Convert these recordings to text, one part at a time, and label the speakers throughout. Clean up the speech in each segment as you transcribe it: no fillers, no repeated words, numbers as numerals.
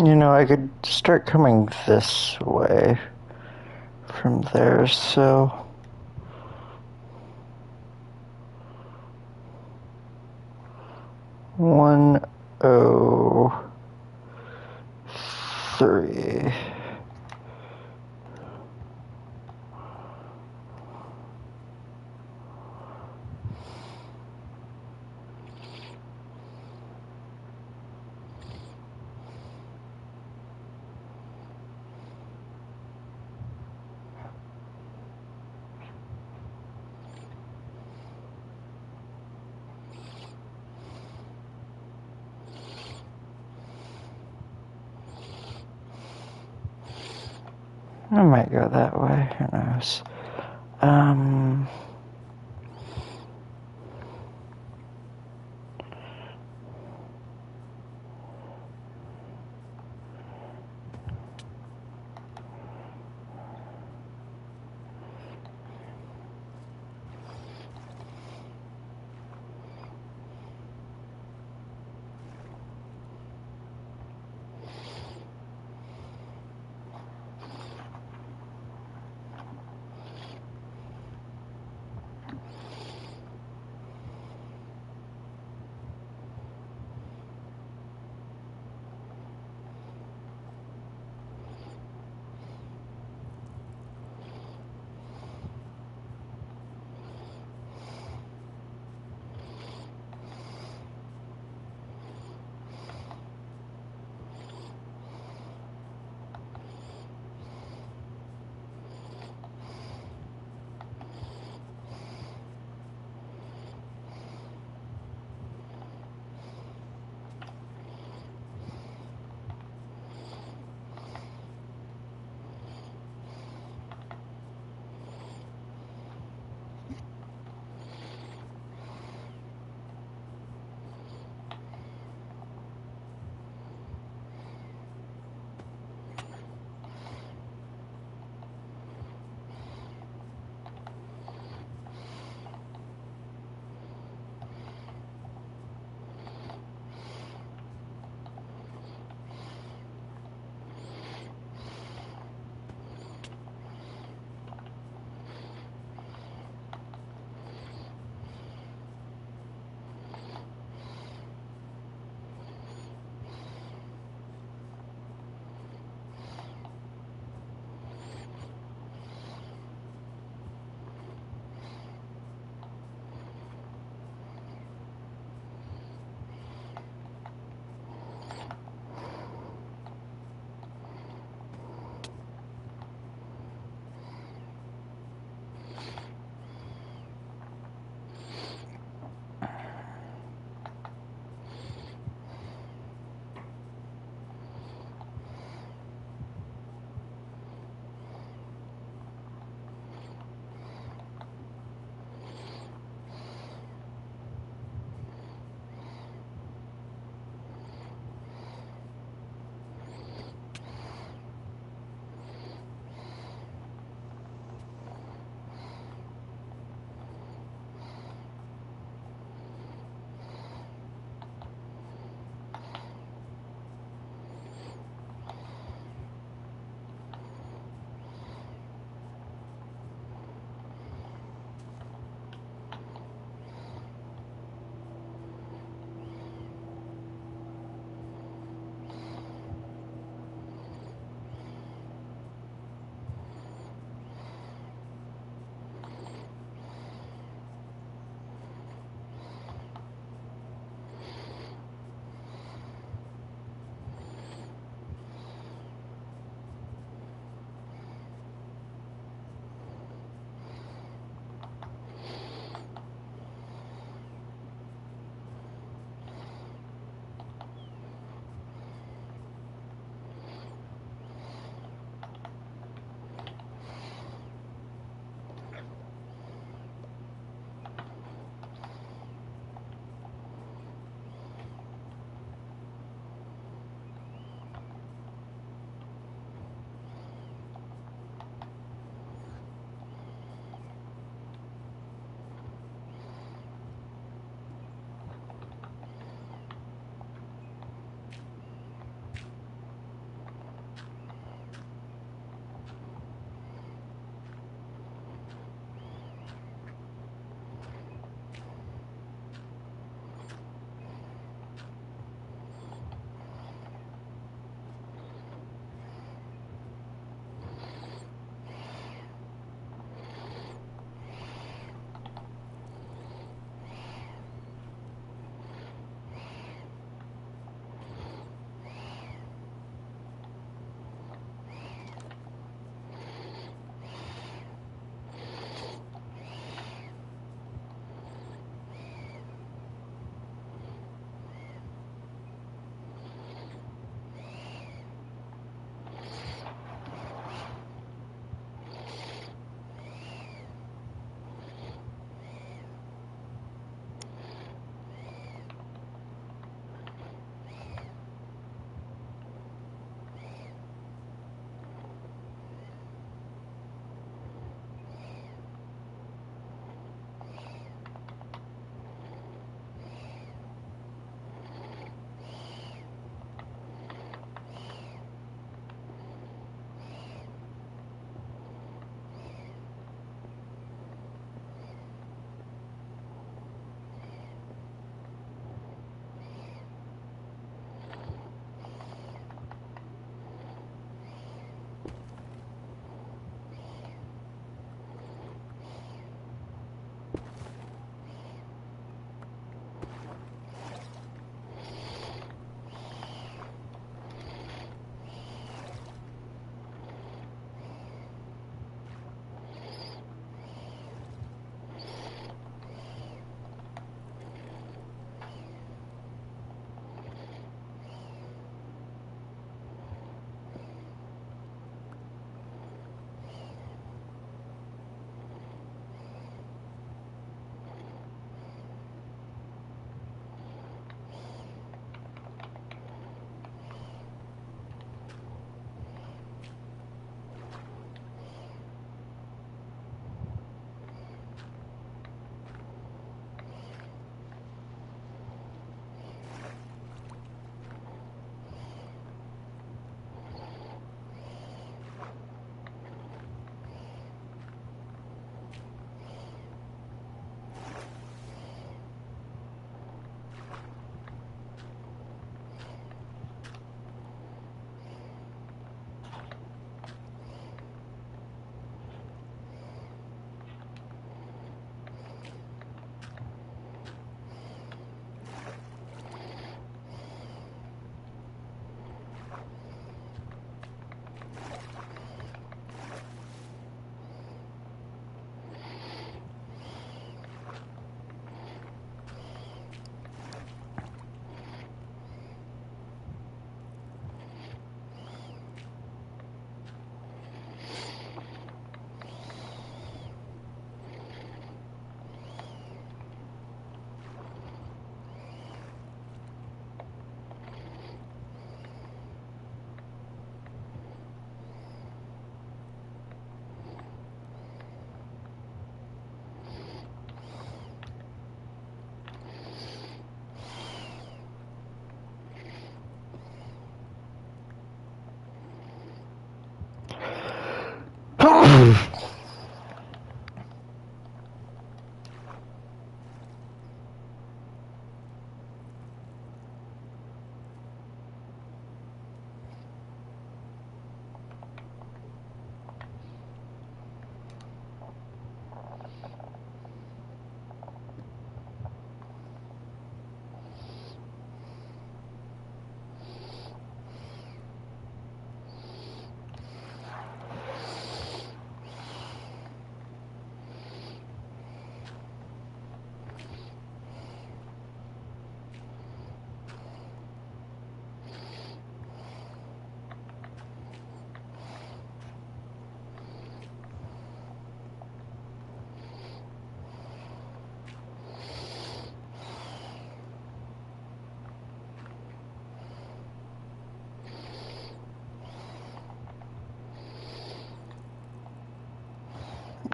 Speaker 1: You know, I could start coming this way from there, so... 103. I might go that way, who knows.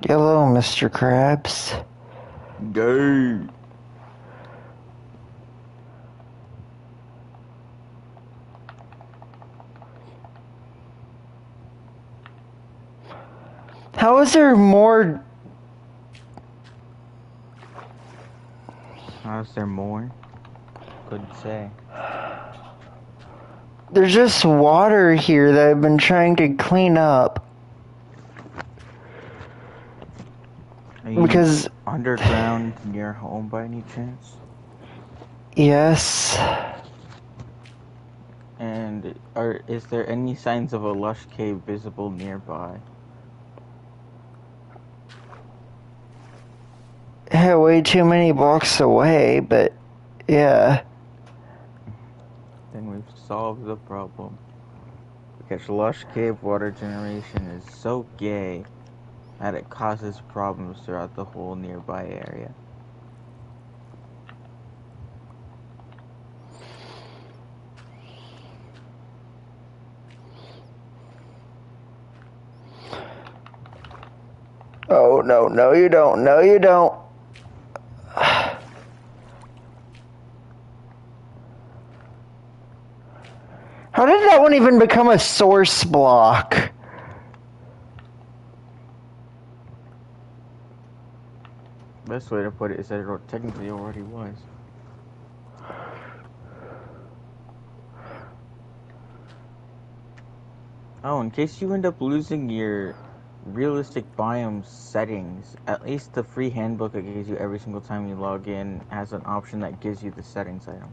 Speaker 1: Hello, Mr. Krabs.
Speaker 2: Go.
Speaker 1: How is there more?
Speaker 2: How's there more? Couldn't say.
Speaker 1: There's just water here that I've been trying to clean up.
Speaker 2: Are you
Speaker 1: Because
Speaker 2: underground near home by any chance?
Speaker 1: yes.
Speaker 2: And is there any signs of a lush cave visible nearby?
Speaker 1: Yeah, way too many blocks away, but yeah.
Speaker 2: Then we've solved the problem. Because lush cave water generation is so gay that it causes problems throughout the whole nearby area.
Speaker 1: Oh, no, no, you don't. No, you don't. How did that one even become a source block?
Speaker 2: Best way to put it is that it technically already was. Oh, in case you end up losing your realistic biome settings, at least the free handbook it gives you every single time you log in has an option that gives you the settings item.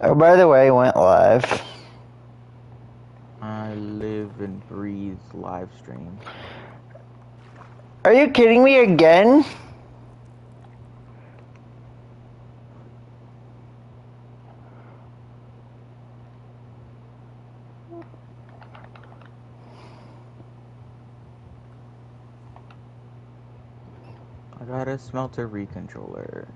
Speaker 1: Oh, by the way, I went live.
Speaker 2: I live and breathe live stream.
Speaker 1: Are you kidding me again?
Speaker 2: I got a smelter recontroller.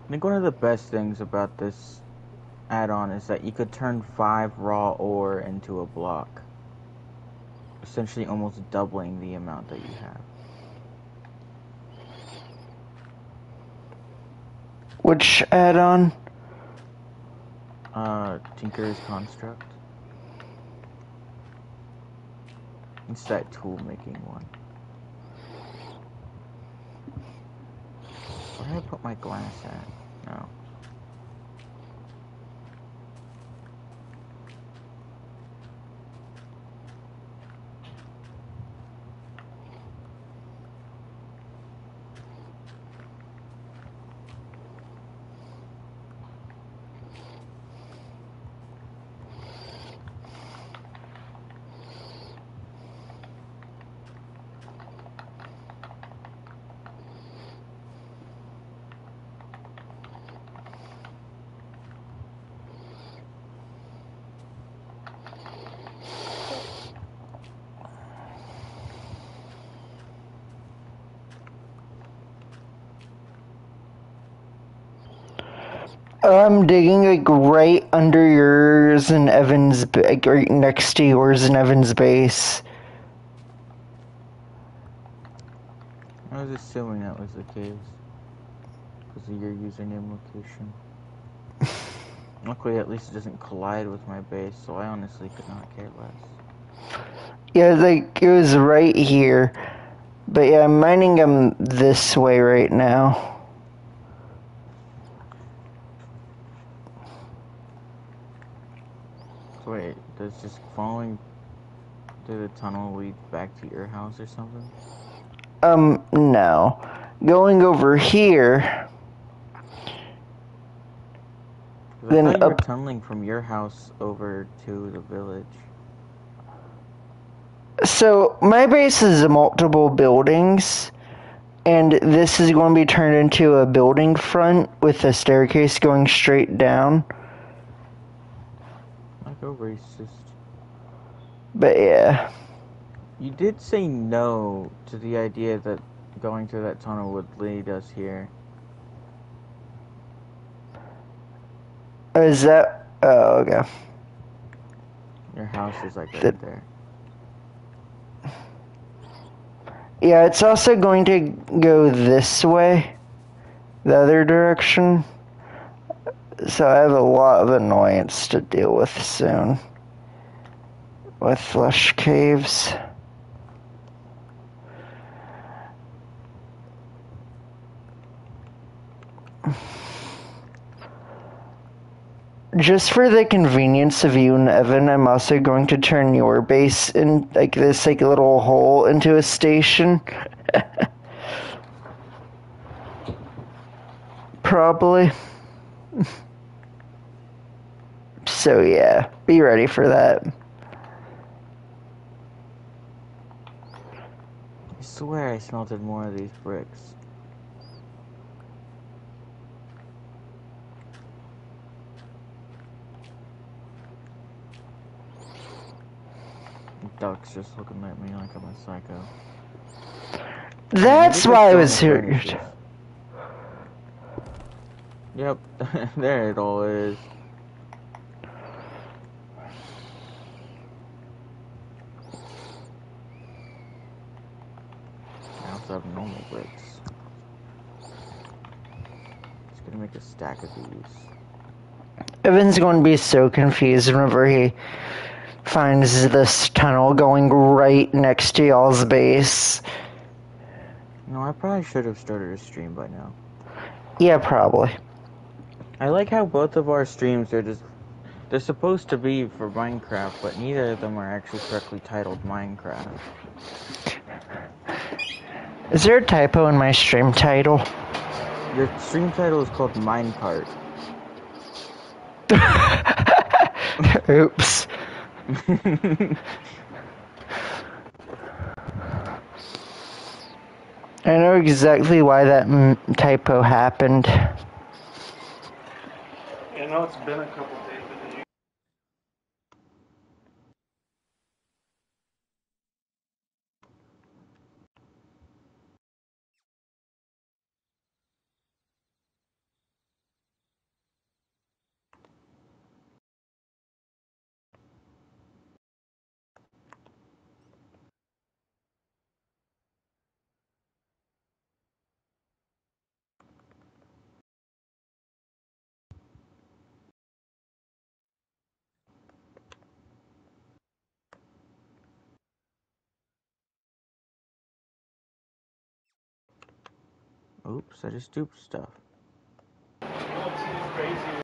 Speaker 2: I think one of the best things about this add-on is that you could turn 5 raw ore into a block, essentially almost doubling the amount that you have.
Speaker 1: Which add-on?
Speaker 2: Tinker's Construct. It's that tool making one. Where did I put my glass at? No.
Speaker 1: I'm digging like right under yours and Evan's, like right next to yours and Evan's base.
Speaker 2: I was assuming that was the case because of your username location. Luckily, at least it doesn't collide with my base, so I honestly could not care less.
Speaker 1: Yeah, like it was right here. But yeah, I'm mining them this way right now.
Speaker 2: So wait, does just following through the tunnel lead back to your house or something?
Speaker 1: No. Going over here.
Speaker 2: Because I
Speaker 1: then
Speaker 2: thought you were
Speaker 1: up.
Speaker 2: tunneling from your house over to the village.
Speaker 1: So my base is multiple buildings, and this is going to be turned into a building front with a staircase going straight down.
Speaker 2: Like a racist.
Speaker 1: But yeah.
Speaker 2: You did say no to the idea that going through that tunnel would lead us here.
Speaker 1: Is that... Oh, okay.
Speaker 2: Your house is like right there.
Speaker 1: Yeah, it's also going to go this way, the other direction. So I have a lot of annoyance to deal with soon. With lush caves. Just for the convenience of you and Evan, I'm also going to turn your base in like this like little hole into a station. Probably. So yeah, be ready for that.
Speaker 2: I swear I smelted more of these bricks. Ducks just looking at me like I'm a psycho. Oh, maybe
Speaker 1: That's
Speaker 2: they're
Speaker 1: why I
Speaker 2: still in the
Speaker 1: was hurt.
Speaker 2: furnaces. Yep, there it all is. I also have normal bricks. Just gonna make a stack of these.
Speaker 1: Evan's going to be so confused whenever he finds this tunnel going right next to y'all's base.
Speaker 2: No, I probably should have started a stream by now.
Speaker 1: Yeah, probably.
Speaker 2: I like how both of our streams are just... They're supposed to be for Minecraft, but neither of them are actually correctly titled Minecraft.
Speaker 1: Is there a typo in my stream title?
Speaker 2: Your stream title is called Minecart.
Speaker 1: Oops. I know exactly why that typo happened.
Speaker 3: I know it's been a couple days, but did you?
Speaker 2: Oops, I just duped stuff.
Speaker 3: Crazy.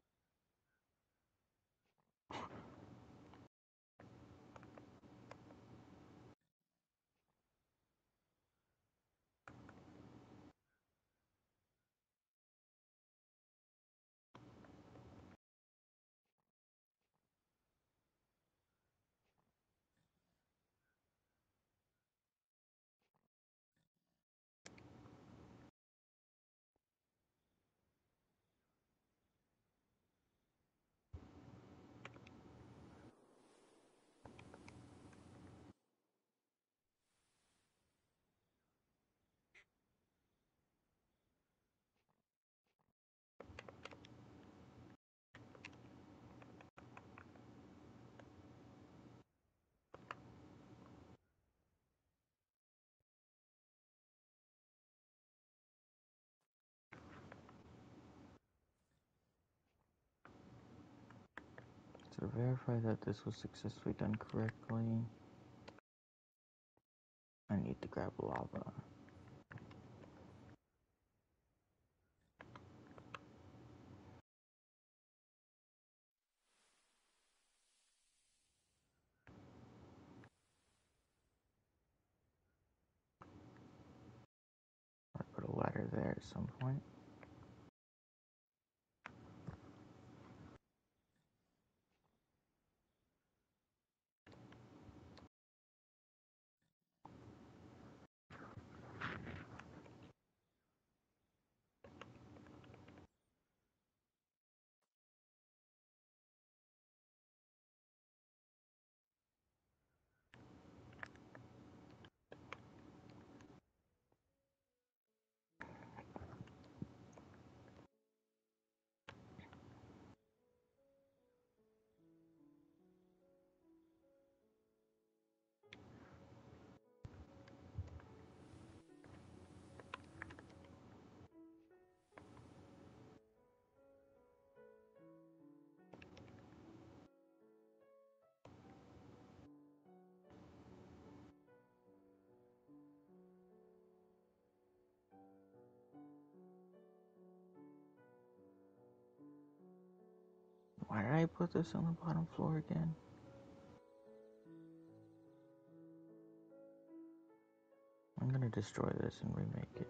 Speaker 2: To verify that this was successfully done correctly, I need to grab lava. I put a ladder there at some point. Why did I put this on the bottom floor again? I'm gonna destroy this and remake it.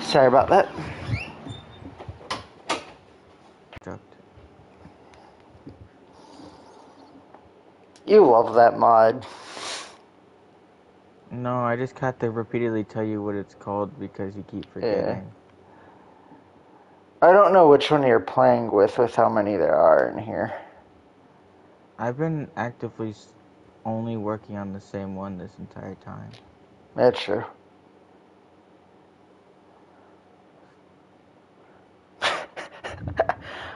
Speaker 1: Sorry about that.
Speaker 2: Construct.
Speaker 1: You love that mod.
Speaker 2: No, I just had to repeatedly tell you what it's called because you keep forgetting.
Speaker 1: I don't know which one you're playing with how many there are in here.
Speaker 2: I've been actively only working on the same one this entire time.
Speaker 1: That's true.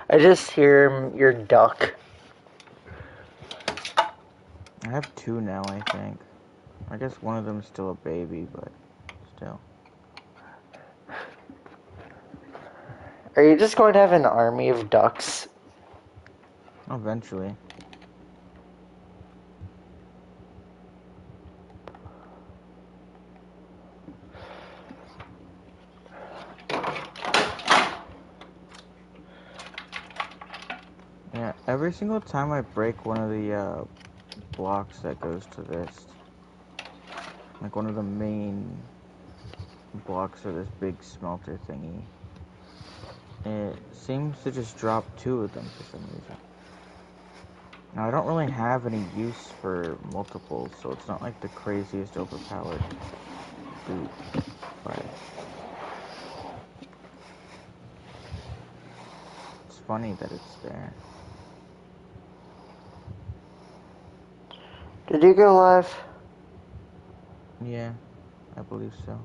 Speaker 1: I just hear your duck.
Speaker 2: I have 2 now, I think. I guess one of them is still a baby, but still.
Speaker 1: Are you just going to have an army of ducks?
Speaker 2: Eventually. Yeah, every single time I break one of the blocks that goes to this, like one of the main blocks of this big smelter thingy, it seems to just drop 2 of them for some reason. Now, I don't really have any use for multiples, so it's not like the craziest overpowered loot, but it's funny that it's there.
Speaker 1: Did you go live?
Speaker 2: Yeah, I believe so.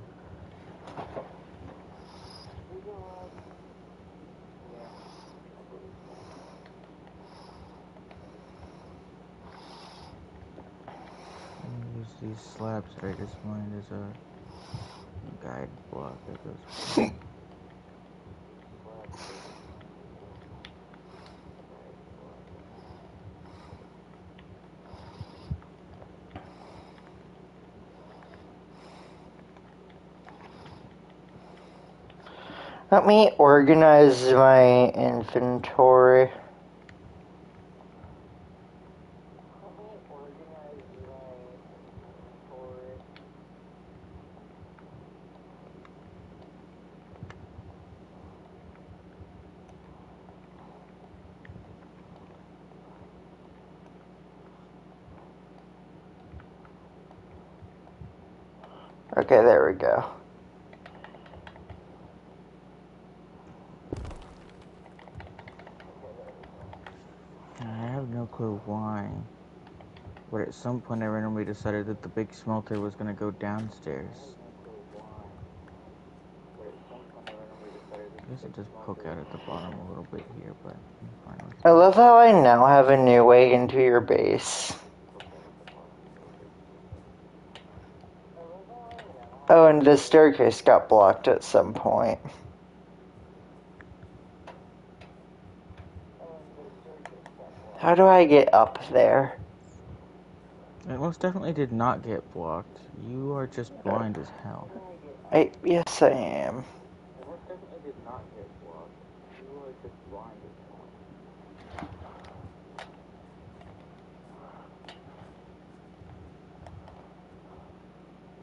Speaker 2: Use these slabs that I just mined as a guide block that goes behind.
Speaker 1: Let me organize my inventory. Okay, there we go.
Speaker 2: I have no clue why, but at some point I randomly decided that the big smelter was going to go downstairs. I guess it does poke out at the bottom a little bit here, but I'm fine with it.
Speaker 1: I love how I now have a new way into your base. Oh, and the staircase got blocked at some point. How do I get up there?
Speaker 2: It most definitely did not get blocked. You are just blind as hell.
Speaker 1: Yes, I am.
Speaker 2: It most definitely did not get blocked. You are just blind as hell.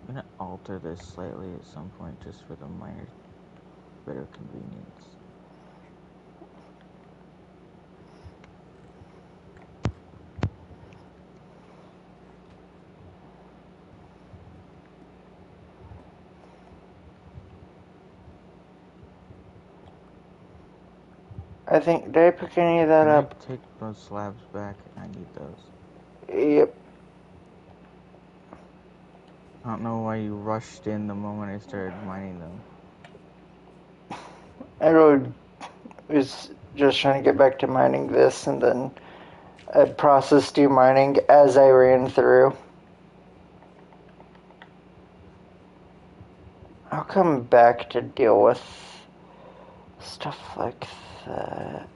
Speaker 2: I'm gonna alter this slightly at some point just for the minor bit of convenience.
Speaker 1: I think, did I pick any of that
Speaker 2: Can
Speaker 1: up?
Speaker 2: I take those slabs back? I need those.
Speaker 1: Yep.
Speaker 2: I don't know why you rushed in the moment I started mining them.
Speaker 1: I was just trying to get back to mining this, and then I processed mining as I ran through. I'll come back to deal with stuff like that.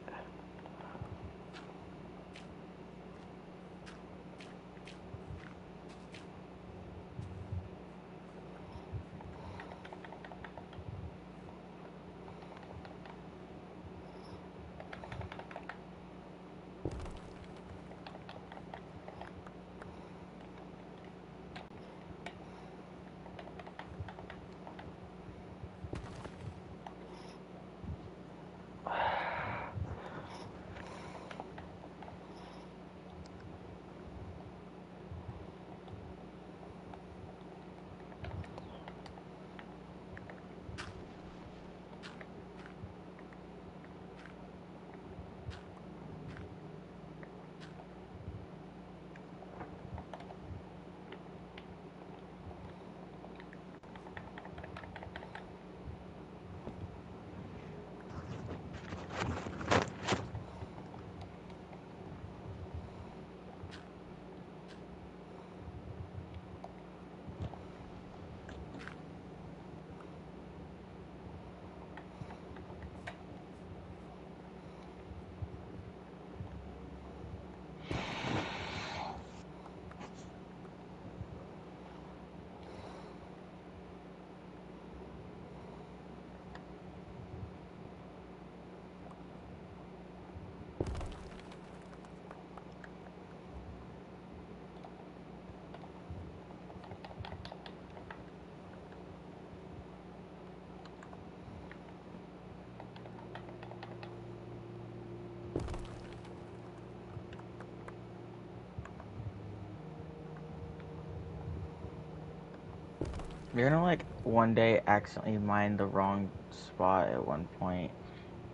Speaker 2: You're gonna like one day accidentally mine the wrong spot at one point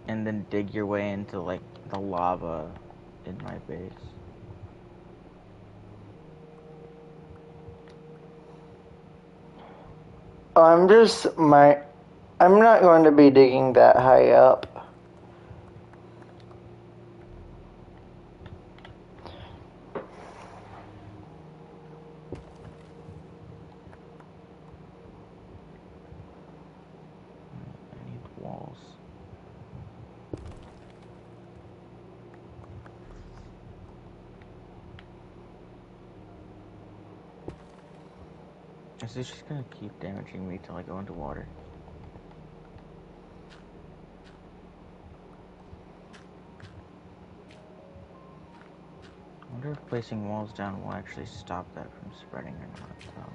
Speaker 2: and then dig your way into like the lava in my base.
Speaker 1: I'm not going to be digging that high up.
Speaker 2: I need walls. Is this just gonna keep damaging me till I go into water? I wonder if placing walls down will actually stop that from spreading or not, though.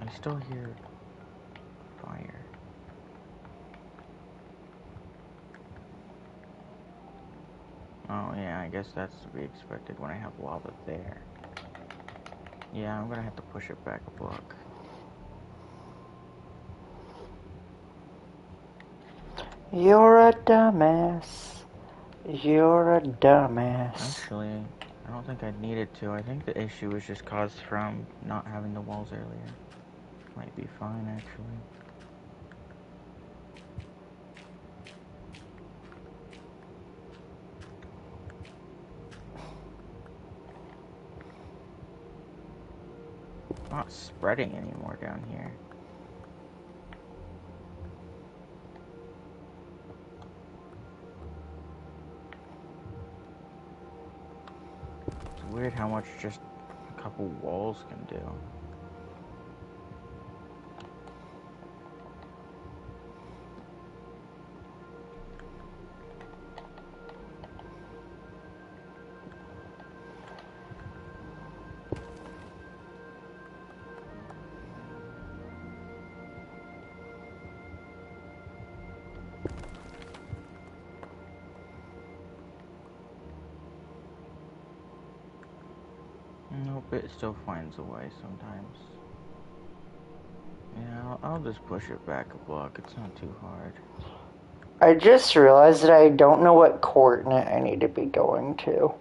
Speaker 2: I still hear fire. Oh yeah, I guess that's to be expected when I have lava there. Yeah, I'm gonna have to push it back a block.
Speaker 1: You're a dumbass. You're a dumbass.
Speaker 2: Actually, I don't think I needed to. I think the issue was just caused from not having the walls earlier. Might be fine, actually. It's not spreading anymore down here. It's weird how much just a couple walls can do. Nope, it still finds a way sometimes. Yeah, I'll just push it back a block. It's not too hard.
Speaker 1: I just realized that I don't know what coordinate I need to be going to.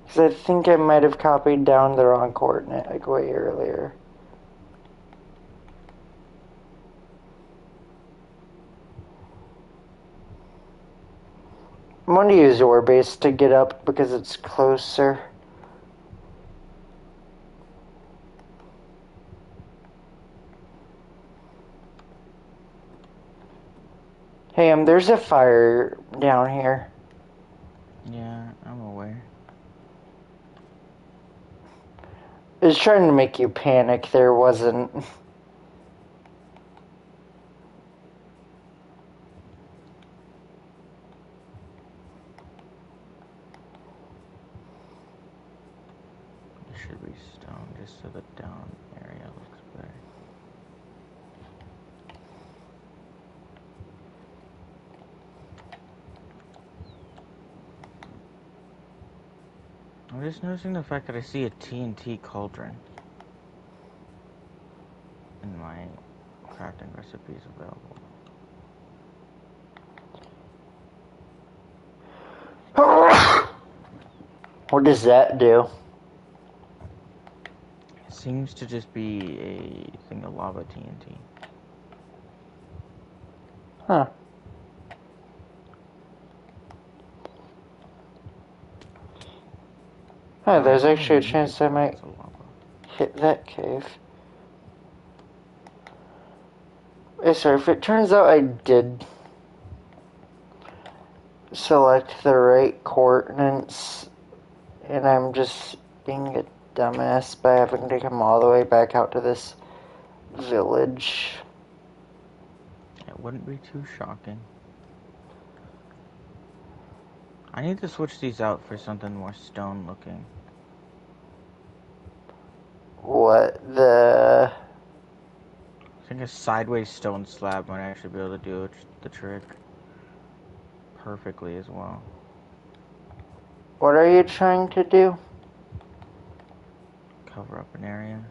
Speaker 1: Because I think I might have copied down the wrong coordinate like way earlier. I'm going to use your base to get up because it's closer. Hey, there's a fire down here.
Speaker 2: Yeah, I'm aware.
Speaker 1: I was trying to make you panic. There wasn't.
Speaker 2: It should be stone just so the down area looks better. I'm just noticing the fact that I see a TNT cauldron in my crafting recipes available.
Speaker 1: What does that do?
Speaker 2: It seems to just be a thing of lava TNT.
Speaker 1: Huh. Oh, there's actually a chance I might hit that cave. Hey, sorry, if it turns out I did select the right coordinates and I'm just being a dumbass by having to come all the way back out to this village.
Speaker 2: It wouldn't be too shocking. I need to switch these out for something more stone looking.
Speaker 1: What the...
Speaker 2: I think a sideways stone slab might actually be able to do the trick perfectly as well.
Speaker 1: What are you trying to do?
Speaker 2: Cover up an area.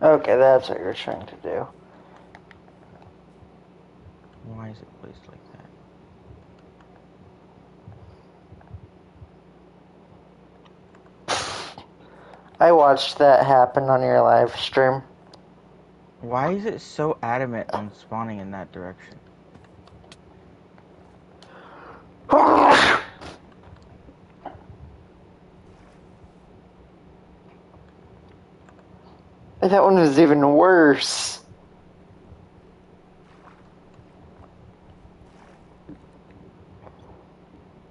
Speaker 1: Okay, that's what you're trying to do.
Speaker 2: Why is it placed like that?
Speaker 1: I watched that happen on your live stream.
Speaker 2: Why is it so adamant on spawning in that direction?
Speaker 1: That one was even worse.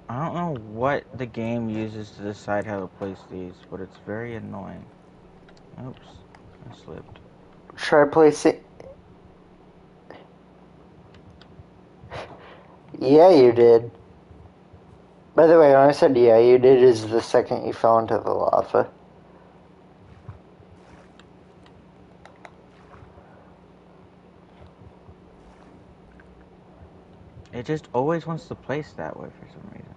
Speaker 2: I don't know what the game uses to decide how to place these, but it's very annoying. Oops, I slipped.
Speaker 1: Try placing... Yeah, you did. By the way, when I said yeah, you did is the second you fell into the lava.
Speaker 2: It just always wants to place that way for some reason.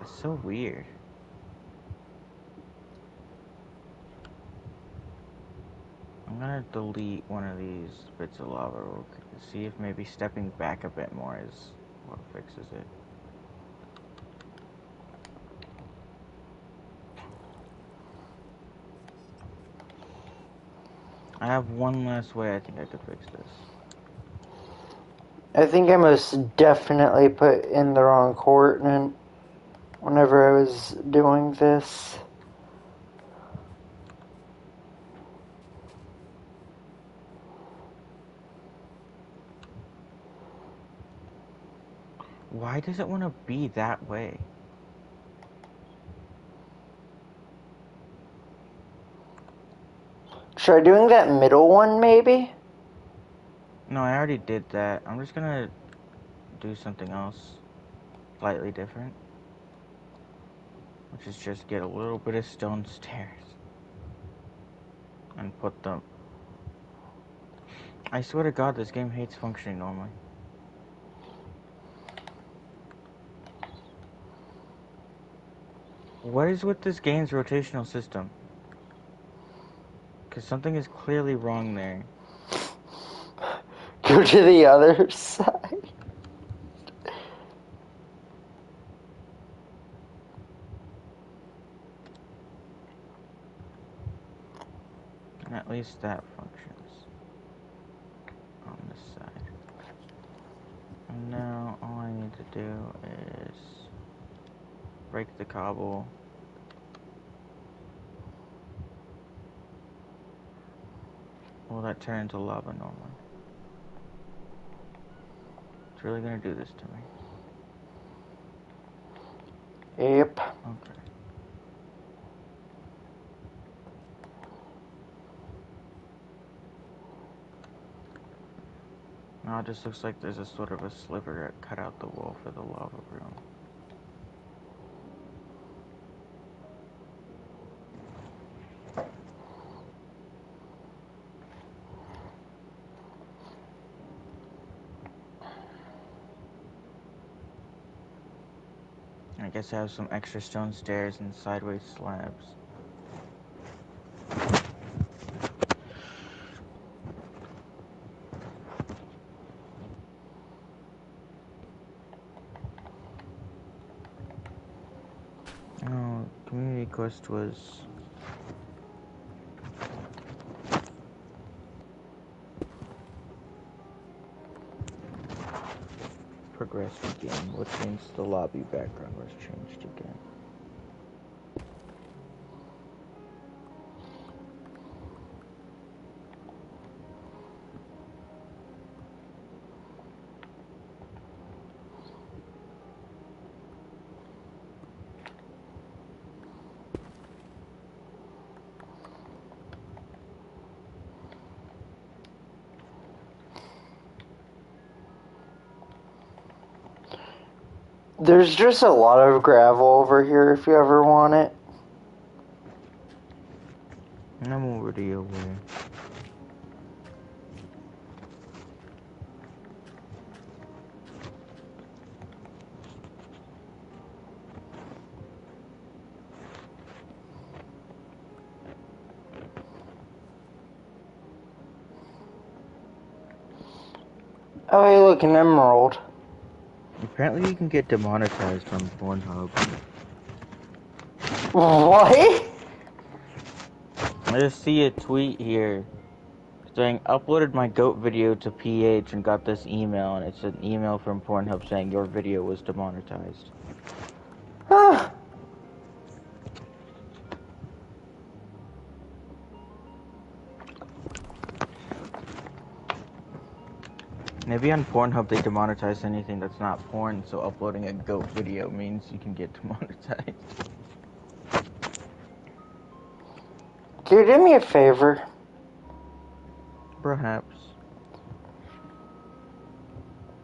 Speaker 2: It's so weird. I'm gonna delete one of these bits of lava real quick to see if maybe stepping back a bit more is what fixes it. I have one last way I think I could fix this.
Speaker 1: I think I most definitely put in the wrong coordinate whenever I was doing this.
Speaker 2: Why does it want to be that way?
Speaker 1: Try doing that middle one, maybe?
Speaker 2: No, I already did that. I'm just gonna do something else slightly different, which is just get a little bit of stone stairs and put them. I swear to God, this game hates functioning normally. What is with this game's rotational system? Because something is clearly wrong there.
Speaker 1: Go to the other side.
Speaker 2: And at least that functions on this side. And now all I need to do is break the cobble. Will that turn into lava normally? It's really gonna do this to me.
Speaker 1: Yep.
Speaker 2: Okay. Now it just looks like there's a sort of a sliver that cut out the wall for the lava room. I guess I have some extra stone stairs and sideways slabs. Oh, community quest was progress again, which means the lobby background was changed again.
Speaker 1: There's just a lot of gravel over here if you ever want it.
Speaker 2: I'm already aware.
Speaker 1: Oh, hey, look, an emerald.
Speaker 2: Apparently you can get demonetized from Pornhub.
Speaker 1: What?
Speaker 2: I just see a tweet here saying, uploaded my goat video to PH and got this email, and it's an email from Pornhub saying your video was demonetized.
Speaker 1: Huh.
Speaker 2: Maybe on Pornhub they demonetize anything that's not porn, so uploading a goat video means you can get demonetized.
Speaker 1: Can you do me a favor?
Speaker 2: Perhaps.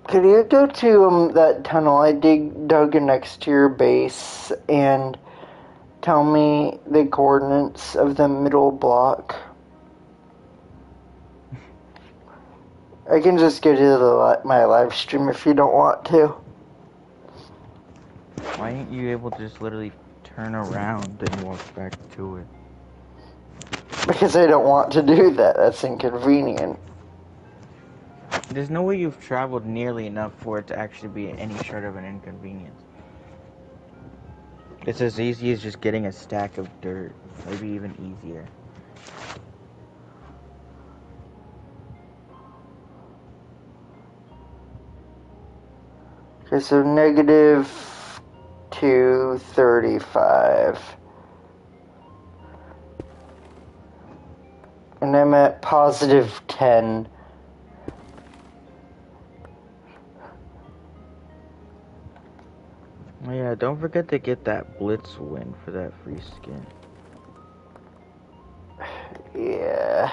Speaker 1: Could you go to that tunnel I dug next to your base and tell me the coordinates of the middle block? I can just go to my live stream if you don't want to.
Speaker 2: Why ain't you able to just literally turn around and walk back to it?
Speaker 1: Because I don't want to do that. That's inconvenient.
Speaker 2: There's no way you've traveled nearly enough for it to actually be any sort of an inconvenience. It's as easy as just getting a stack of dirt. Maybe even easier.
Speaker 1: Okay, so negative 235. And I'm at positive 10.
Speaker 2: Oh yeah, don't forget to get that Blitz win for that free skin.
Speaker 1: Yeah.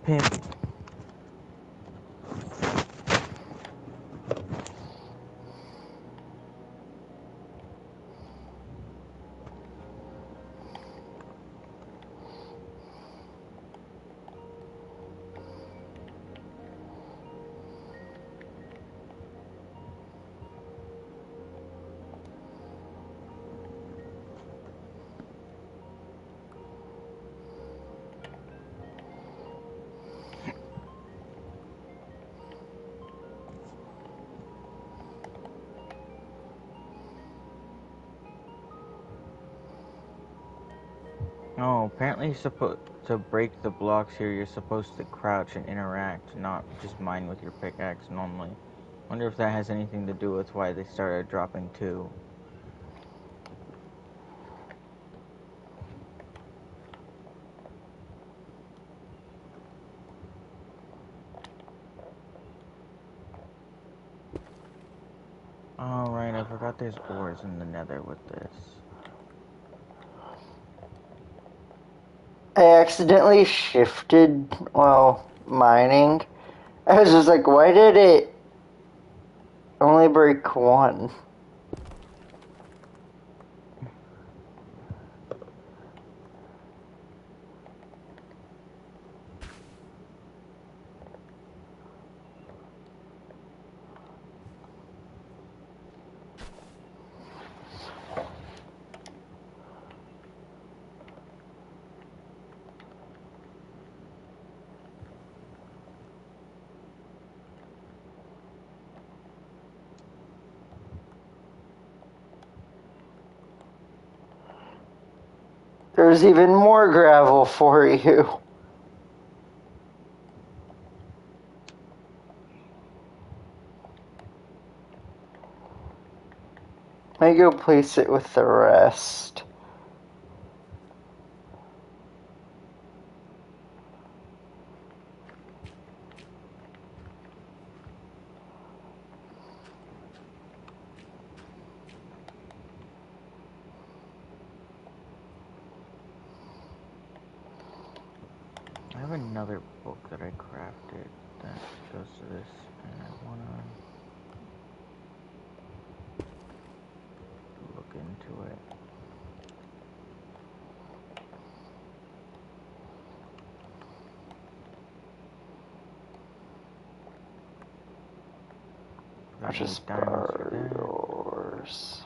Speaker 2: Pimp. Oh, apparently to break the blocks here, you're supposed to crouch and interact, not just mine with your pickaxe normally. Wonder if that has anything to do with why they started dropping 2. Oh, right, I forgot there's ores in the nether with this.
Speaker 1: I accidentally shifted while mining. I was just like, why did it only break 1? There's even more gravel for you. I go place it with the rest.
Speaker 2: I have another book that I crafted that goes to this, and I wanna look into it.
Speaker 1: I'll
Speaker 2: Got
Speaker 1: just
Speaker 2: 8 diamonds for
Speaker 1: borrow
Speaker 2: that.
Speaker 1: yours.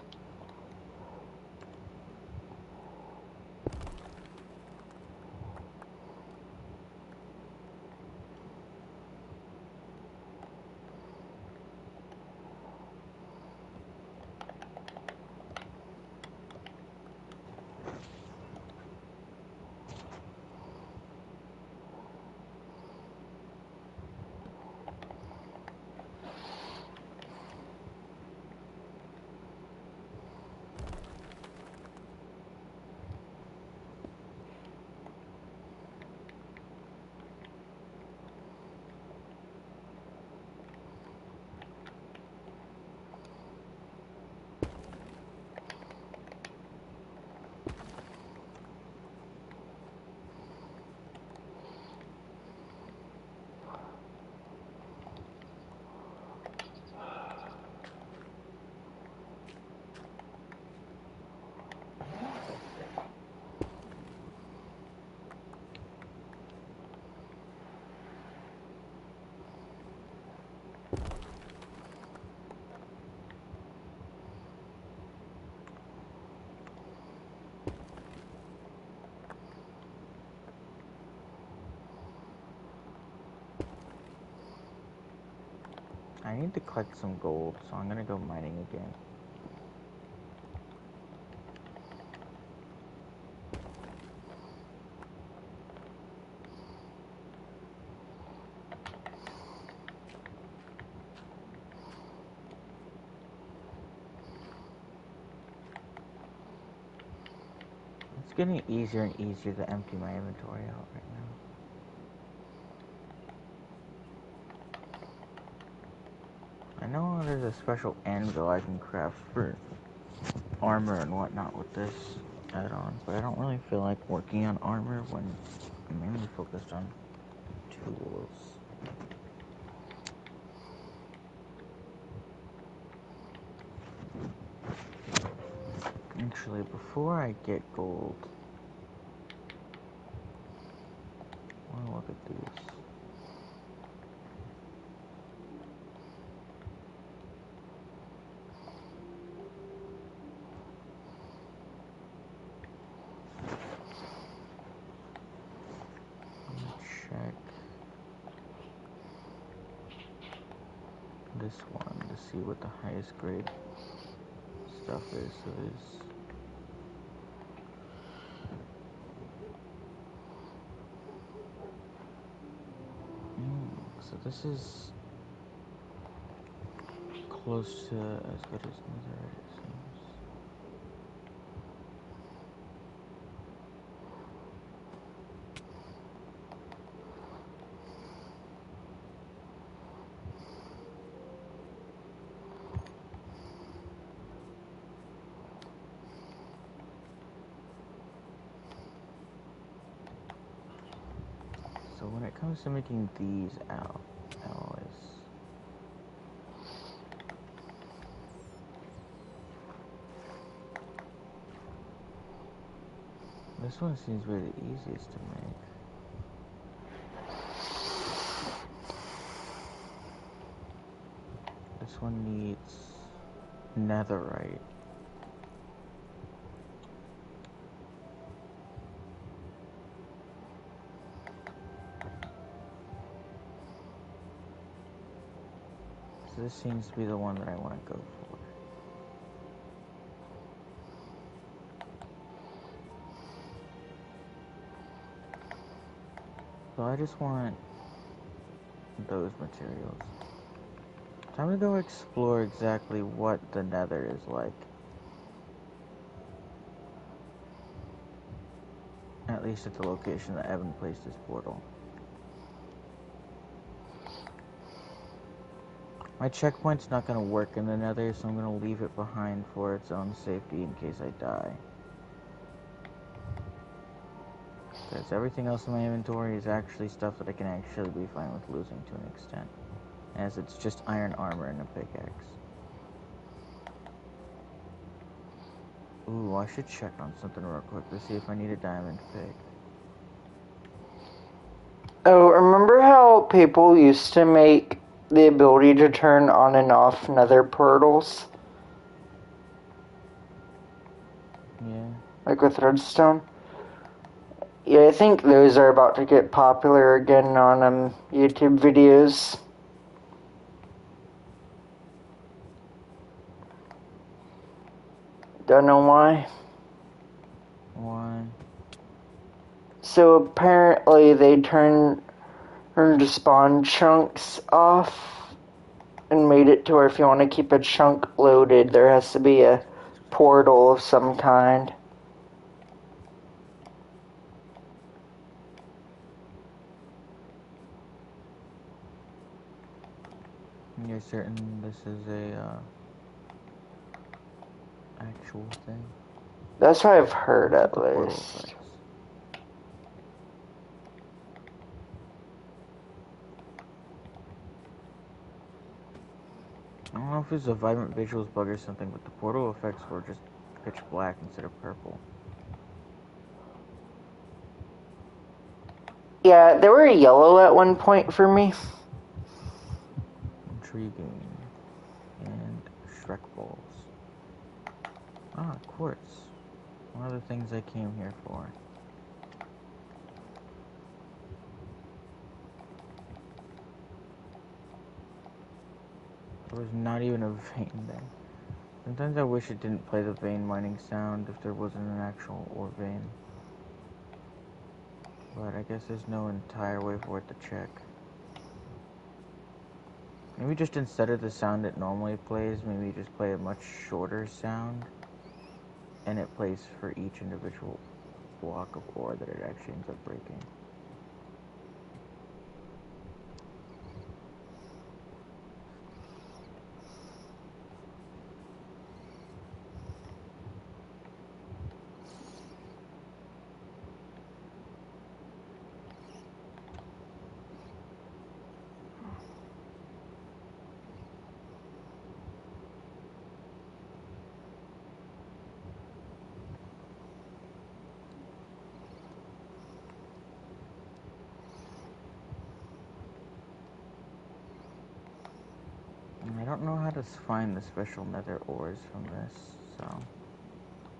Speaker 2: I need to collect some gold, so I'm gonna go mining again. It's getting easier and easier to empty my inventory out right now. I know there's a special anvil I can craft for armor and whatnot with this add-on, but I don't really feel like working on armor when I'm mainly focused on tools. Actually, before I get gold, I want to look at these. Check this one to see what the highest grade stuff is. So there's so this is close to as good as netherite, it seems. So when it comes to making these alloys, this one seems to be the easiest to make. This one needs netherite. So this seems to be the one that I want to go for. So I just want those materials. Time to go explore exactly what the nether is like. At least at the location that Evan placed his portal. My checkpoint's not going to work in the nether, so I'm going to leave it behind for its own safety in case I die. Because everything else in my inventory is actually stuff that I can actually be fine with losing to an extent. As it's just iron armor and a pickaxe. Ooh, I should check on something real quick to see if I need a diamond pick.
Speaker 1: Oh, remember how people used to make the ability to turn on and off nether portals?
Speaker 2: Yeah.
Speaker 1: Like with redstone? Yeah, I think those are about to get popular again on YouTube videos. Don't know why.
Speaker 2: Why?
Speaker 1: So apparently they turned spawn chunks off and made it to where if you want to keep a chunk loaded, there has to be a portal of some kind.
Speaker 2: You're certain this is a actual thing?
Speaker 1: That's what I've heard
Speaker 2: Look
Speaker 1: at
Speaker 2: at the portal
Speaker 1: least.
Speaker 2: effects. I don't know if it's a vibrant visuals bug or something, but the portal effects were just pitch black instead of purple.
Speaker 1: Yeah, they were yellow at one point for me.
Speaker 2: Intriguing. And Shrek balls. Ah, quartz. One of the things I came here for. There was not even a vein there. Sometimes I wish it didn't play the vein mining sound if there wasn't an actual ore vein. But I guess there's no entire way for it to check. Maybe just instead of the sound it normally plays, maybe just play a much shorter sound. And it plays for each individual block of ore that it actually ends up breaking. I don't know how to find the special nether ores from this, so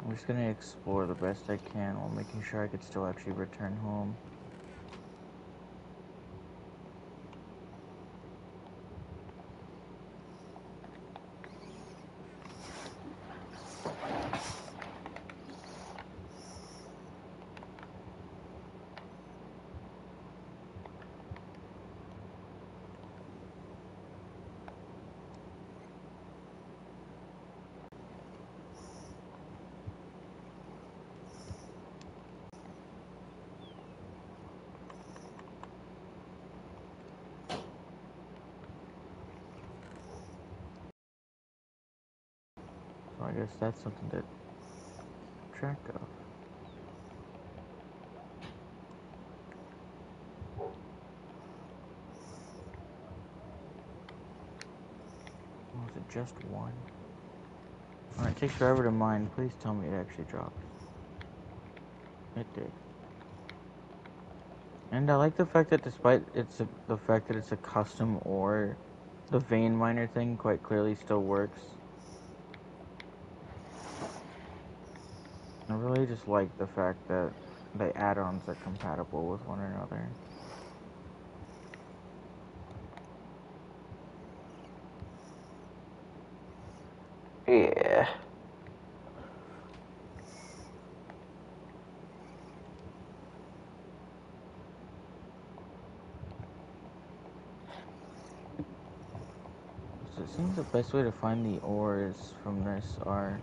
Speaker 2: I'm just gonna explore the best I can while making sure I could still actually return home. So I guess that's something to track of. Was it just one? It takes forever to mine. Please tell me it actually dropped. It did. And I like the fact that despite the fact that it's a custom ore, the vein miner thing quite clearly still works. I really just like the fact that the add-ons are compatible with one another.
Speaker 1: Yeah.
Speaker 2: So it seems the best way to find the ores from this are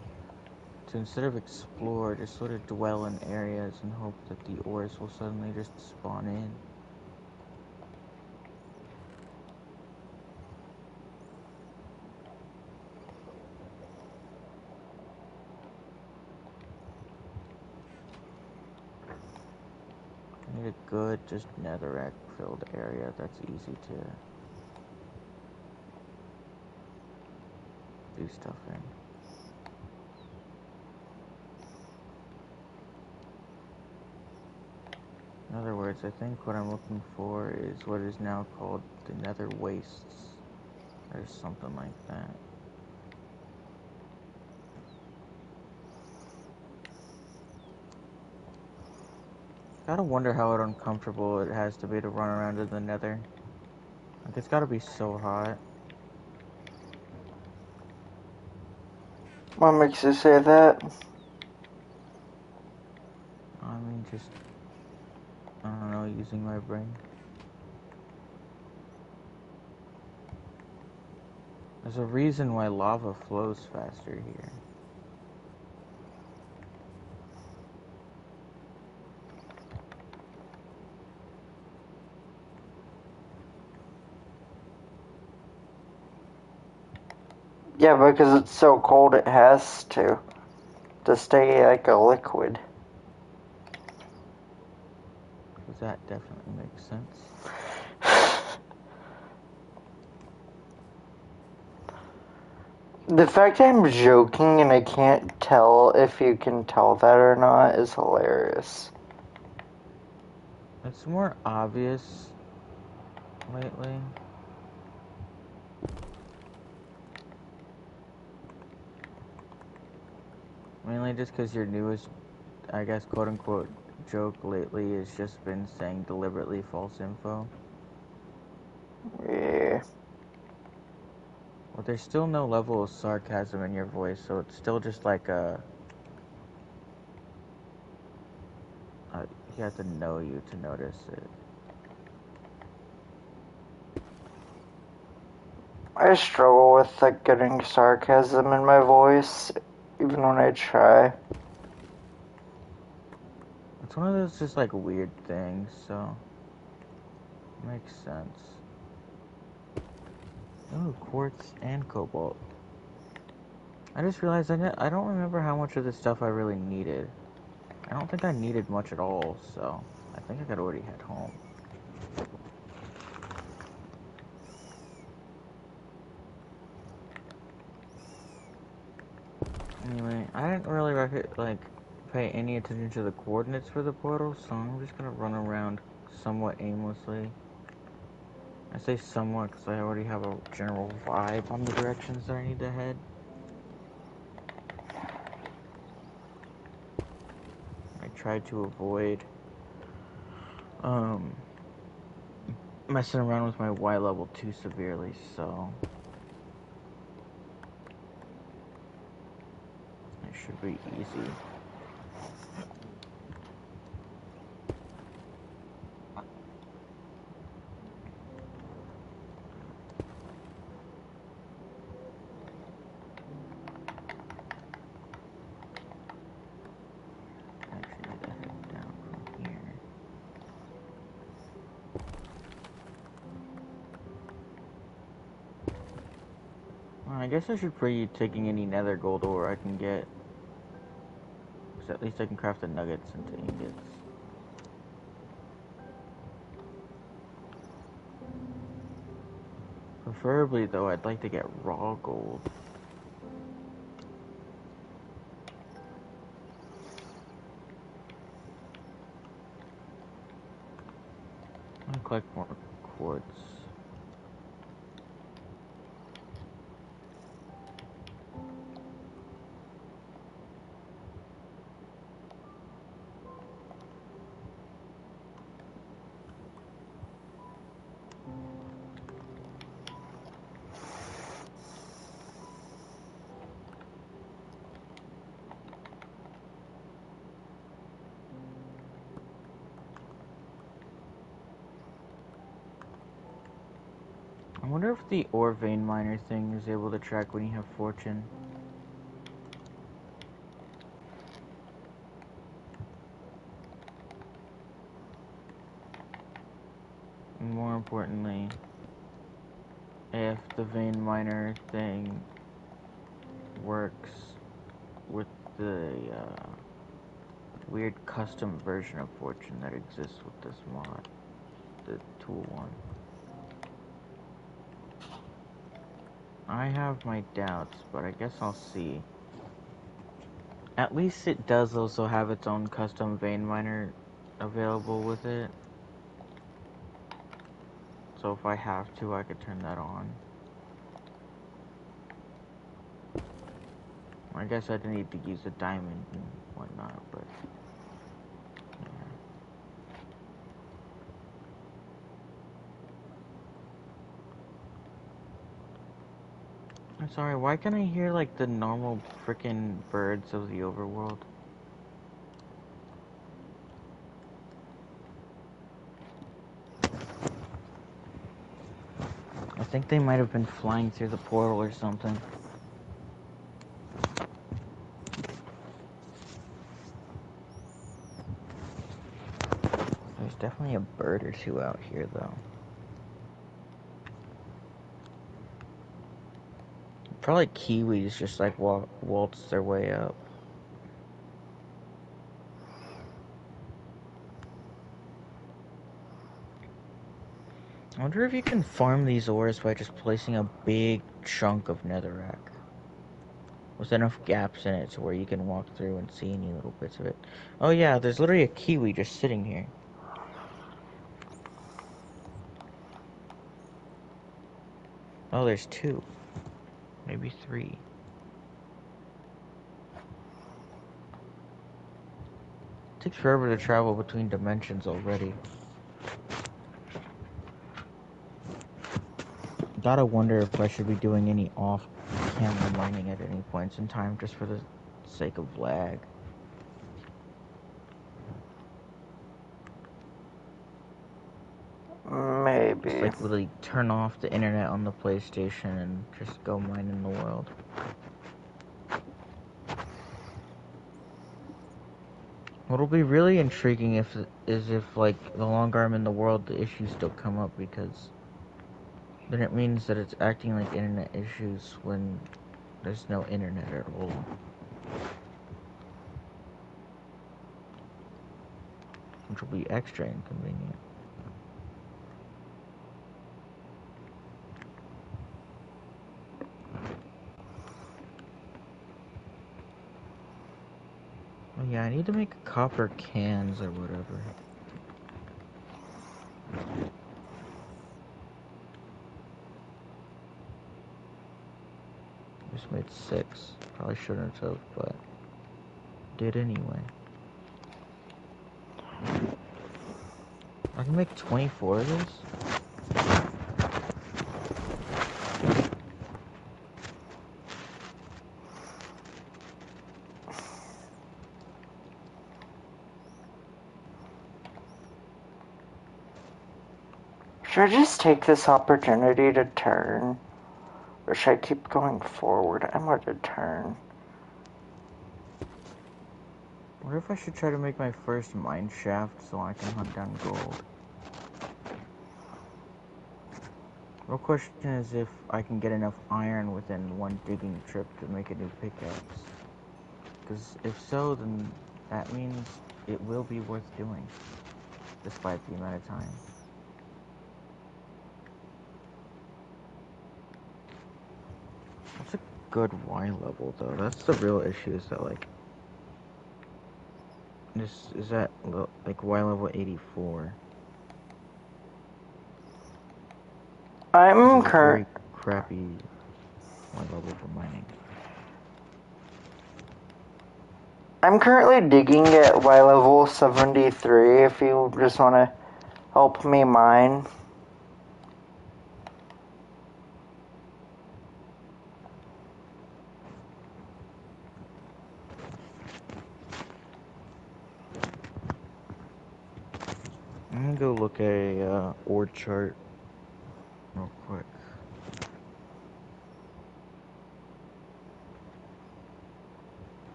Speaker 2: to, instead of explore, just sort of dwell in areas and hope that the ores will suddenly just spawn in. I need a good, just netherrack filled area that's easy to do stuff in. In other words, I think what I'm looking for is what is now called the nether wastes, or something like that. Gotta wonder how uncomfortable it has to be to run around in the nether. Like, it's gotta be so hot.
Speaker 1: What makes you say that?
Speaker 2: I mean, just, I don't know, using my brain. There's a reason why lava flows faster here.
Speaker 1: Yeah, because it's so cold it has to stay like a liquid.
Speaker 2: Because that definitely makes sense.
Speaker 1: The fact I'm joking and I can't tell if you can tell that or not is hilarious.
Speaker 2: It's more obvious lately. Mainly just because your newest, I guess, quote-unquote joke lately has just been saying deliberately false info.
Speaker 1: Yeah.
Speaker 2: Well, there's still no level of sarcasm in your voice, so it's still just like a... you have to know you to notice it.
Speaker 1: I struggle with like getting sarcasm in my voice, even when I try.
Speaker 2: It's one of those just like weird things, so makes sense. Oh, quartz and cobalt. I just realized I don't remember how much of this stuff I really needed. I don't think I needed much at all, so I think I could already head home. Anyway, I didn't really pay any attention to the coordinates for the portal, so I'm just gonna run around somewhat aimlessly. I say somewhat because I already have a general vibe on the directions that I need to head. I tried to avoid messing around with my Y level too severely, so it should be easy. Actually need to head down from here. Well, I guess I should be taking any nether gold ore I can get. So at least I can craft the nuggets into ingots. Preferably, though, I'd like to get raw gold. I'm gonna collect more quartz. I wonder if the ore vein miner thing is able to track when you have fortune. And more importantly, if the vein miner thing works with the weird custom version of fortune that exists with this mod, the tool one. I have my doubts, but I guess I'll see. At least it does also have its own custom vein miner available with it. So if I have to, I could turn that on. I guess I'd need to use a diamond and whatnot, but yeah. I'm sorry, why can't I hear like the normal freaking birds of the overworld? I think they might have been flying through the portal or something. There's definitely a bird or two out here, though. Probably kiwis just like waltz their way up. I wonder if you can farm these ores by just placing a big chunk of netherrack with enough gaps in it to where you can walk through and see any little bits of it. Oh yeah, there's literally a kiwi just sitting here. Oh, there's two. Maybe three. It takes forever to travel between dimensions already. gotta wonder if I should be doing any off-camera mining at any points in time, just for the sake of lag.
Speaker 1: Maybe.
Speaker 2: Just like literally turn off the internet on the PlayStation and just go mine in the world. What'll be really intriguing is if like the longer I'm in the world, the issues still come up, because then it means that it's acting like internet issues when there's no internet at all. Which will be extra inconvenient. Oh yeah, I need to make copper cans or whatever. Just made 6. Probably shouldn't have, but did anyway. I can make 24 of this?
Speaker 1: Should I just take this opportunity to turn? Or should I keep going forward? I'm going to turn.
Speaker 2: What if I should try to make my first mine shaft so I can hunt down gold? Real question is if I can get enough iron within one digging trip to make a new pickaxe. Because if so, then that means it will be worth doing, despite the amount of time. What's a good Y level, though? That's the real issue, is that, like, this is at, like, Y level 84.
Speaker 1: I'm
Speaker 2: very crappy Y level for mining.
Speaker 1: I'm currently digging at Y level 73 if you just want to help me mine.
Speaker 2: I'm gonna go look at a ore chart real quick.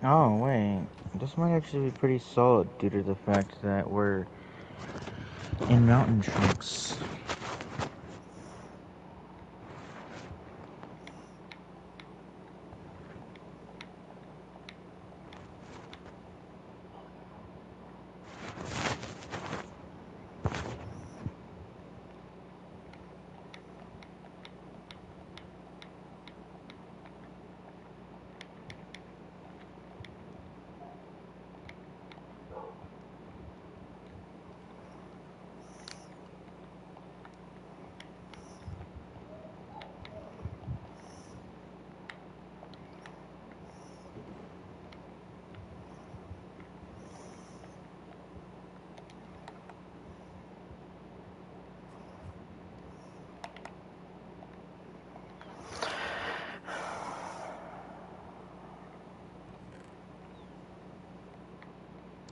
Speaker 2: Oh, wait. This might actually be pretty solid due to the fact that we're in mountain chunks.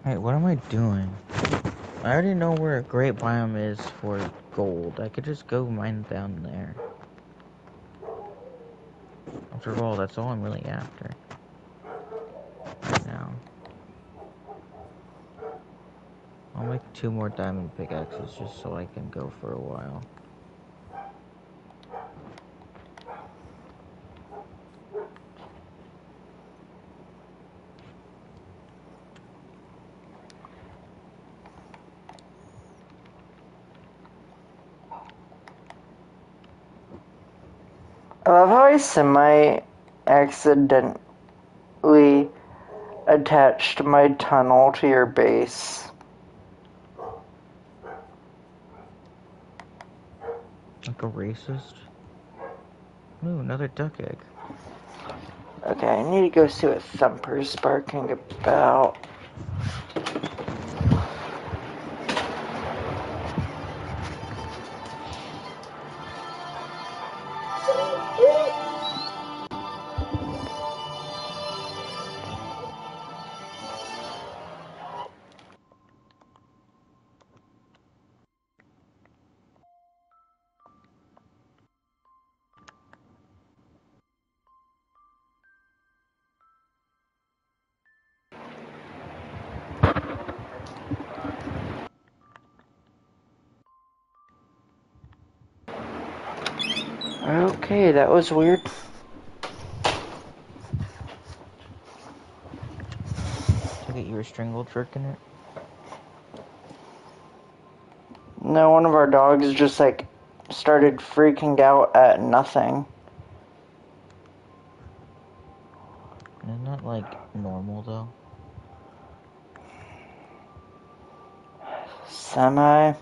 Speaker 2: Wait, what am I doing? I already know where a great biome is for gold. I could just go mine down there. After all, that's all I'm really after right now. I'll make 2 more diamond pickaxes just so I can go for a while.
Speaker 1: I love how I semi-accidentally attached my tunnel to your base.
Speaker 2: Like a racist? Ooh, another duck egg.
Speaker 1: Okay, I need to go see what Thumper's barking about. Okay, that was weird.
Speaker 2: Take it you were strangled jerking it?
Speaker 1: No, one of our dogs just like started freaking out at nothing.
Speaker 2: Isn't that like normal though?
Speaker 1: Semi.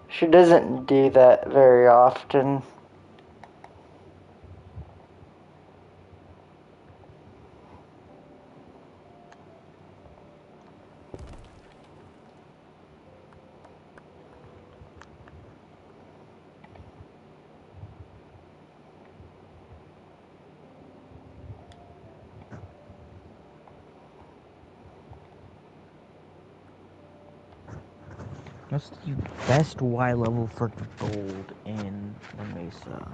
Speaker 1: She doesn't do that very often.
Speaker 2: What's the best Y level for gold in the Mesa?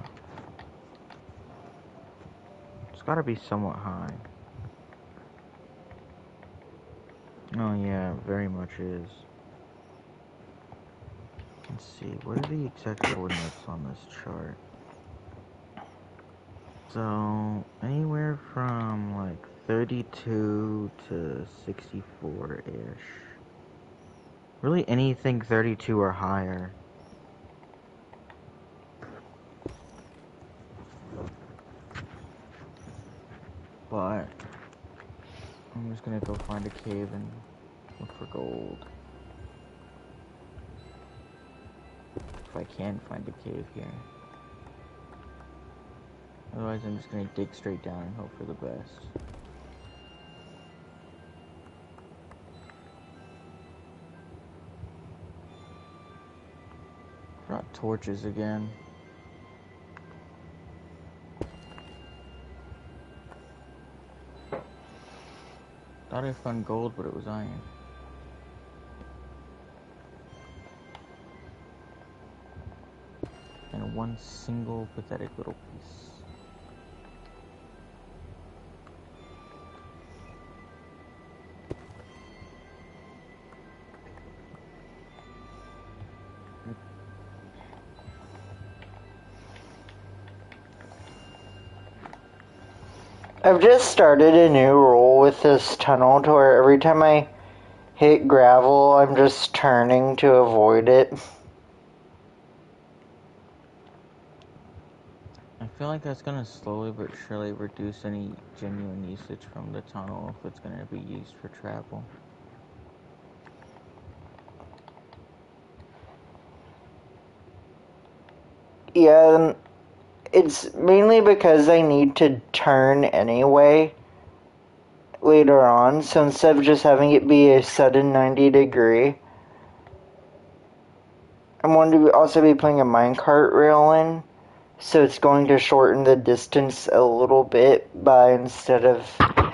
Speaker 2: It's gotta be somewhat high. Oh yeah, very much is. Let's see, what are the exact coordinates on this chart? So, anywhere from like 32 to 64-ish. Really anything 32 or higher. But I'm just gonna go find a cave and look for gold. If I can find a cave here. Otherwise I'm just gonna dig straight down and hope for the best. Brought torches again. Thought I found gold, but it was iron. And one single pathetic little piece.
Speaker 1: I've just started a new rule with this tunnel to where every time I hit gravel, I'm just turning to avoid it.
Speaker 2: I feel like that's gonna slowly but surely reduce any genuine usage from the tunnel if it's gonna be used for travel.
Speaker 1: Yeah, it's mainly because I need to turn anyway later on, so instead of just having it be a sudden 90-degree, I'm going to also be putting a minecart rail in, so it's going to shorten the distance a little bit by instead of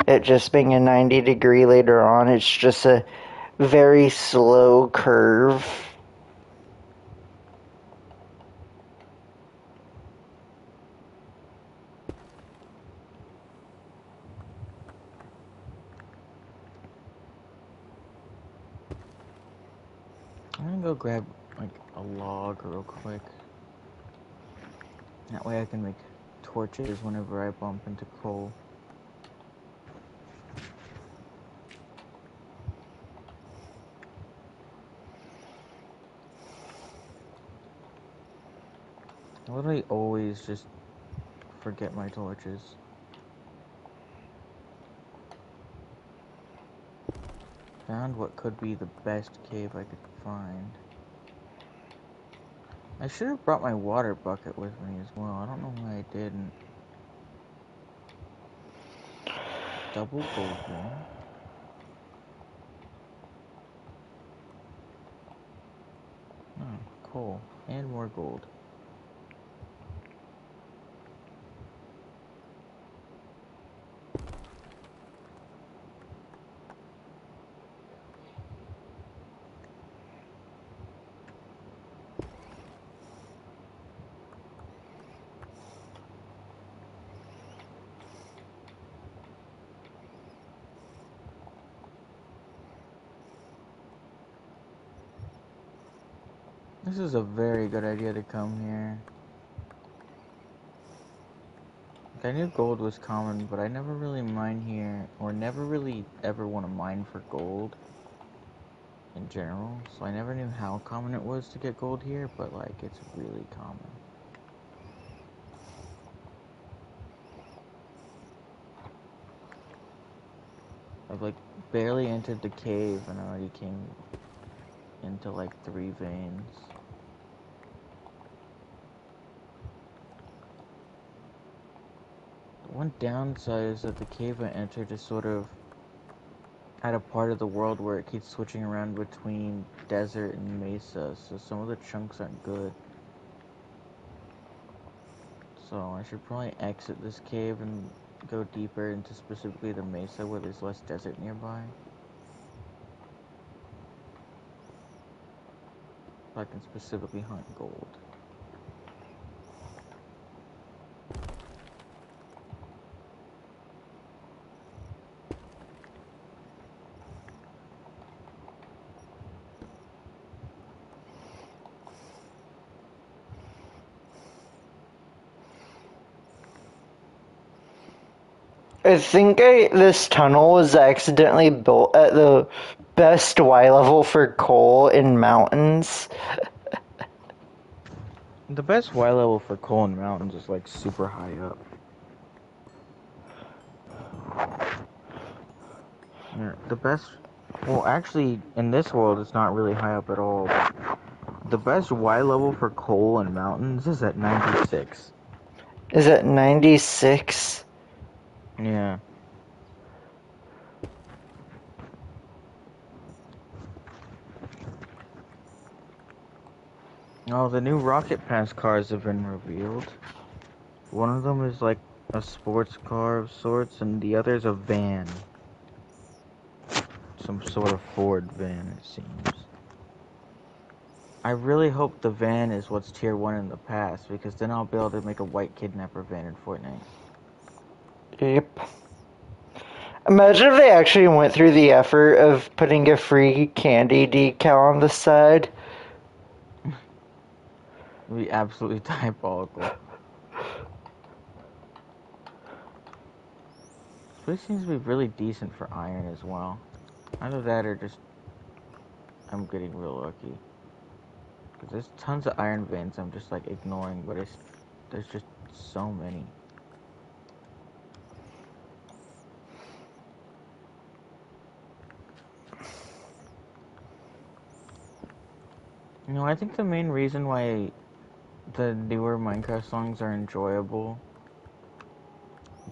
Speaker 1: it just being a 90-degree later on, it's just a very slow curve.
Speaker 2: I'm gonna go grab like a log real quick. That way I can make torches whenever I bump into coal. I literally always just forget my torches. found what could be the best cave I could find. I should have brought my water bucket with me as well. I don't know why I didn't. Double gold vein. Oh, coal. And more gold. This is a very good idea to come here. I knew gold was common, but I never really mine here, or never really ever want to mine for gold in general. So I never knew how common it was to get gold here, but like it's really common. I've like barely entered the cave and I already came into like 3 veins. The one downside is that the cave I entered is sort of at a part of the world where it keeps switching around between desert and mesa, so some of the chunks aren't good. So I should probably exit this cave and go deeper into specifically the mesa where there's less desert nearby. So I can specifically hunt gold.
Speaker 1: I think this tunnel was accidentally built at the best Y level for coal in mountains.
Speaker 2: The best Y level for coal in mountains is like super high up. Yeah, the best, well actually in this world it's not really high up at all. The best Y level for coal in mountains is at 96.
Speaker 1: Is it 96?
Speaker 2: Yeah. Oh, the new Rocket Pass cars have been revealed. One of them is like a sports car of sorts, and the other is a van. Some sort of Ford van, it seems. I really hope the van is what's tier 1 in the past, because then I'll be able to make a white kidnapper van in Fortnite.
Speaker 1: Yep. Imagine if they actually went through the effort of putting a free candy decal on the side.
Speaker 2: It'd be absolutely diabolical. This place seems to be really decent for iron as well. Either that or just I'm getting real lucky. Because there's tons of iron veins I'm just like ignoring, but there's just so many. You know, I think the main reason why the newer Minecraft songs are enjoyable,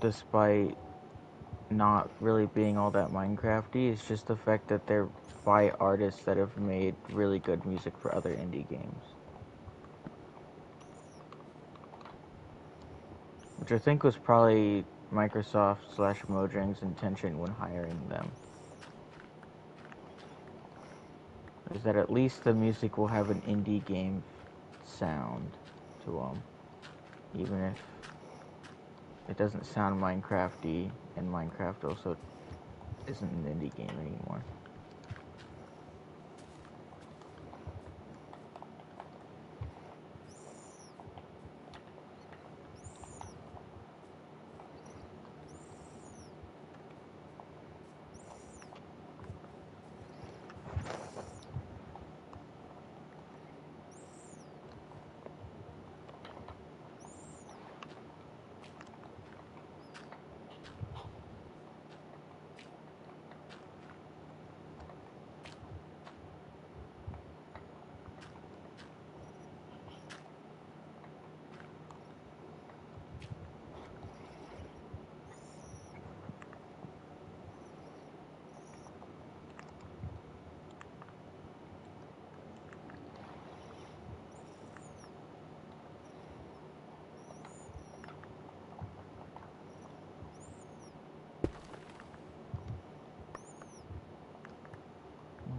Speaker 2: despite not really being all that Minecrafty, is just the fact that they're by artists that have made really good music for other indie games. Which I think was probably Microsoft/Mojang's intention when hiring them. Is that at least the music will have an indie game sound to them. Even if it doesn't sound Minecrafty, and Minecraft also isn't an indie game anymore.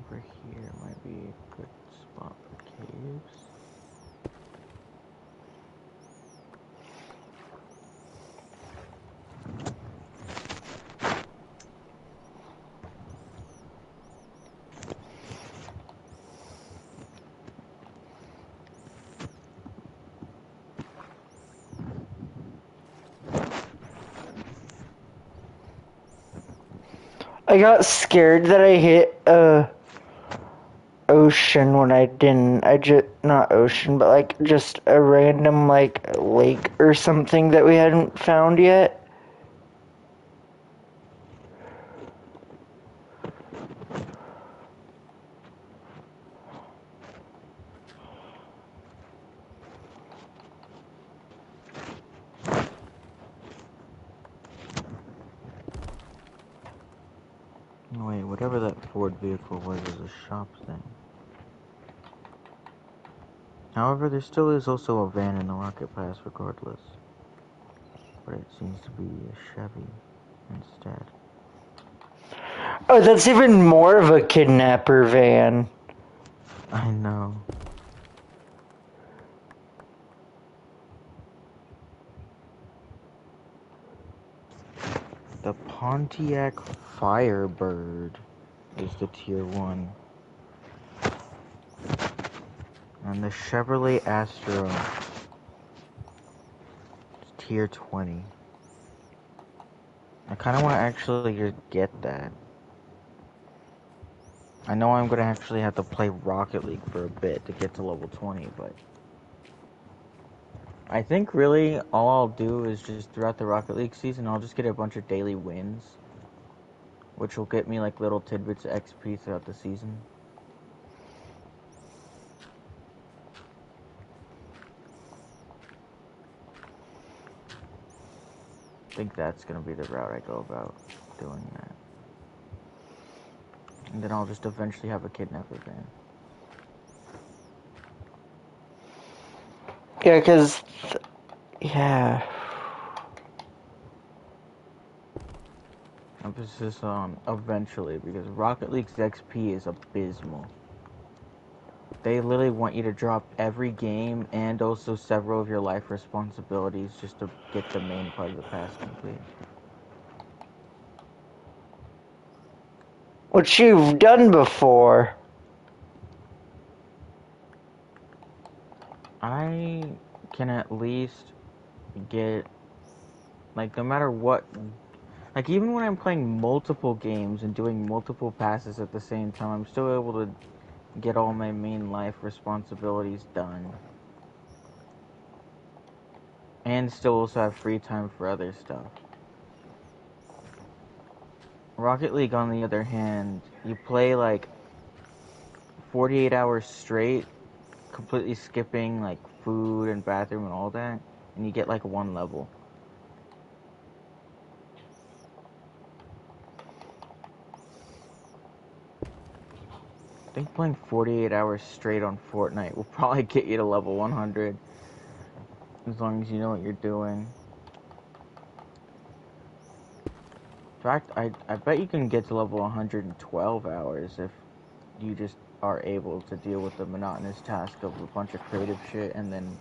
Speaker 2: over here might be a good spot for caves.
Speaker 1: I got scared that I hit a ocean when I didn't. I just, not ocean, but like just a random like lake or something that we hadn't found yet.
Speaker 2: Wait, whatever that Ford vehicle was is a shop thing. However, there still is also a van in the Rocket Pass regardless. But it seems to be a Chevy instead.
Speaker 1: Oh, that's even more of a kidnapper van.
Speaker 2: I know. The Pontiac Firebird is the tier 1. And the Chevrolet Astro is tier 20. I kind of want to actually just get that. I know I'm going to actually have to play Rocket League for a bit to get to level 20, but I think really all I'll do is just throughout the Rocket League season, I'll just get a bunch of daily wins, which will get me like little tidbits of XP throughout the season. I think that's going to be the route I go about doing that. And then I'll just eventually have a kidnapper van.
Speaker 1: Yeah, cause, yeah.
Speaker 2: Emphasis on eventually, because Rocket League's XP is abysmal. They literally want you to drop every game and also several of your life responsibilities just to get the main part of the pass complete.
Speaker 1: Which you've done before.
Speaker 2: I can at least get, like, no matter what, like, even when I'm playing multiple games and doing multiple passes at the same time, I'm still able to get all my main life responsibilities done. And still also have free time for other stuff. Rocket League, on the other hand, you play, like, 48 hours straight, completely skipping, like, food and bathroom and all that, and you get, like, 1 level. I think playing 48 hours straight on Fortnite will probably get you to level 100, as long as you know what you're doing. In fact, I bet you can get to level 112 hours if you just are able to deal with the monotonous task of a bunch of creative shit and then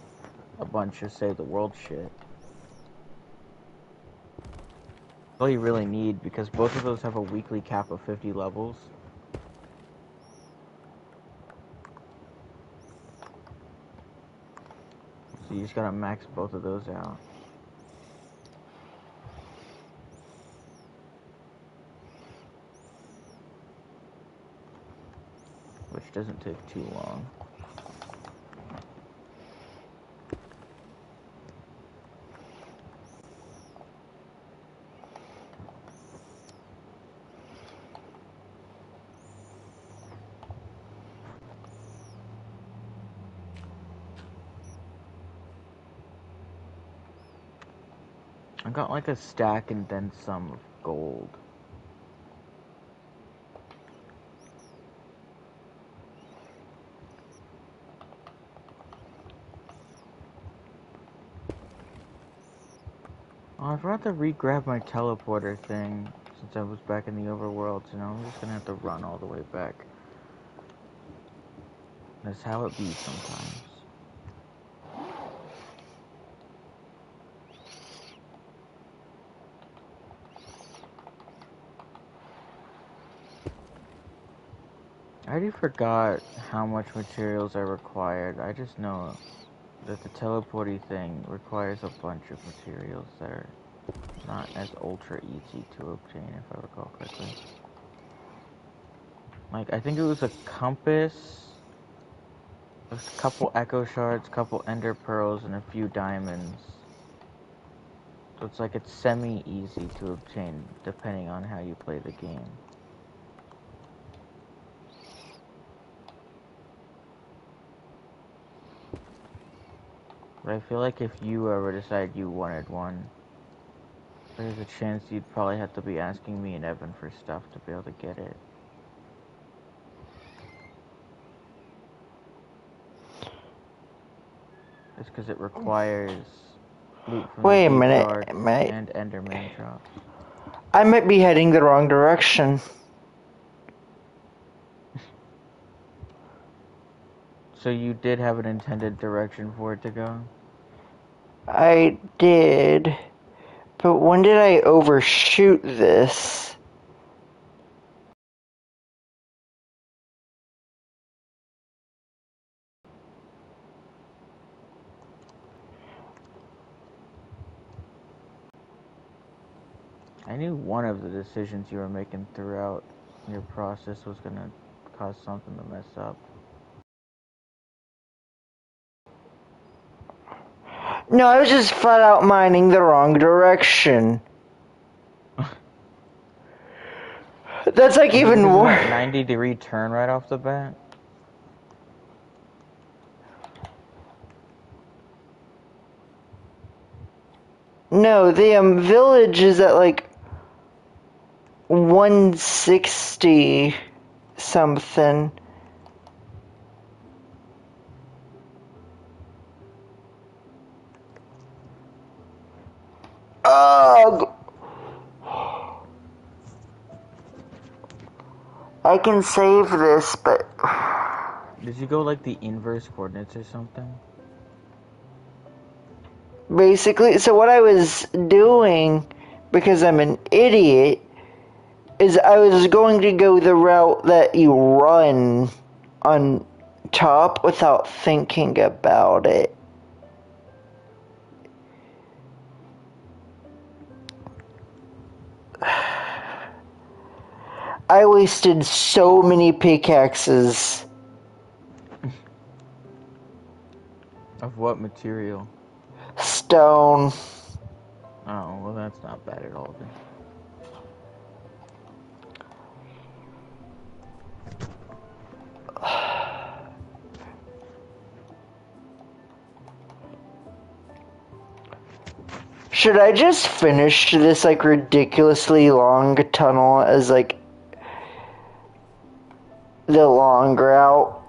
Speaker 2: a bunch of save the world shit. That's all you really need, because both of those have a weekly cap of 50 levels. So you just gotta max both of those out. Which doesn't take too long. I got like a stack and then some of gold. Oh, I forgot to re-grab my teleporter thing since I was back in the overworld, so now I'm just gonna have to run all the way back. That's how it be sometimes. I already forgot how much materials are required. I just know that the teleporty thing requires a bunch of materials that are not as ultra easy to obtain, if I recall correctly. Like, I think it was a compass, a couple echo shards, couple ender pearls, and a few diamonds. So it's like it's semi-easy to obtain, depending on how you play the game. But I feel like if you ever decide you wanted one, there's a chance you'd probably have to be asking me and Evan for stuff to be able to get it. It's because it requires loot from
Speaker 1: Wait
Speaker 2: the
Speaker 1: a
Speaker 2: deep
Speaker 1: minute,
Speaker 2: dark
Speaker 1: mate.
Speaker 2: and Enderman drops.
Speaker 1: I might be heading the wrong direction.
Speaker 2: So you did have an intended direction for it to go?
Speaker 1: I did. But when did I overshoot this?
Speaker 2: I knew one of the decisions you were making throughout your process was gonna cause something to mess up.
Speaker 1: No, I was just flat out mining the wrong direction. That's like even worse.
Speaker 2: That 90-degree turn right off the bat?
Speaker 1: No, the village is at like 160 something. Ugh. I can save this, but
Speaker 2: Did you go like the inverse coordinates or something?
Speaker 1: basically, so what I was doing, because I'm an idiot, is I was going to go the route that you run on top without thinking about it. I wasted so many pickaxes.
Speaker 2: Of what material?
Speaker 1: Stone.
Speaker 2: Oh, well that's not bad at all then.
Speaker 1: Should I just finish this like ridiculously long tunnel as like the long route?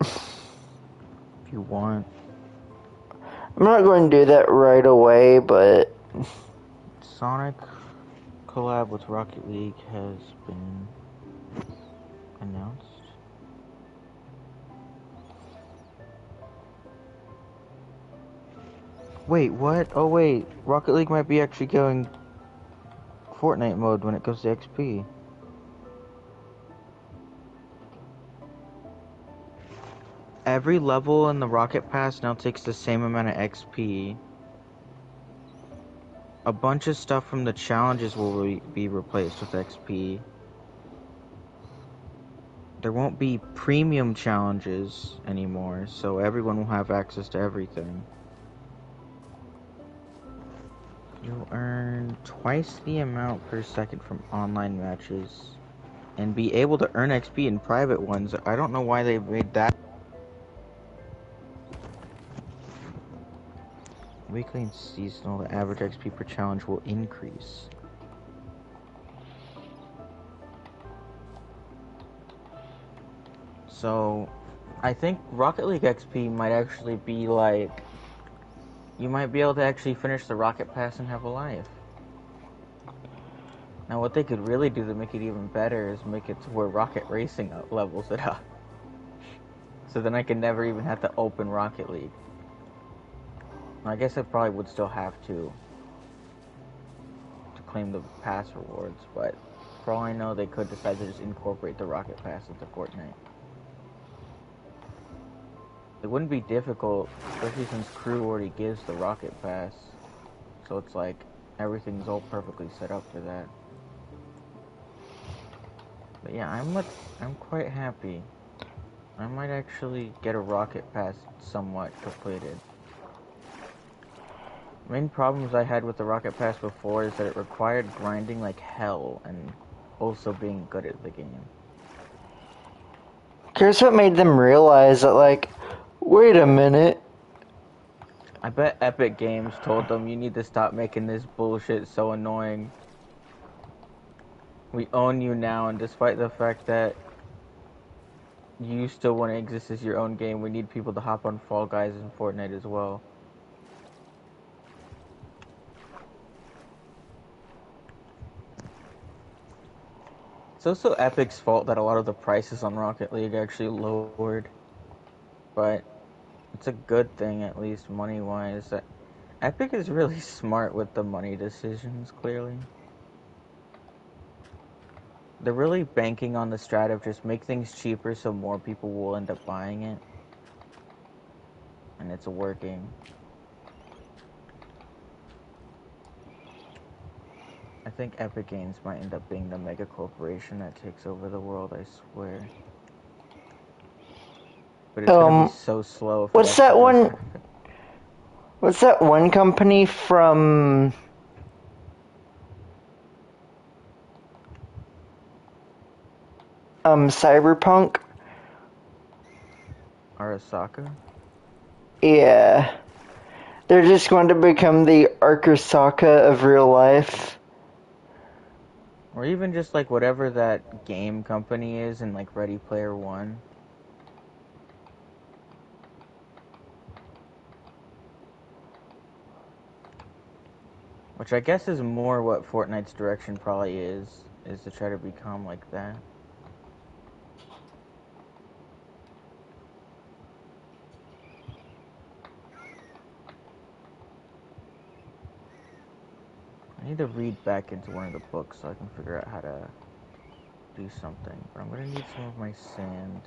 Speaker 2: If you want.
Speaker 1: I'm not going to do that right away, but
Speaker 2: Sonic collab with Rocket League has been announced. Wait, what? Oh wait, Rocket League might be actually going Fortnite mode when it goes to XP. Every level in the Rocket Pass now takes the same amount of XP. A bunch of stuff from the challenges will be replaced with XP. There won't be premium challenges anymore, so everyone will have access to everything. You'll earn twice the amount per second from online matches and be able to earn XP in private ones. I don't know why they made that. Weekly and seasonal, the average XP per challenge will increase. So, I think Rocket League XP might actually be like, you might be able to actually finish the Rocket Pass and have a life. Now, what they could really do to make it even better is make it to where Rocket Racing levels it up. So then I could never even have to open Rocket League. I guess I probably would still have to claim the pass rewards, but for all I know, they could decide to just incorporate the Rocket Pass into Fortnite. It wouldn't be difficult, especially since Crew already gives the Rocket Pass. So it's like, everything's all perfectly set up for that. But yeah, I'm quite happy. I might actually get a Rocket Pass somewhat completed. Main problems I had with the Rocket Pass before is that it required grinding like hell and also being good at the game.
Speaker 1: Here's what made them realize that, like, wait a minute.
Speaker 2: I bet Epic Games told them, you need to stop making this bullshit so annoying. We own you now, and despite the fact that you still want to exist as your own game, we need people to hop on Fall Guys and Fortnite as well. It's also Epic's fault that a lot of the prices on Rocket League actually lowered. But it's a good thing, at least money-wise. That Epic is really smart with the money decisions, clearly. They're really banking on the strat of just make things cheaper so more people will end up buying it. And it's working. I think Epic Games might end up being the mega corporation that takes over the world, I swear. But it's gonna be so slow if it
Speaker 1: What's
Speaker 2: actually
Speaker 1: that
Speaker 2: does
Speaker 1: one?
Speaker 2: happen.
Speaker 1: What's that one company from? Cyberpunk?
Speaker 2: Arasaka?
Speaker 1: Yeah. They're just going to become the Arasaka of real life.
Speaker 2: Or even just like whatever that game company is in like Ready Player One. Which I guess is more what Fortnite's direction probably is to try to become like that. I need to read back into one of the books so I can figure out how to do something. But I'm gonna need some of my sand.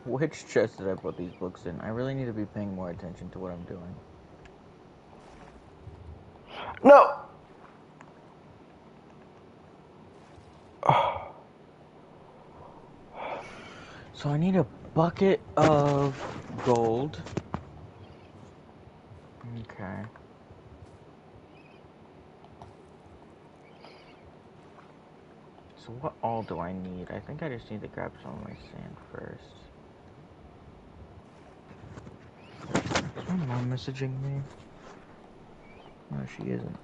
Speaker 2: Which chest did I put these books in? I really need to be paying more attention to what I'm doing.
Speaker 1: No!
Speaker 2: So I need a bucket of gold. Okay. So what all do I need? I think I just need to grab some of my sand first. Is my mom messaging me? No, she isn't.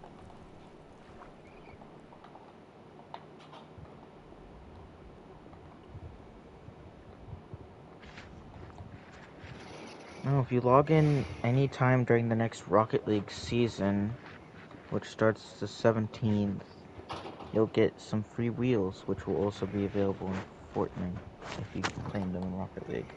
Speaker 2: No, if you log in anytime during the next Rocket League season, which starts the 17th, you'll get some free wheels, which will also be available in Fortnite if you claim them in Rocket League.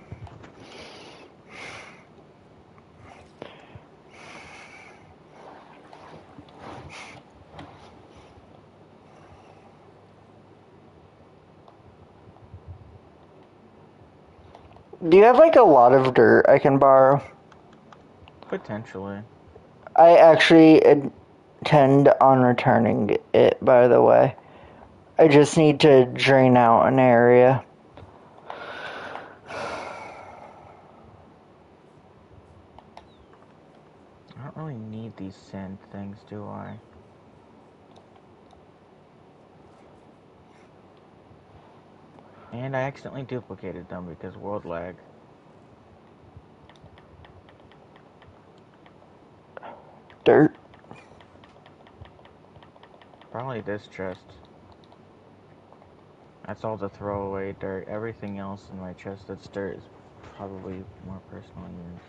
Speaker 1: Do you have like a lot of dirt I can borrow?
Speaker 2: Potentially.
Speaker 1: I actually intend on returning it, by the way. I just need to drain out an area.
Speaker 2: I don't really need these sand things, do I? And I accidentally duplicated them because world lag.
Speaker 1: Dirt.
Speaker 2: Probably this chest. That's all the throwaway dirt. Everything else in my chest that's dirt is probably more personal use.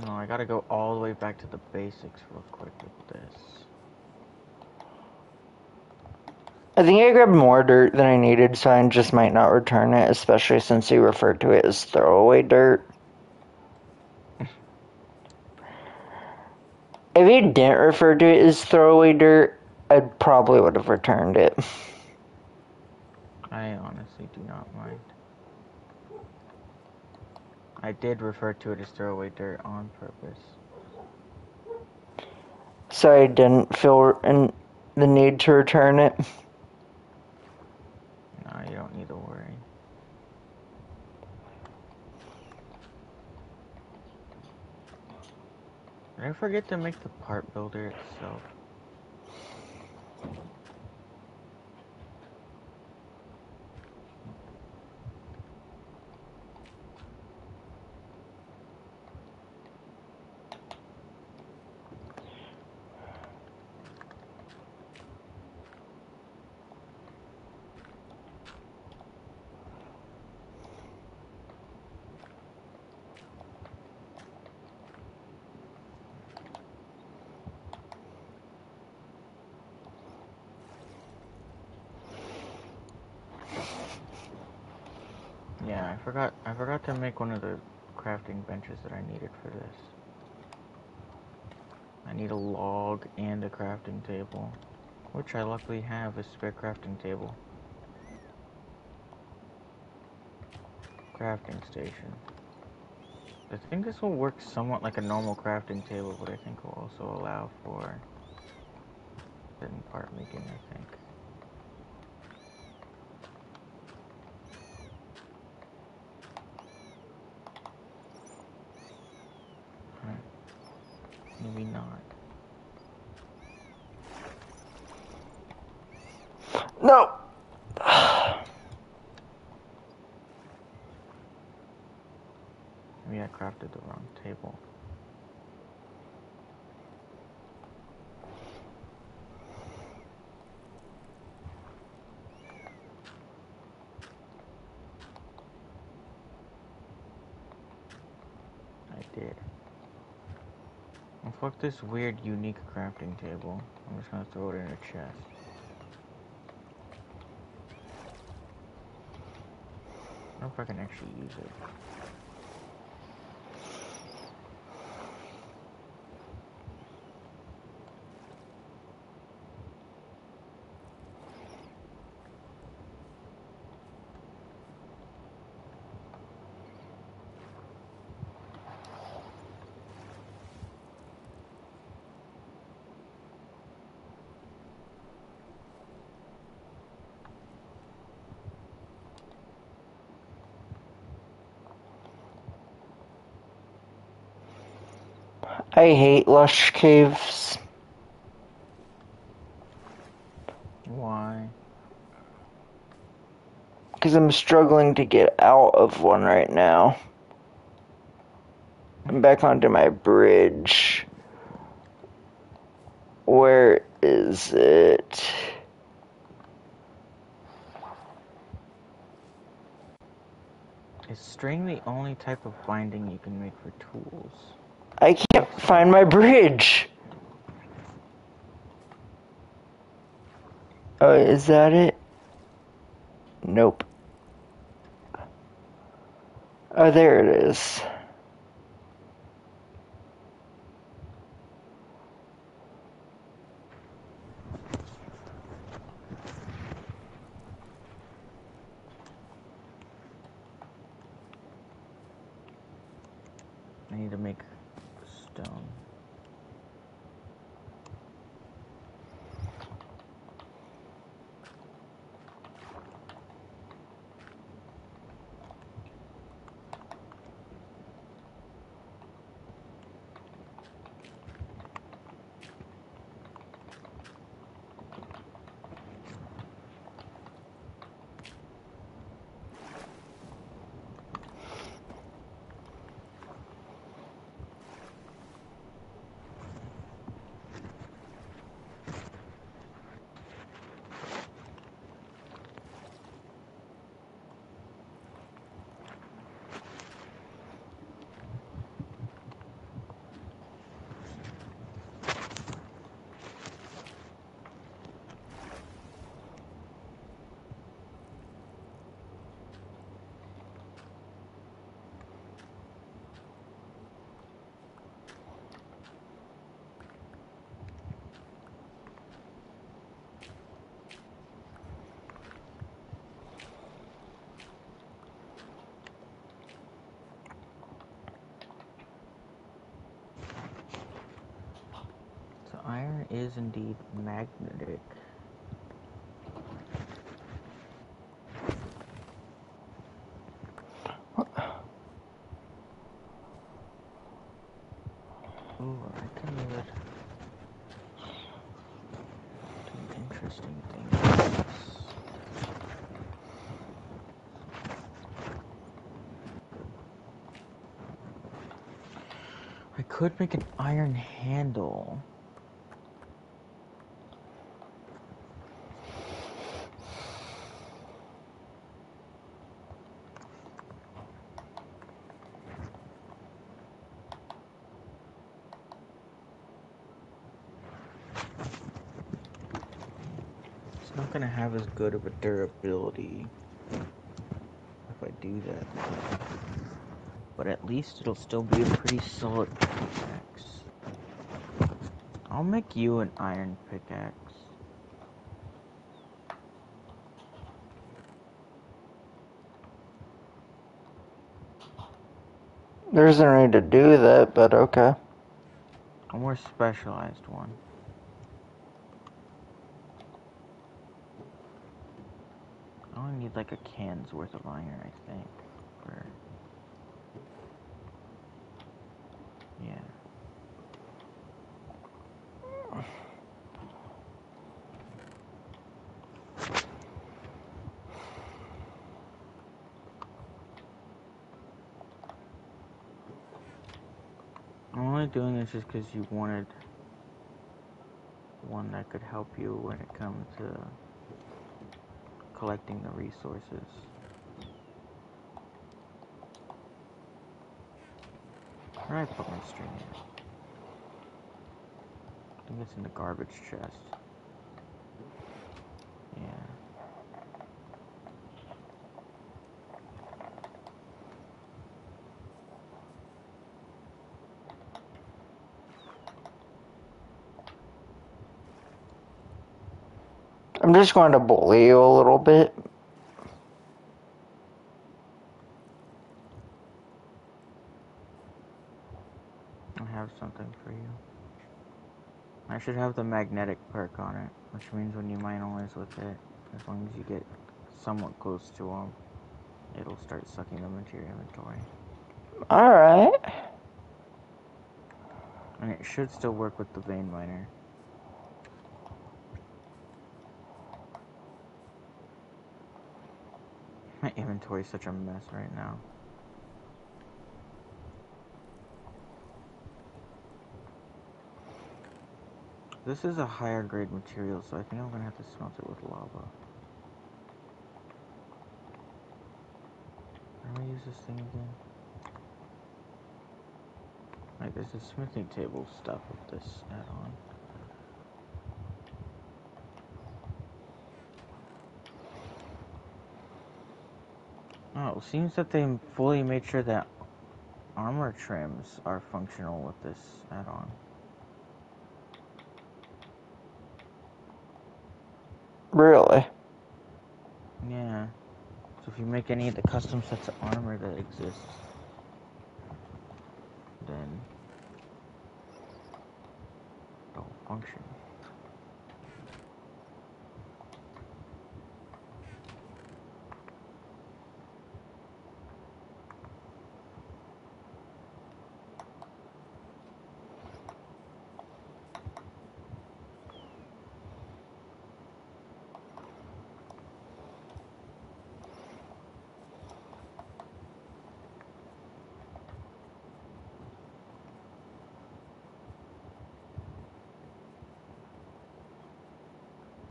Speaker 2: No, I gotta go all the way back to the basics real quick with this.
Speaker 1: I think I grabbed more dirt than I needed, so I just might not return it, especially since you referred to it as throwaway dirt. If you didn't refer to it as throwaway dirt, I probably would have returned it.
Speaker 2: I honestly do not mind. I did refer to it as throwaway dirt on purpose.
Speaker 1: So I didn't feel the need to return it.
Speaker 2: No, you don't need to worry. Did I forget to make the part builder itself? Yeah, I forgot to make one of the crafting benches that I needed for this. I need a log and a crafting table, which I luckily have a spare crafting table. Crafting station. I think this will work somewhat like a normal crafting table, but I think will also allow for certain part making, I think. Maybe not.
Speaker 1: No!
Speaker 2: Maybe I crafted the wrong table. I did. Well, fuck this weird, unique crafting table. I'm just gonna throw it in a chest. I don't know if I can actually use it.
Speaker 1: I hate lush caves.
Speaker 2: Why?
Speaker 1: Because I'm struggling to get out of one right now. I'm back onto my bridge. Where is it?
Speaker 2: Is string the only type of binding you can make for tools?
Speaker 1: I can't find my bridge. Oh, is that it? Nope. Oh, there it is.
Speaker 2: I need to make stone. Iron is indeed magnetic. Ooh, I can even do interesting things with this. I could make an iron handle. It's not gonna have as good of a durability if I do that. But at least it'll still be a pretty solid pickaxe. I'll make you an iron pickaxe.
Speaker 1: There isn't a need to do that, but okay.
Speaker 2: A more specialized one. I only need like a can's worth of iron, I think. For... yeah. I'm only doing this just because you wanted one that could help you when it comes to collecting the resources. Where did I put my string in? I think it's in the garbage chest. Yeah.
Speaker 1: I'm just going to bully you a little bit.
Speaker 2: I have something for you. I should have the magnetic perk on it, which means when you mine ores with it, as long as you get somewhat close to them, it'll start sucking them into your inventory.
Speaker 1: Alright.
Speaker 2: And it should still work with the vein miner. My inventory is such a mess right now. This is a higher grade material, so I think I'm gonna have to smelt it with lava. How do I use this thing again? Like, there's a smithing table stuff with this add-on. Oh, it seems that they fully made sure that armor trims are functional with this add-on.
Speaker 1: Really?
Speaker 2: Yeah. So if you make any of the custom sets of armor that exist, then it'll function.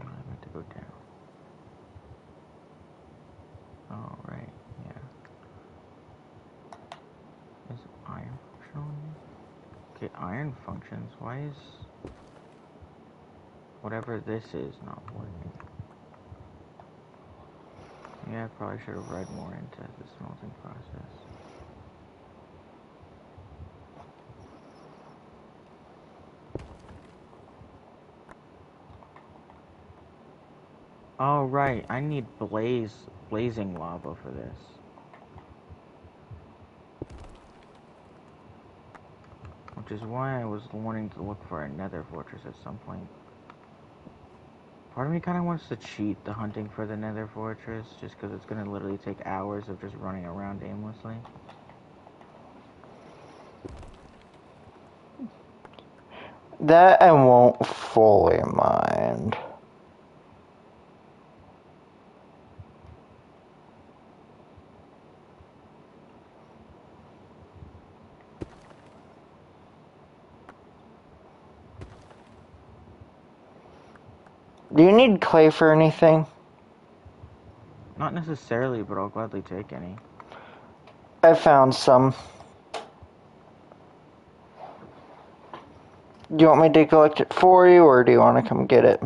Speaker 2: I have to go down. Oh, right, yeah. Is iron functional in here? Okay, iron functions. Why is whatever this is not working? Yeah, I probably should have read more into the smelting process. Oh, right, I need blazing lava for this. Which which is why I was wanting to look for a nether fortress at some point. Part of me kind of wants to cheat the hunting for the nether fortress, just because it's going to literally take hours of just running around aimlessly.
Speaker 1: That I won't fully mind. Do you need clay for anything?
Speaker 2: Not necessarily, but I'll gladly take any.
Speaker 1: I found some. Do you want me to collect it for you, or do you want to come get it?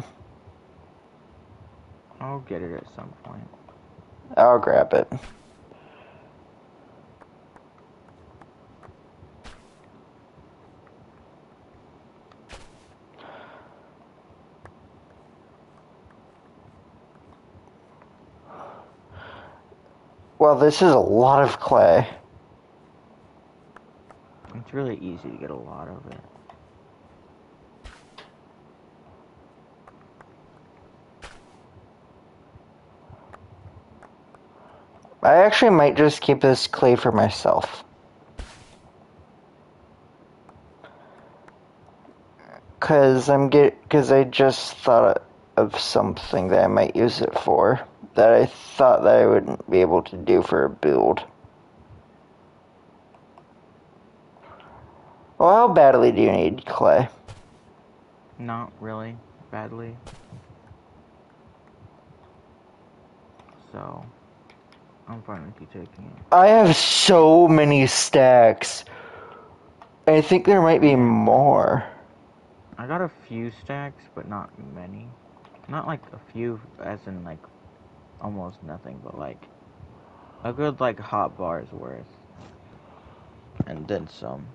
Speaker 2: I'll get it at some point.
Speaker 1: I'll grab it. Well, this is a lot of clay.
Speaker 2: It's really easy to get a lot of it.
Speaker 1: I actually might just keep this clay for myself. Cause I just thought of something that I might use it for, that I thought that I wouldn't be able to do for a build. Well, how badly do you need clay?
Speaker 2: Not really badly. So, I'm fine with you taking it.
Speaker 1: I have so many stacks. I think there might be more.
Speaker 2: I got a few stacks, but not many. Not like a few, as in like almost nothing, but like a good like hot bar's worth. And then some.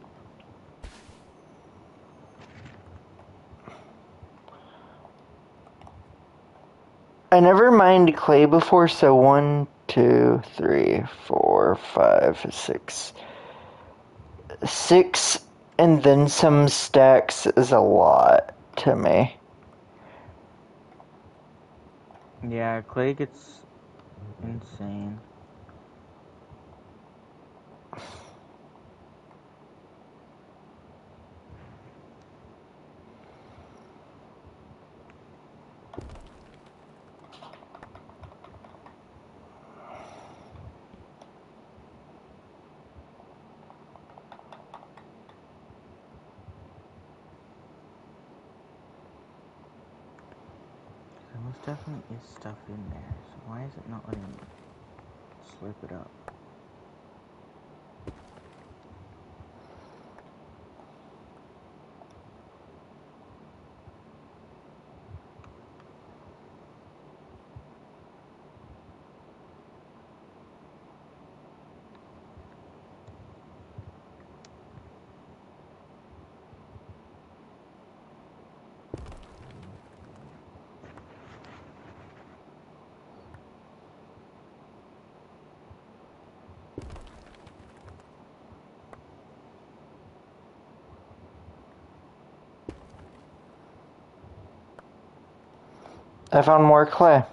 Speaker 1: I never mined clay before, so 1, 2, 3, 4, 5, 6. 6 and then some stacks is a lot to me.
Speaker 2: Yeah, clay gets insane. There most definitely is stuff in there, so why is it not letting me slurp it up?
Speaker 1: I found more clay.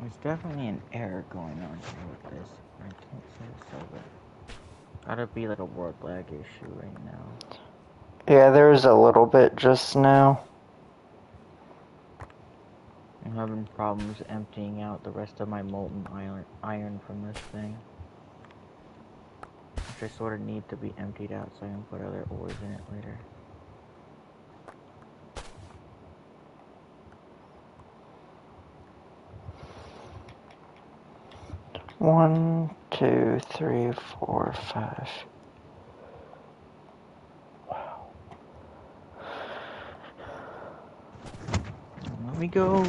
Speaker 2: There's definitely an error going on here with this. I can't say so, but gotta be like a world lag issue right now.
Speaker 1: Yeah, there was a little bit just now.
Speaker 2: I'm having problems emptying out the rest of my molten iron from this thing. Which I sort of need to be emptied out so I can put other ores in it later.
Speaker 1: 1, 2, 3, 4, 5. Wow.
Speaker 2: Let me go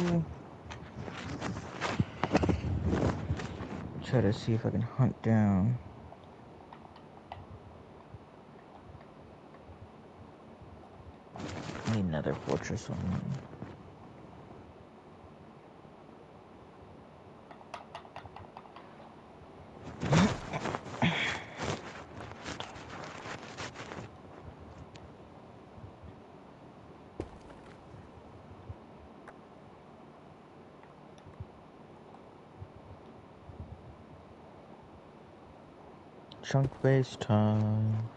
Speaker 2: try to see if I can hunt down. I need another fortress on me. Chunk base time.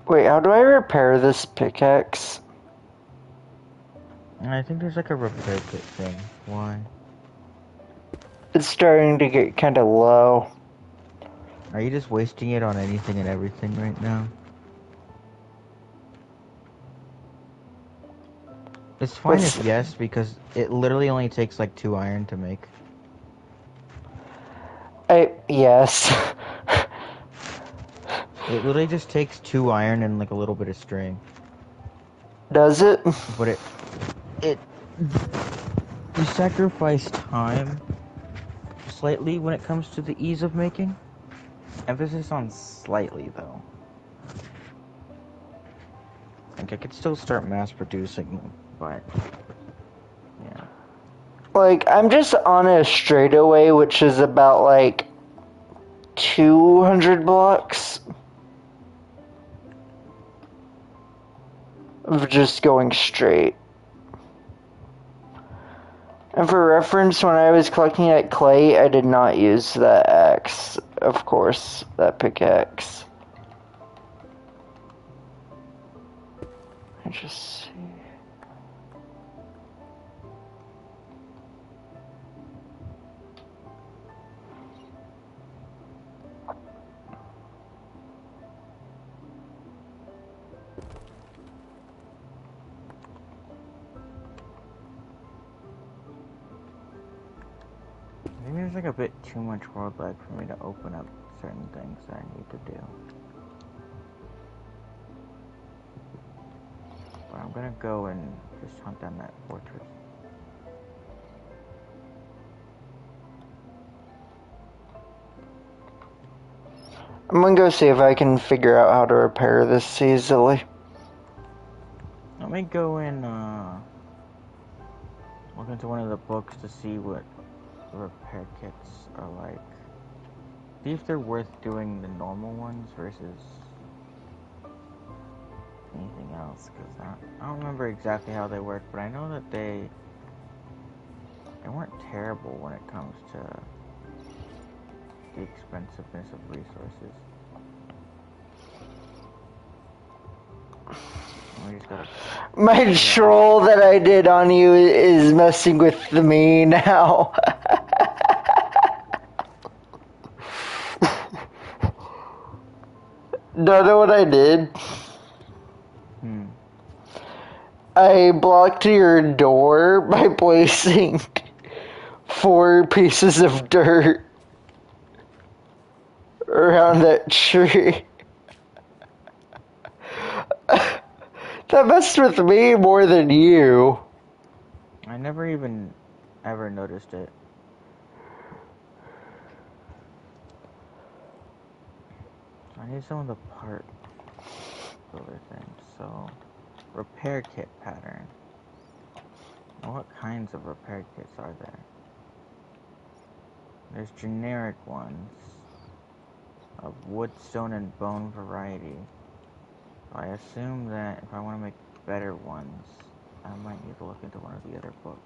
Speaker 1: Wait, how do I repair this pickaxe?
Speaker 2: I think there's like a repair kit thing. Why?
Speaker 1: It's starting to get kind of low.
Speaker 2: Are you just wasting it on anything and everything right now? It's fine if yes, because it literally only takes like 2 iron to make.
Speaker 1: Yes.
Speaker 2: It literally just takes 2 iron and like a little bit of string.
Speaker 1: Does it?
Speaker 2: But you sacrifice time slightly when it comes to the ease of making. Emphasis on slightly though. Like I could still start mass producing them, but yeah.
Speaker 1: Like, I'm just on a straightaway, which is about like 200 blocks of just going straight. And for reference, when I was collecting that clay, I did not use that axe, of course, that pickaxe. I just see.
Speaker 2: Maybe there's like a bit too much world lag for me to open up certain things that I need to do. But I'm gonna go and just hunt down that fortress.
Speaker 1: I'm gonna go see if I can figure out how to repair this easily.
Speaker 2: Let me go and look into one of the books to see what repair kits are like. See if they're worth doing the normal ones versus anything else, because I don't remember exactly how they work, but I know that they weren't terrible when it comes to the expensiveness of resources. We just gotta...
Speaker 1: My troll that I did on you is messing with me now. Don't know what I did? I blocked your door by placing 4 pieces of dirt around that tree. That messed with me more than you.
Speaker 2: I never even ever noticed it. I need some of the part builder things. So, repair kit pattern. What kinds of repair kits are there? There's generic ones of wood, stone, and bone variety. So I assume that if I want to make better ones, I might need to look into one of the other books.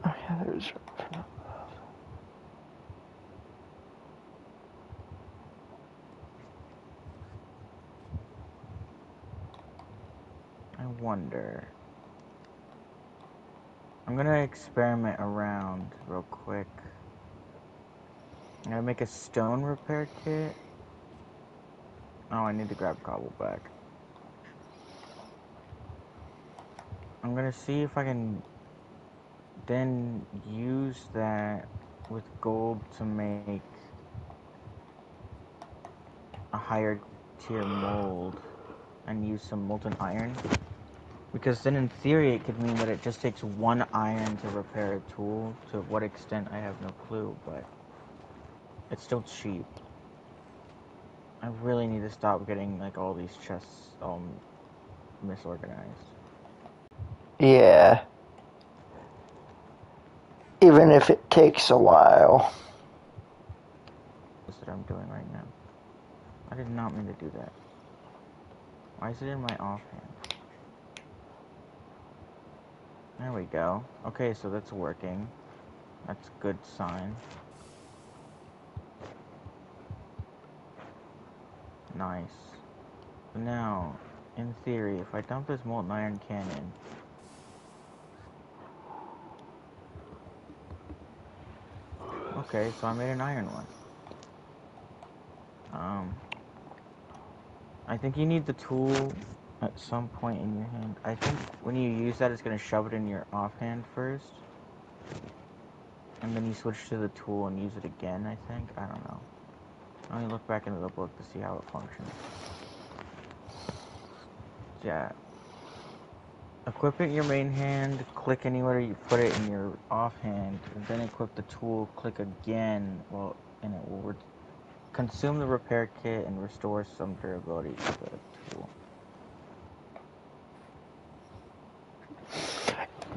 Speaker 1: Oh yeah, there's.
Speaker 2: I wonder. I'm gonna experiment around real quick. I'm gonna make a stone repair kit. Oh, I need to grab cobble back. I'm gonna see if I can then use that with gold to make a higher tier mold and use some molten iron. Because then in theory it could mean that it just takes 1 iron to repair a tool. To what extent I have no clue, but it's still cheap. I really need to stop getting like all these chests misorganized.
Speaker 1: Yeah. Even if it takes a while.
Speaker 2: That I'm doing right now. I did not mean to do that. Why is it in my offhand? There we go. Okay, so that's working. That's a good sign. Nice. So now, in theory, if I dump this molten iron cannon, okay, so I made an iron one. I think you need the tool at some point in your hand. I think when you use that, it's going to shove it in your offhand first. And then you switch to the tool and use it again, I think. I don't know. Let me look back into the book to see how it functions. Yeah. Equip it in your main hand, click anywhere you put it in your offhand, and then equip the tool, click again, and it will consume the repair kit and restore some durability to the tool.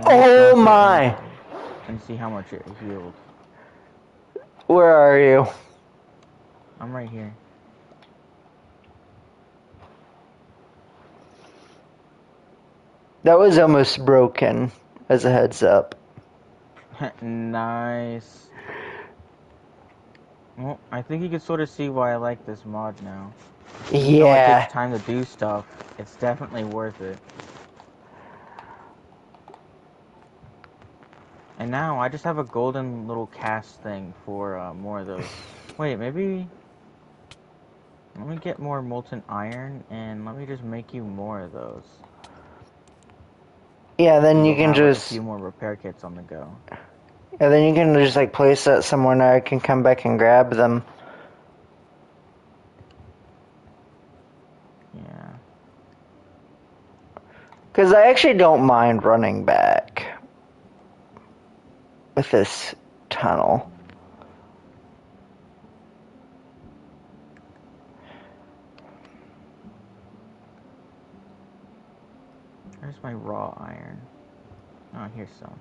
Speaker 1: Oh my!
Speaker 2: And see how much it healed.
Speaker 1: Where are you?
Speaker 2: I'm right here.
Speaker 1: That was almost broken, as a heads up.
Speaker 2: Nice. Well, I think you can sort of see why I like this mod now. Even though it takes time to do stuff, it's definitely worth it. And now I just have a golden little cast thing for more of those. Wait, maybe... Let me get more molten iron, and let me just make you more of those.
Speaker 1: Yeah, then
Speaker 2: So
Speaker 1: you can
Speaker 2: have,
Speaker 1: just...
Speaker 2: like, a few more repair kits on the go.
Speaker 1: Yeah, then you can just, like, place that somewhere and I can come back and grab them.
Speaker 2: Yeah.
Speaker 1: Because I actually don't mind running back with this tunnel.
Speaker 2: Where's my raw iron? Oh, here's some.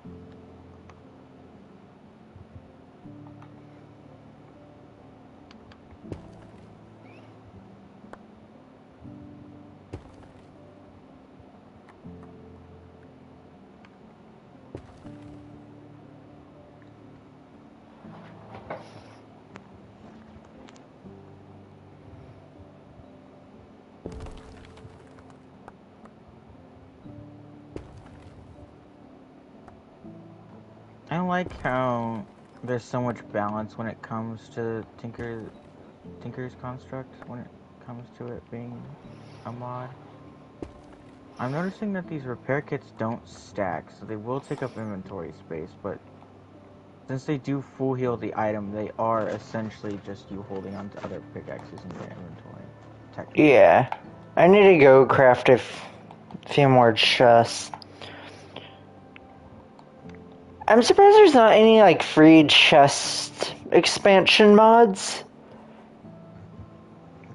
Speaker 2: I like how there's so much balance when it comes to Tinker's Construct, when it comes to it being a mod. I'm noticing that these repair kits don't stack, so they will take up inventory space, but since they do full heal the item, they are essentially just you holding onto other pickaxes in your inventory, technically.
Speaker 1: Yeah. I need to go craft a few more chests. I'm surprised there's not any, like, free chest expansion mods.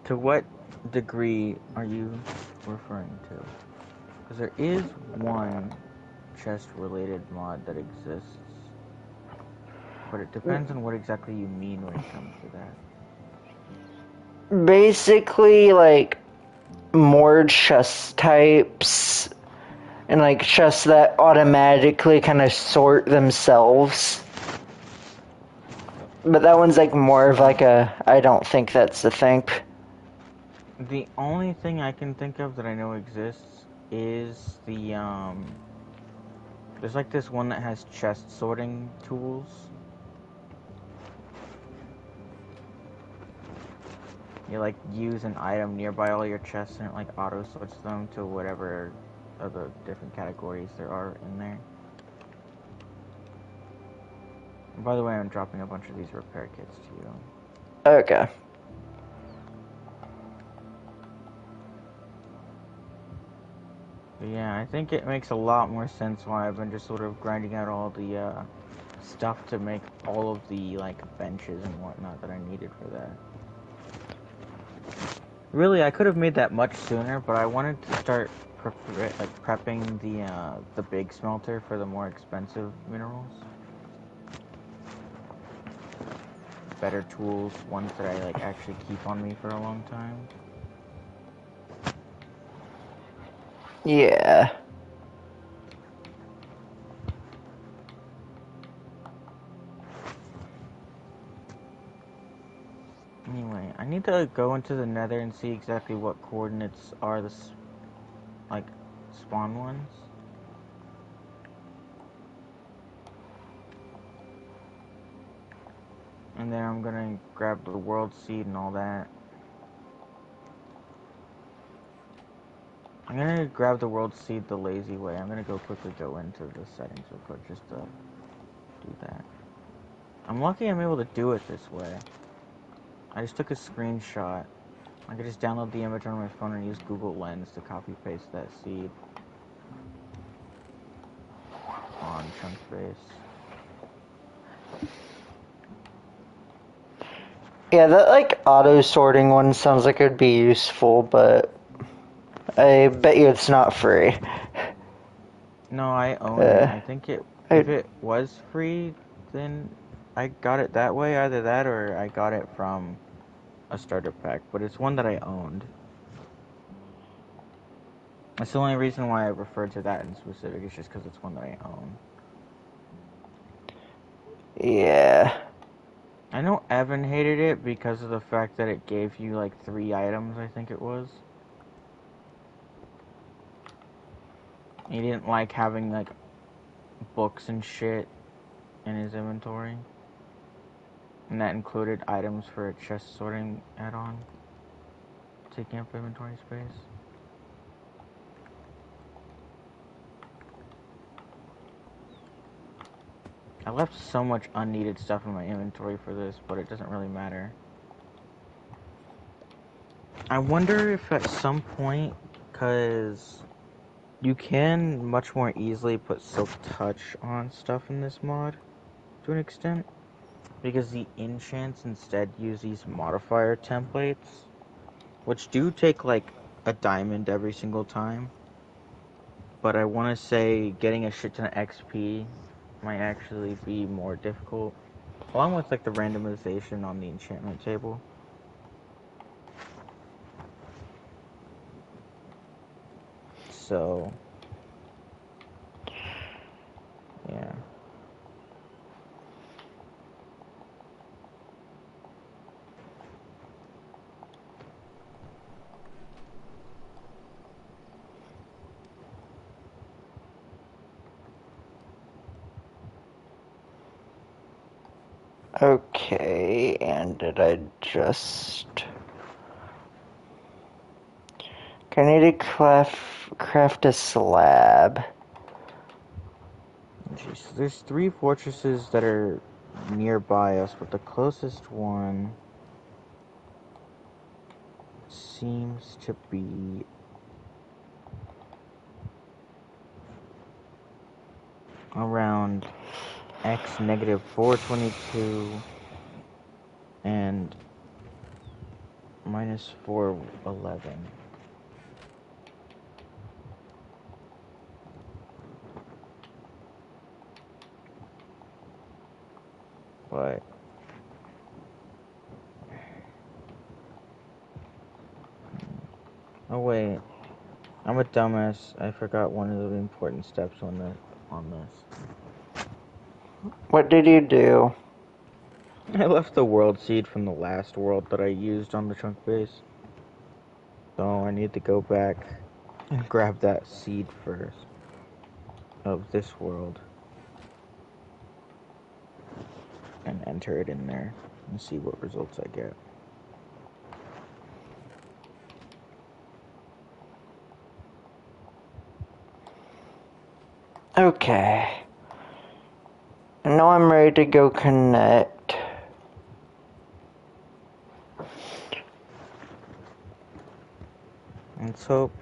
Speaker 2: To what degree are you referring to? Because there is one chest-related mod that exists, but it depends on what exactly you mean when it comes to that.
Speaker 1: Basically, like, more chest types, and, like, chests that automatically kind of sort themselves. But that one's, like, more of, like, I don't think that's a thing.
Speaker 2: The only thing I can think of that I know exists is there's like this one that has chest sorting tools. You like use an item nearby all your chests and it like auto sorts them to whatever of the different categories there are in there. And by the way, I'm dropping a bunch of these repair kits to you.
Speaker 1: Okay.
Speaker 2: But yeah, I think it makes a lot more sense why I've been just sort of grinding out all the stuff to make all of the like benches and whatnot that I needed for that. Really, I could have made that much sooner, but I wanted to start prepping the big smelter for the more expensive minerals. Better tools, ones that I like actually keep on me for a long time.
Speaker 1: Yeah.
Speaker 2: Anyway, I need to go into the nether and see exactly what coordinates are the like spawn ones. And then I'm gonna grab the world seed and all that. I'm gonna grab the world seed the lazy way. I'm gonna quickly go into the settings real quick just to do that. I'm lucky I'm able to do it this way. I just took a screenshot. I could just download the image on my phone and use Google Lens to copy paste that seed on chunk space.
Speaker 1: Yeah, that, like, auto-sorting one sounds like it'd be useful, but I bet you it's not free.
Speaker 2: No, I own it. I think if it was free, then I got it that way. Either that or I got it from a starter pack, but it's one that I owned. That's the only reason why I referred to that in specific, is just because it's one that I own.
Speaker 1: Yeah.
Speaker 2: I know Evan hated it because of the fact that it gave you like 3 items, I think it was. He didn't like having like books and shit in his inventory. And that included items for a chest sorting add-on, taking up inventory space. I left so much unneeded stuff in my inventory for this, but it doesn't really matter. I wonder if at some point, because you can much more easily put Silk Touch on stuff in this mod, to an extent, because the enchants instead use these modifier templates, which do take like a diamond every single time, but I want to say getting a shit ton of XP might actually be more difficult, along with like the randomization on the enchantment table. So, yeah.
Speaker 1: Okay, and did I just... Okay, I need to craft a slab.
Speaker 2: Jeez, there's 3 fortresses that are nearby us, but the closest one seems to be around x negative 422 and minus 411. But oh wait, I'm a dumbass. I forgot one of the important steps on this.
Speaker 1: What did you do?
Speaker 2: I left the world seed from the last world that I used on the chunk base. So I need to go back and grab that seed first of this world and enter it in there and see what results I get.
Speaker 1: Okay. Now I'm ready to go connect.
Speaker 2: Let's hope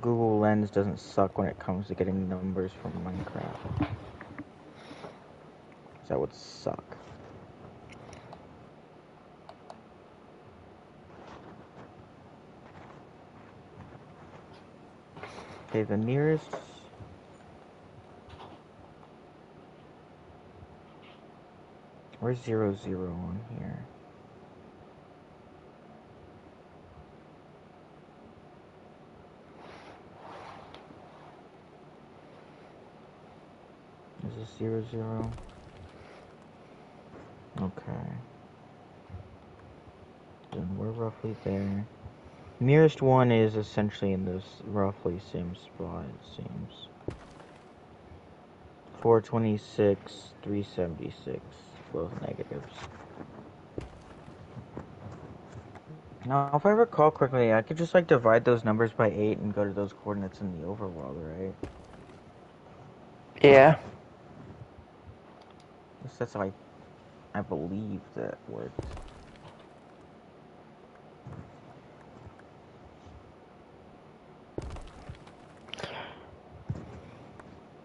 Speaker 2: Google Lens doesn't suck when it comes to getting numbers from Minecraft. That would suck. Okay, the nearest... Where's 0, 0 on here? Is this 0, 0? Okay. Then we're roughly there. Nearest one is essentially in this roughly same spot, it seems. 426, 376, both negatives. Now, if I recall correctly, I could just like divide those numbers by 8 and go to those coordinates in the overworld, right?
Speaker 1: Yeah.
Speaker 2: At least that's how I believe that worked.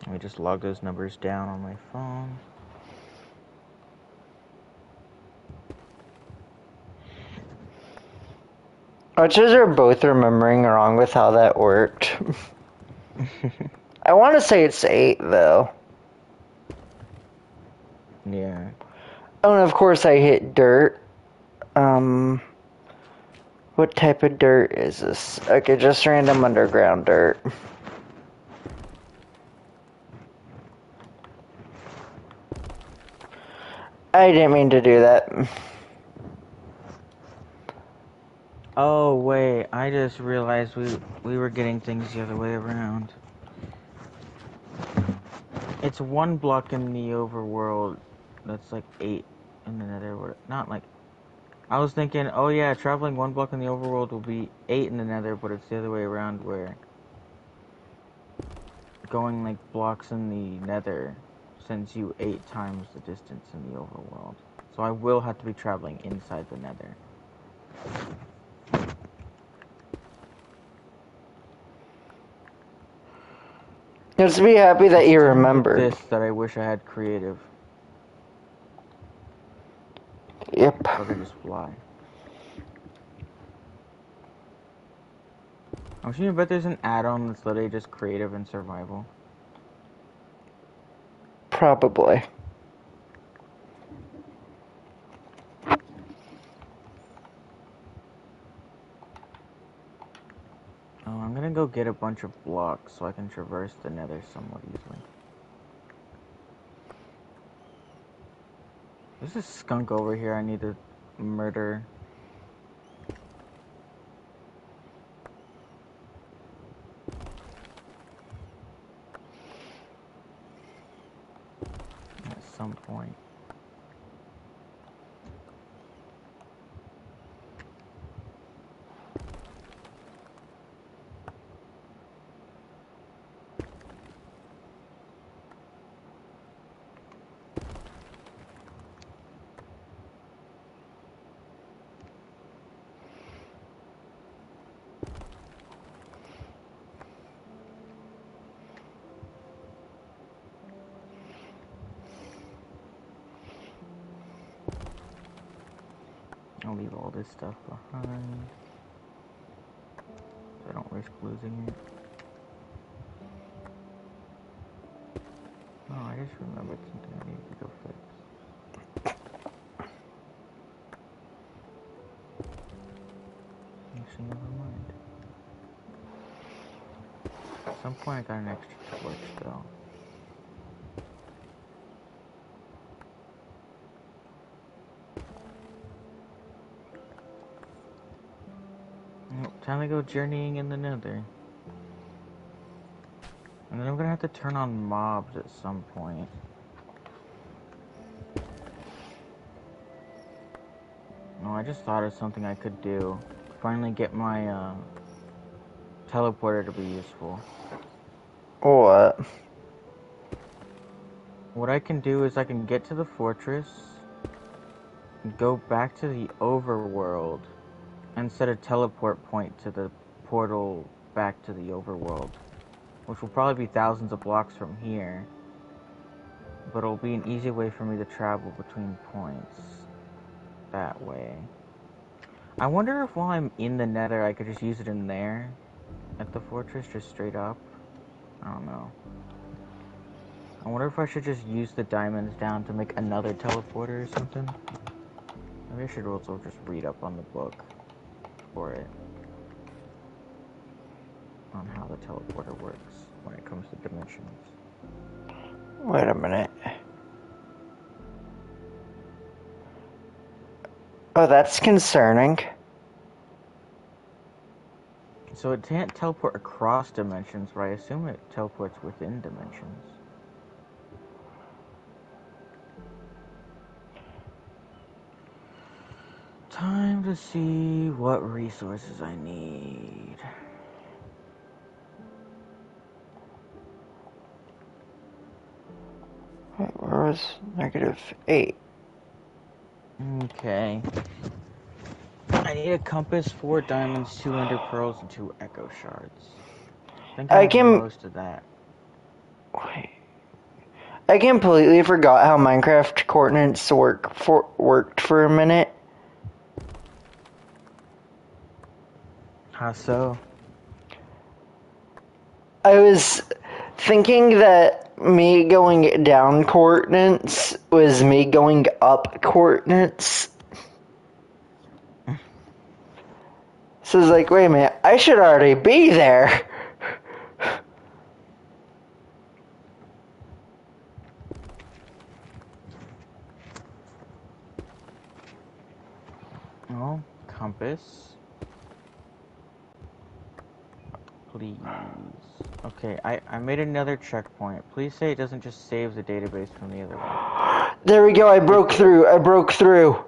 Speaker 2: Let me just log those numbers down on my phone.
Speaker 1: Our judges are both remembering wrong with how that worked. I want to say it's 8, though.
Speaker 2: Yeah.
Speaker 1: Oh, and of course I hit dirt. What type of dirt is this? Okay, just random underground dirt. I didn't mean to do that.
Speaker 2: Oh, wait, I just realized we were getting things the other way around. It's 1 block in the overworld that's like 8 in the nether. Not like... I was thinking, oh yeah, traveling 1 block in the overworld will be 8 in the nether, but it's the other way around where going like blocks in the nether sends you 8 times the distance in the overworld. So I will have to be traveling inside the nether.
Speaker 1: Just be happy that you
Speaker 2: It's times
Speaker 1: remembered.
Speaker 2: like this that I wish I had creative.
Speaker 1: Yep.
Speaker 2: So I could just fly. I'm sure you bet there's an add-on that's literally just creative and survival.
Speaker 1: Probably.
Speaker 2: Oh, I'm gonna go get a bunch of blocks so I can traverse the nether somewhat easily. There's a skunk over here I need to murder. At some point. I'll leave all this stuff behind. So I don't risk losing it. Oh, I just remembered something I needed to go fix. Actually, never mind. At some point I got an extra torch, though. Time to go journeying in the nether. And then I'm gonna have to turn on mobs at some point. Oh, I just thought of something I could do. Finally get my, teleporter to be useful.
Speaker 1: What?
Speaker 2: What I can do is I can get to the fortress, go back to the overworld, and set a teleport point to the portal back to the overworld. Which will probably be thousands of blocks from here. But it'll be an easy way for me to travel between points. That way. I wonder if while I'm in the nether I could just use it in there. At the fortress, just straight up. I don't know. I wonder if I should just use the diamonds down to make another teleporter or something. Maybe I should also just read up on the book for it. On how the teleporter works when it comes to dimensions.
Speaker 1: Wait a minute. Oh, that's concerning.
Speaker 2: So it can't teleport across dimensions, but I assume it teleports within dimensions. Time to see what resources I need.
Speaker 1: Wait, where was -8?
Speaker 2: Okay. I need a compass, 4 diamonds, 2 ender pearls, and 2 echo shards. I think I have most of that.
Speaker 1: Wait. I completely forgot how Minecraft coordinates worked for a minute.
Speaker 2: How so?
Speaker 1: I was thinking that me going down coordinates was me going up coordinates. So it's like, wait a minute, I should already be there.
Speaker 2: Oh, compass. Please. Okay, I made another checkpoint. Please say it doesn't just save the database from the other one.
Speaker 1: There we go, I broke through.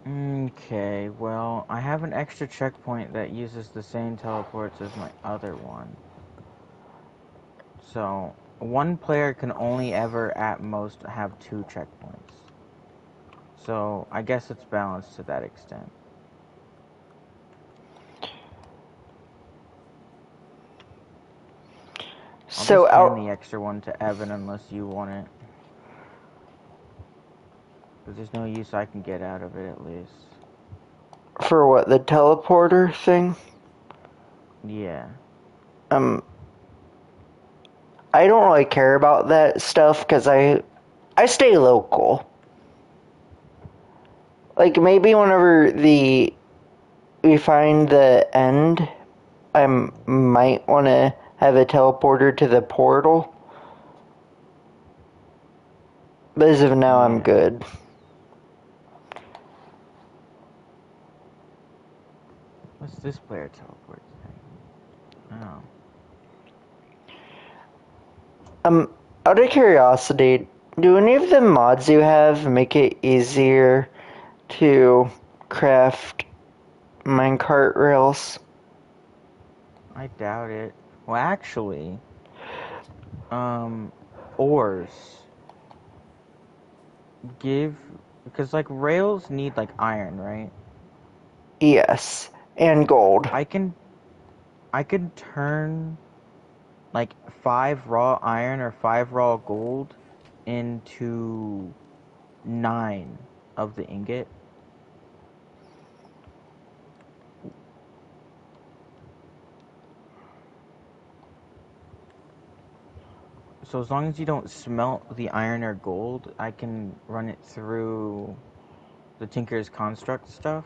Speaker 2: Okay, well, I have an extra checkpoint that uses the same teleports as my other one. So, one player can only ever, at most, have 2 checkpoints. So, I guess it's balanced to that extent. I'll
Speaker 1: So
Speaker 2: just hand the extra one to Evan unless you want it. Because there's no use I can get out of it, at least.
Speaker 1: For what, the teleporter thing?
Speaker 2: Yeah.
Speaker 1: I don't really care about that stuff because I stay local. Like, maybe whenever we find the end, I might want to have a teleporter to the portal. But as of now, I'm good.
Speaker 2: What's this player teleport thing? Oh.
Speaker 1: Out of curiosity, do any of the mods you have make it easier to craft minecart rails?
Speaker 2: I doubt it. Well, actually, ores because like rails need like iron, right?
Speaker 1: Yes, and gold.
Speaker 2: I can turn like 5 raw iron or 5 raw gold into 9 of the ingot. So as long as you don't smelt the iron or gold, I can run it through the Tinker's Construct stuff.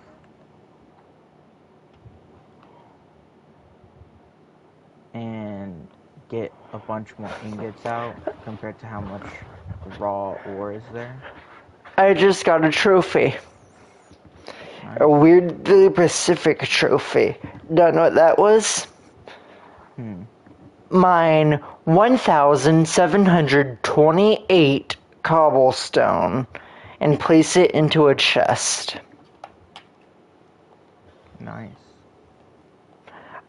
Speaker 2: And get a bunch more ingots out compared to how much raw ore is there.
Speaker 1: I just got a trophy.
Speaker 2: Nice.
Speaker 1: A weirdly Pacific trophy. Don't know what that was? Mine 1,728 cobblestone and place it into a chest.
Speaker 2: Nice.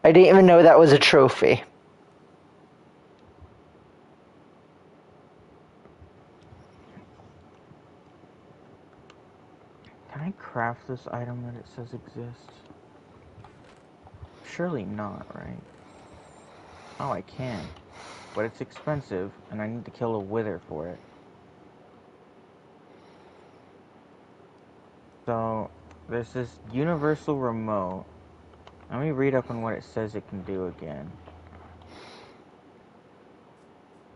Speaker 1: I didn't even know that was a trophy.
Speaker 2: Can I craft this item that it says exists? Surely not, right? Oh, I can. But it's expensive, and I need to kill a wither for it. So, there's this universal remote. Let me read up on what it says it can do again.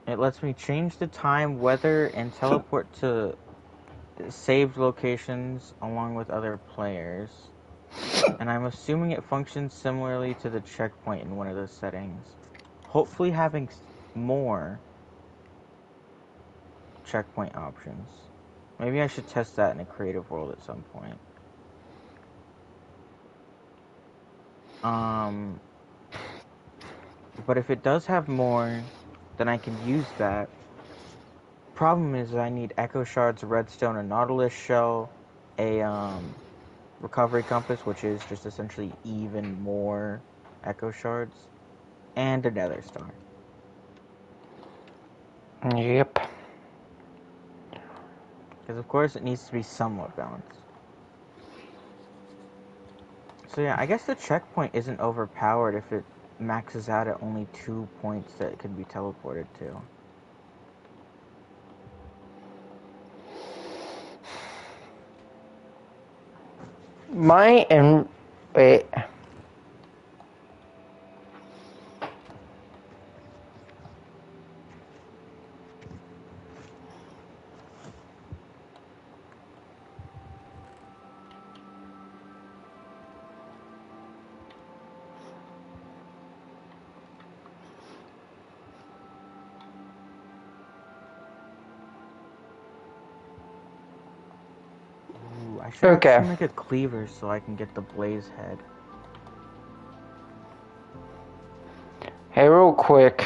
Speaker 2: It lets me change the time, weather, and teleport to saved locations along with other players. And I'm assuming it functions similarly to the checkpoint in one of those settings. Hopefully having more checkpoint options. Maybe I should test that in a creative world at some point. But if it does have more, then I can use that. Problem is I need echo shards, redstone, a nautilus shell, a recovery compass, which is just essentially even more echo shards, and a nether star.
Speaker 1: Yep.
Speaker 2: Because of course it needs to be somewhat balanced. So yeah, I guess the checkpoint isn't overpowered if it maxes out at only 2 points that it can be teleported to.
Speaker 1: Wait.
Speaker 2: Ooh, I should
Speaker 1: Okay.
Speaker 2: actually make a cleaver so I can get the blaze head.
Speaker 1: Hey, real quick.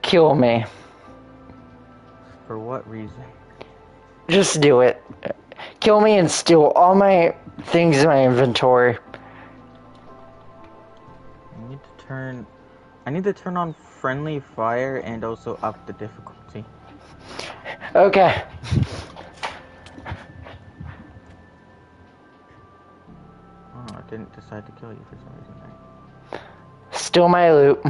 Speaker 1: Kill me.
Speaker 2: For what reason?
Speaker 1: Just do it. Kill me and steal all my things in my inventory.
Speaker 2: I need to turn on friendly fire and also up the difficulty.
Speaker 1: Okay.
Speaker 2: Oh, I didn't decide to kill you for some reason, right?
Speaker 1: Steal my loot.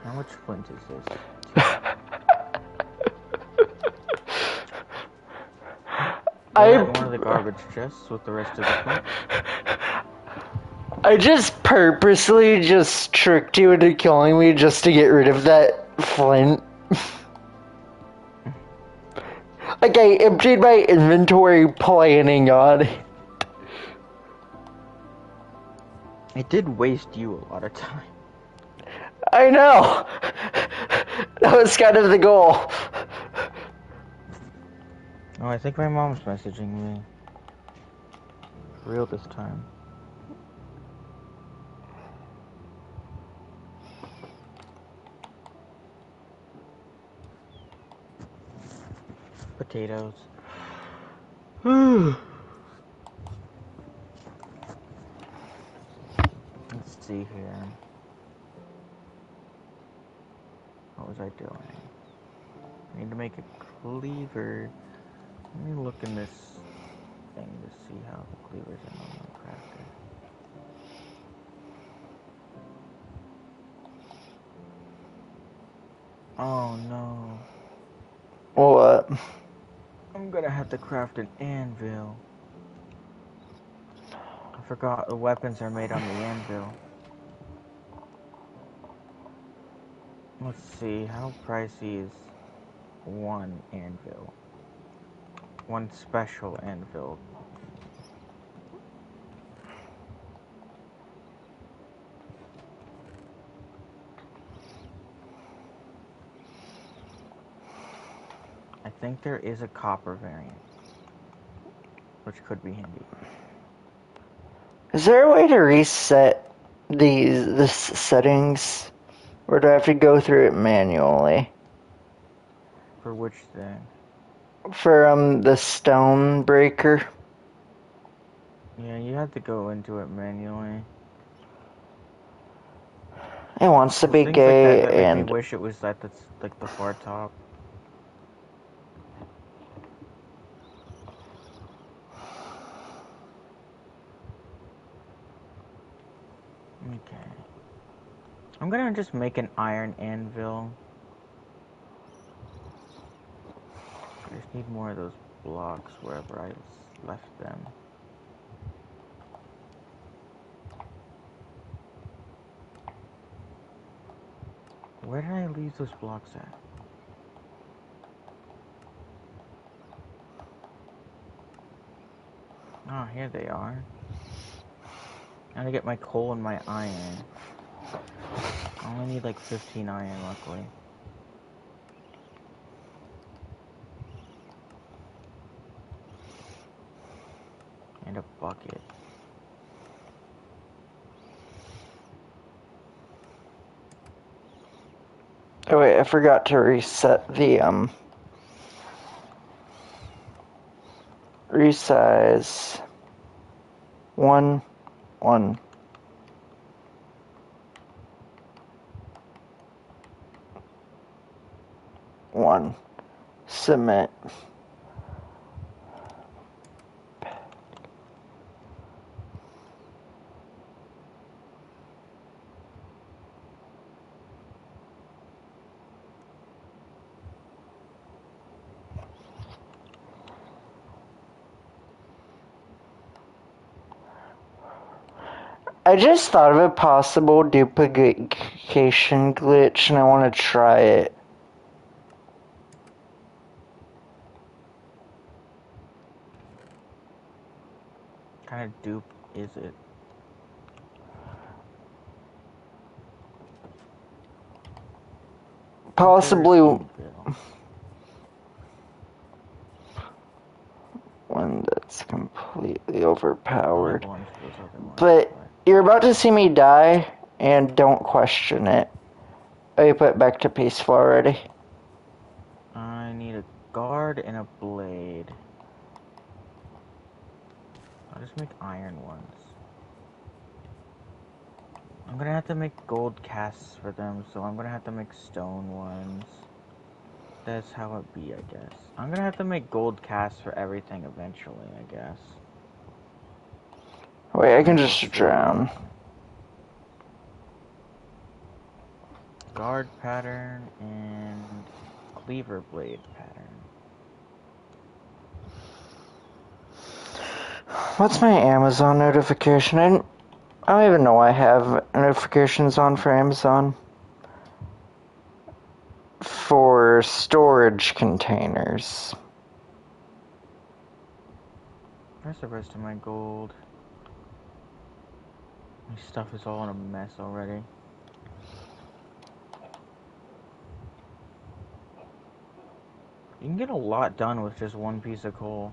Speaker 2: How much flint is this? Put that in one of the garbage chests with the rest of the flint.
Speaker 1: I just purposely just tricked you into killing me just to get rid of that flint. Like, I emptied my inventory planning on it.
Speaker 2: It did waste you a lot of time.
Speaker 1: I know! That was kind of the goal.
Speaker 2: Oh, I think my mom's messaging me. For real this time. Potatoes. Let's see here. What was I doing? I need to make a cleaver. Let me look in this thing to see how the cleavers are normally crafted. Oh no.
Speaker 1: What?
Speaker 2: I'm gonna have to craft an anvil. I forgot the weapons are made on the anvil. Let's see, how pricey is one anvil? One special anvil. I think there is a copper variant, which could be handy.
Speaker 1: Is there a way to reset the settings? Or do I have to go through it manually?
Speaker 2: For which thing?
Speaker 1: For the stone breaker.
Speaker 2: Yeah, you have to go into it manually.
Speaker 1: It wants to be
Speaker 2: Things
Speaker 1: gay
Speaker 2: like that make me
Speaker 1: and
Speaker 2: wish it was at like the far top. Okay. I'm gonna just make an iron anvil. I just need more of those blocks wherever I left them. Where did I leave those blocks at? Oh, here they are. I'm gonna get my coal and my iron. I only need like 15 iron, luckily. And a bucket.
Speaker 1: oh wait, I forgot to reset the resize 1 1 1 submit. I just thought of a possible duplication glitch and I want to try it.
Speaker 2: What kind of dupe is it?
Speaker 1: Possibly
Speaker 2: Anvil.
Speaker 1: one that's completely
Speaker 2: I'll
Speaker 1: overpowered.
Speaker 2: go into those other ones,
Speaker 1: But you're about to see me die, and don't question it. Oh, you put it back to peaceful already?
Speaker 2: I need a guard and a blade. I'll just make iron ones. I'm gonna have to make gold casts for them, so I'm gonna have to make stone ones. That's how it be, I guess. I'm gonna have to make gold casts for everything eventually, I guess.
Speaker 1: Wait, I can
Speaker 2: Might as well
Speaker 1: just
Speaker 2: start
Speaker 1: drown.
Speaker 2: making. Guard pattern and cleaver blade pattern.
Speaker 1: What's my Amazon notification? I don't even know I have notifications on for Amazon. For storage containers.
Speaker 2: Where's the rest of my gold? My stuff is all in a mess already. You can get a lot done with just one piece of coal.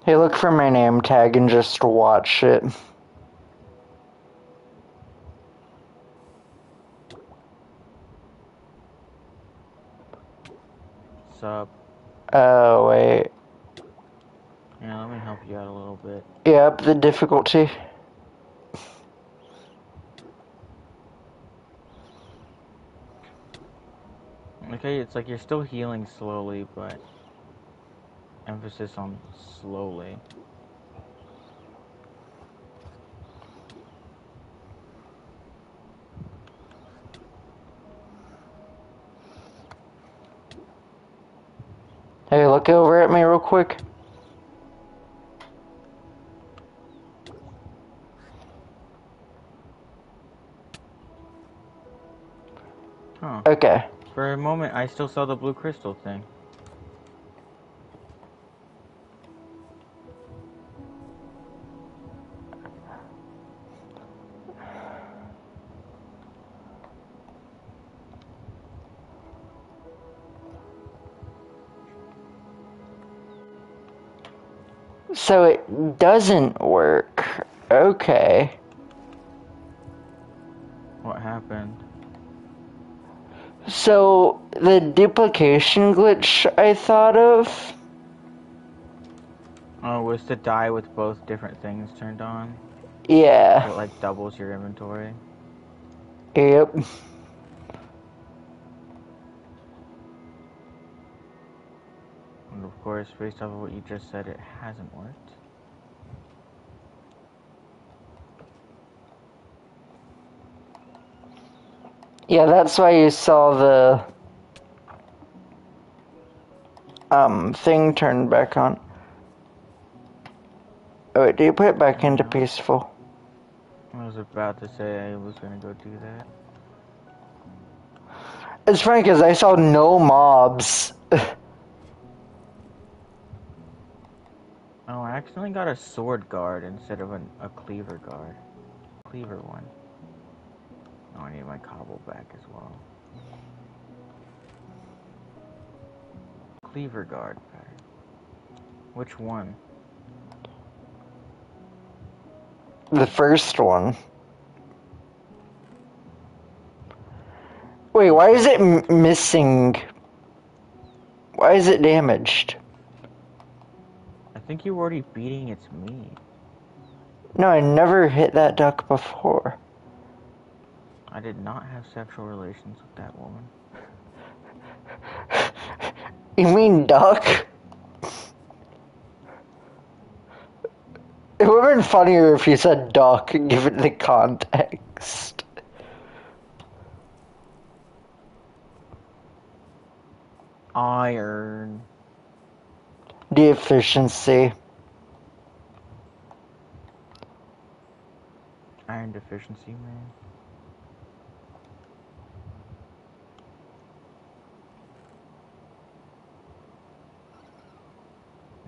Speaker 1: Hey, look for my name tag and just watch it.
Speaker 2: Sup?
Speaker 1: Oh, wait.
Speaker 2: Yeah, let me help you out a little bit.
Speaker 1: Yep, the difficulty.
Speaker 2: Okay, it's like you're still healing slowly, but emphasis on slowly.
Speaker 1: Hey, look over at me real quick.
Speaker 2: Huh.
Speaker 1: Okay.
Speaker 2: For a moment, I still saw the blue crystal thing.
Speaker 1: So it doesn't work. Okay.
Speaker 2: What happened?
Speaker 1: So the duplication glitch I thought of.
Speaker 2: Oh, was to die with both different things turned on?
Speaker 1: Yeah.
Speaker 2: So it like doubles your inventory?
Speaker 1: Yep.
Speaker 2: And of course, based off of what you just said, it hasn't worked.
Speaker 1: Yeah, that's why you saw the thing turned back on. Oh wait, do you put it back into
Speaker 2: Yeah.
Speaker 1: peaceful?
Speaker 2: I was about to say I was gonna go do that.
Speaker 1: It's funny because I saw no mobs.
Speaker 2: Oh, I accidentally got a sword guard instead of a cleaver guard. Cleaver one. Oh, I need my cobble back as well. Cleaver guard pattern. Which one?
Speaker 1: The first one. Wait, why is it missing? Why is it damaged?
Speaker 2: I think you were already beating its meat.
Speaker 1: No, I never hit that duck before.
Speaker 2: I did not have sexual relations with that woman.
Speaker 1: You mean duck? It would have been funnier if you said duck, given the context.
Speaker 2: Iron.
Speaker 1: Deficiency.
Speaker 2: Iron deficiency, man.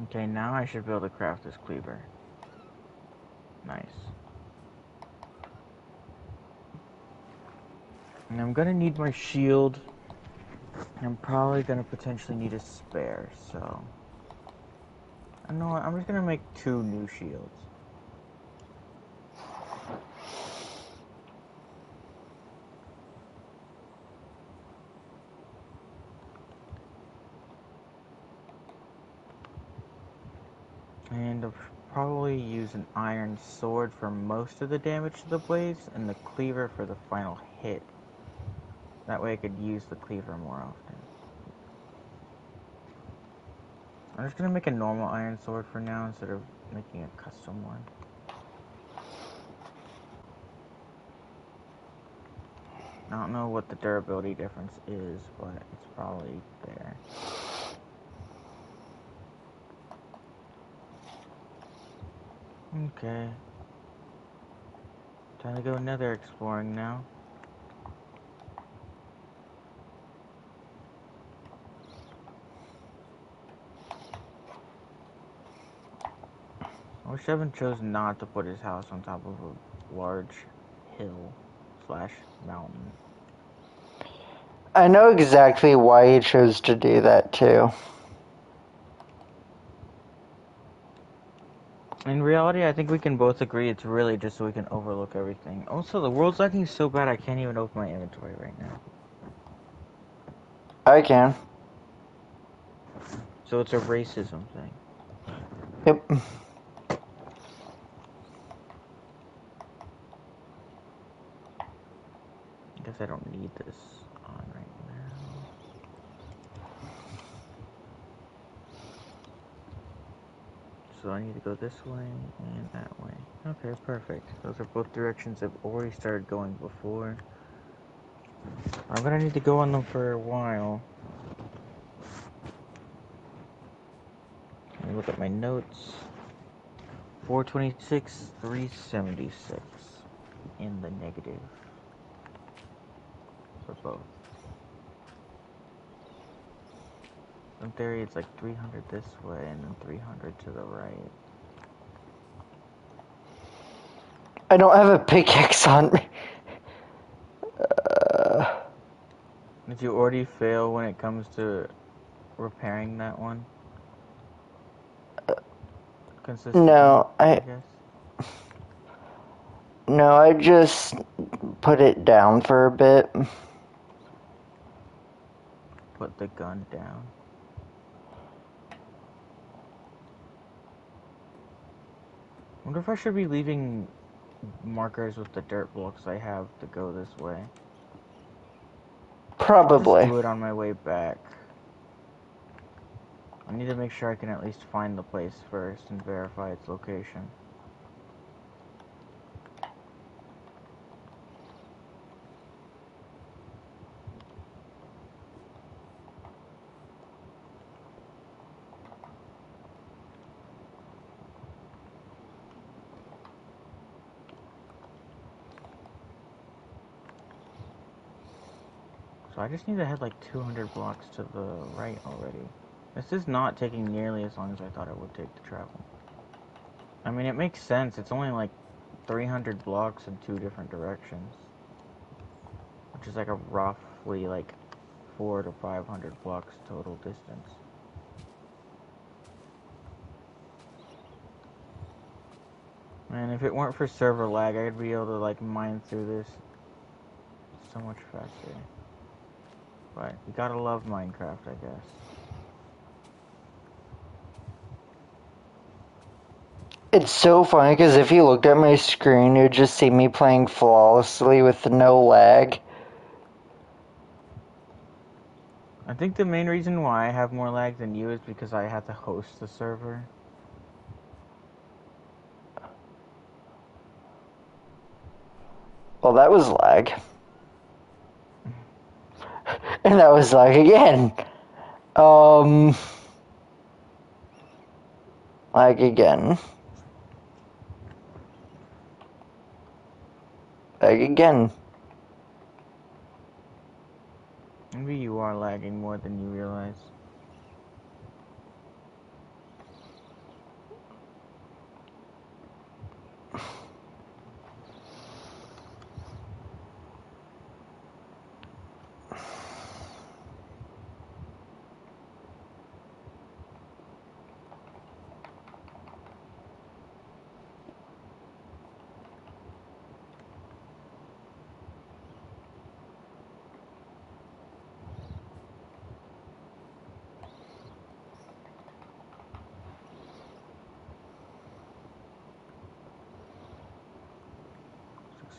Speaker 2: Okay, now I should be able to craft this cleaver. Nice. And I'm gonna need my shield. I'm probably gonna potentially need a spare, so... I know what, I'm just gonna make 2 new shields. And I'll probably use an iron sword for most of the damage to the blades, and the cleaver for the final hit. That way I could use the cleaver more often. I'm just gonna make a normal iron sword for now instead of making a custom one. I don't know what the durability difference is, but it's probably there. Okay. Time to go nether exploring now. I wish Evan chose not to put his house on top of a large hill slash mountain.
Speaker 1: I know exactly why he chose to do that too.
Speaker 2: In reality, I think we can both agree it's really just so we can overlook everything. Also, the world's lagging so bad I can't even open my inventory right now.
Speaker 1: I can.
Speaker 2: So it's a racism thing.
Speaker 1: Yep.
Speaker 2: I guess I don't need this on right now. so I need to go this way and that way. Okay, perfect. Those are both directions I've already started going before. I'm gonna need to go on them for a while. Let me look at my notes. 426, 376 in the negative for both. In theory, it's like 300 this way and then 300 to the right.
Speaker 1: I don't have a pickaxe on me.
Speaker 2: Did you already fail when it comes to repairing that one? Consistently,
Speaker 1: No,
Speaker 2: I guess.
Speaker 1: No, I just put it down for a bit.
Speaker 2: Put the gun down. Wonder if I should be leaving markers with the dirt blocks I have to go this way.
Speaker 1: Probably.
Speaker 2: Just do it on my way back. I need to make sure I can at least find the place first and verify its location. So I just need to head like 200 blocks to the right already. This is not taking nearly as long as I thought it would take to travel. I mean, it makes sense. It's only like 300 blocks in 2 different directions. Which is like a roughly like 400 to 500 blocks total distance. Man, if it weren't for server lag, I'd be able to like mine through this so much faster. But you gotta love Minecraft, I guess.
Speaker 1: It's so funny because if you looked at my screen, you'd just see me playing flawlessly with no lag.
Speaker 2: I think the main reason why I have more lag than you is because I had to host the server.
Speaker 1: Well, that was lag. And that was lag again. Lag again. Lag again.
Speaker 2: Maybe you are lagging more than you realize.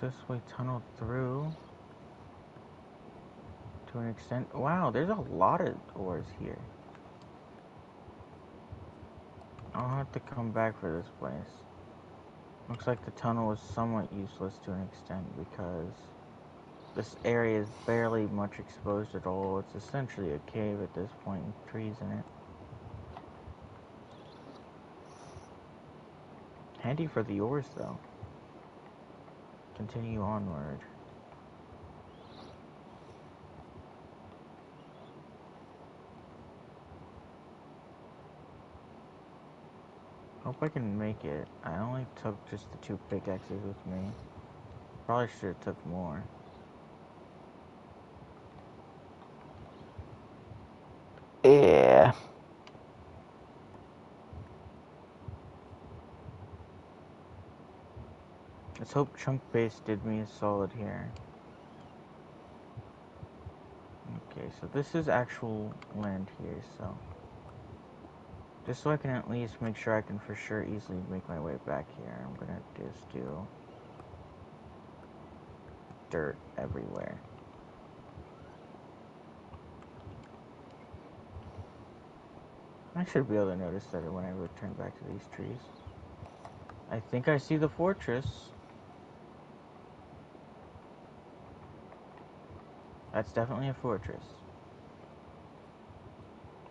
Speaker 2: Successfully tunneled through to an extent. Wow, there's a lot of ores here. I'll have to come back for this place. Looks like the tunnel is somewhat useless to an extent because this area is barely much exposed at all. It's essentially a cave at this point with trees in it. Handy for the ores though. Continue onward. Hope I can make it. I only took just the 2 pickaxes with me. Probably should have took more.
Speaker 1: Yeah.
Speaker 2: Let's hope chunk base did me a solid here. Okay, so this is actual land here, so just so I can at least make sure I can for sure easily make my way back here, I'm gonna just do dirt everywhere. I should be able to notice that when I return back to these trees. I think I see the fortress. That's definitely a fortress.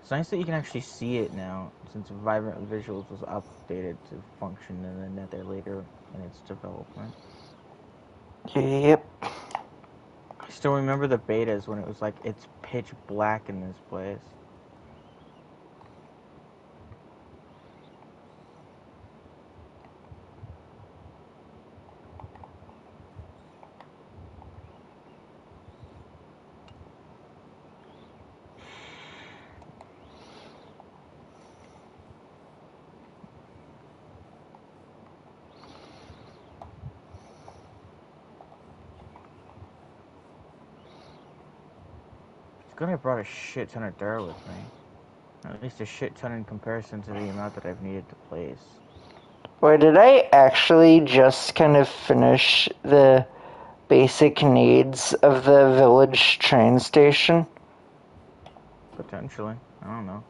Speaker 2: It's nice that you can actually see it now, since Vibrant Visuals was updated to function in the Nether later in its development.
Speaker 1: Yep.
Speaker 2: I still remember the betas when it was like, it's pitch black in this place. Good, I brought a shit ton of dirt with me. At least a shit ton in comparison to the amount that I've needed to place.
Speaker 1: Wait, did I actually just kind of finish the basic needs of the village train station?
Speaker 2: Potentially. I don't know.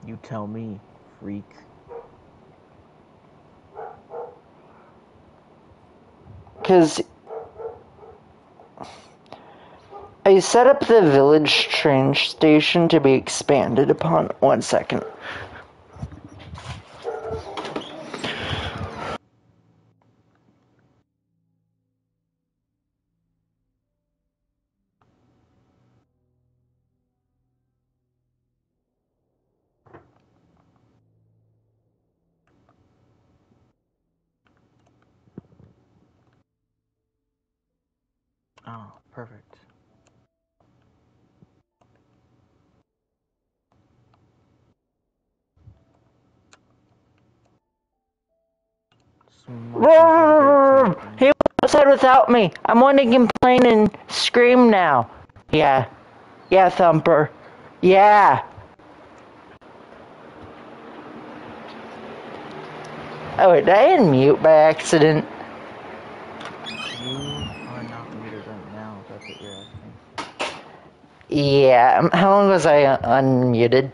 Speaker 2: You tell me, freak.
Speaker 1: Because I set up the village train station to be expanded upon. 1 second.
Speaker 2: Oh, perfect.
Speaker 1: He went outside without me. I'm wanting to complain and scream now. Yeah. Yeah, Thumper. Yeah. Oh, wait, did I unmute by accident?
Speaker 2: You are not muted right now, if that's what you're asking.
Speaker 1: Yeah. How long was I unmuted?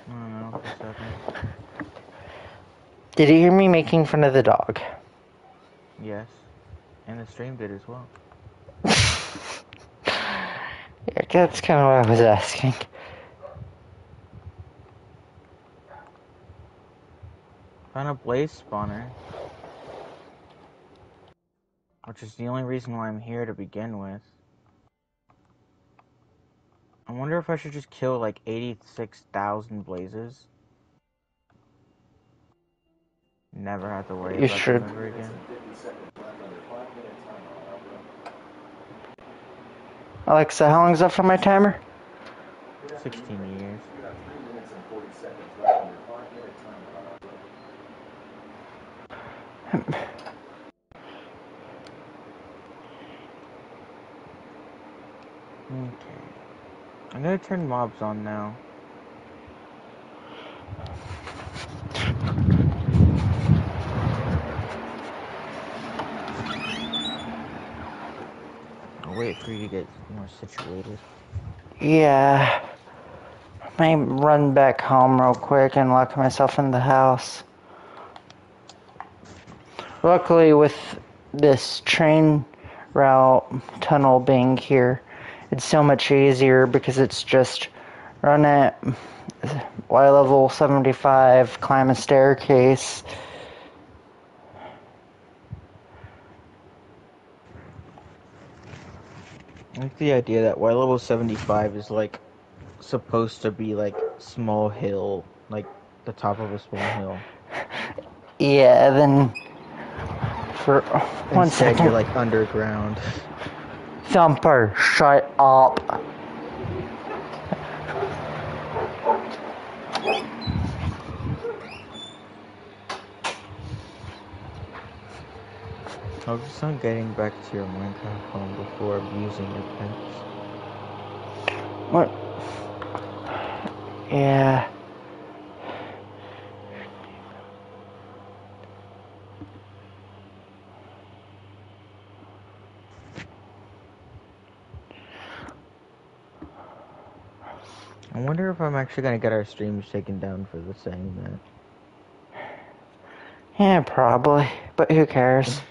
Speaker 2: I don't know, for a second.
Speaker 1: Did you hear me making fun of the dog?
Speaker 2: Yes. And the stream did as well.
Speaker 1: Yeah, that's kind of what I was asking.
Speaker 2: Found a blaze spawner. Which is the only reason why I'm here to begin with. I wonder if I should just kill like 86,000 blazes. Never have to worry
Speaker 1: You
Speaker 2: about
Speaker 1: should.
Speaker 2: them ever again.
Speaker 1: Alexa, how long is left on my timer?
Speaker 2: 16 years. Okay. I'm gonna turn mobs on now. I'll wait for you to get more situated.
Speaker 1: Yeah. I might run back home real quick and lock myself in the house. Luckily, with this train route tunnel being here, it's so much easier because it's just run at Y level 75, climb a staircase.
Speaker 2: I like the idea that Y level 75 is like supposed to be like small hill, like the top of a small hill.
Speaker 1: Yeah, then for 1
Speaker 2: Instead,
Speaker 1: second.
Speaker 2: you're like underground.
Speaker 1: Thumper, shut up.
Speaker 2: Focus on getting back to your Minecraft home before abusing your pets.
Speaker 1: What? Yeah.
Speaker 2: I wonder if I'm actually gonna get our streams taken down for the saying that.
Speaker 1: Yeah, probably. But who cares?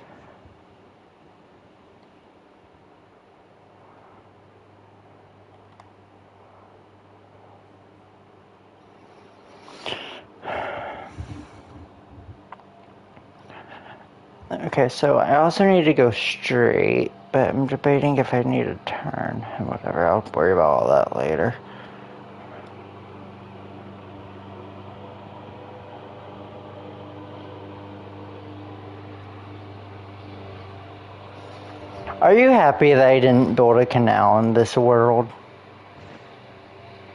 Speaker 1: Okay, so I also need to go straight, but I'm debating if I need to turn. Whatever, I'll worry about all that later. Are you happy that I didn't build a canal in this world?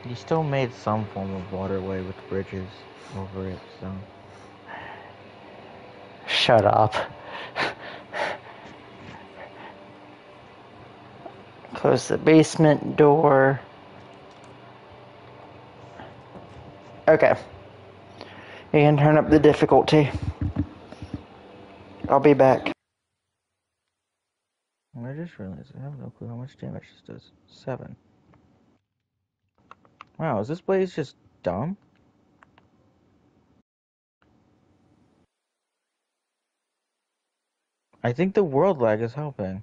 Speaker 2: You still made some form of waterway with bridges over it, so...
Speaker 1: Shut up. Close the basement door. Okay. You can turn up the difficulty. I'll be back.
Speaker 2: I just realized I have no clue how much damage this does. 7. Wow, is this blaze just dumb? I think the world lag is helping.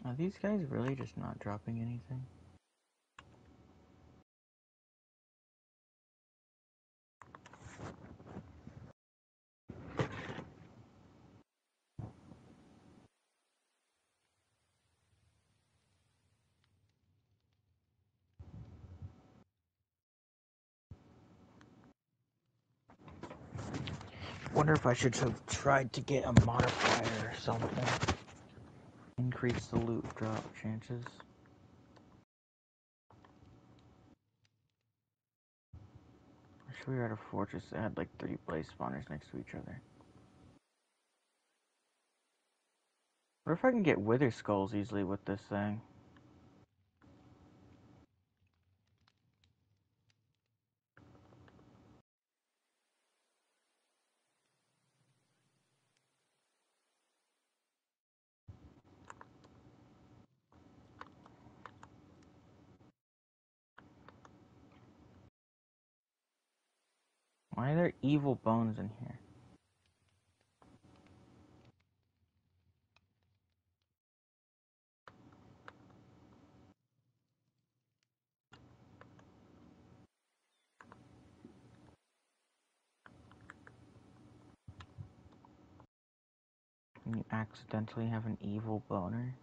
Speaker 2: Are these guys really just not dropping anything? Wonder if I should have tried to get a modifier or something. Increase the loot drop chances. I wish we were at a fortress that had like 3 blaze spawners next to each other. What if I can get wither skulls easily with this thing? Why are there evil bones in here? Can you accidentally have an evil boner?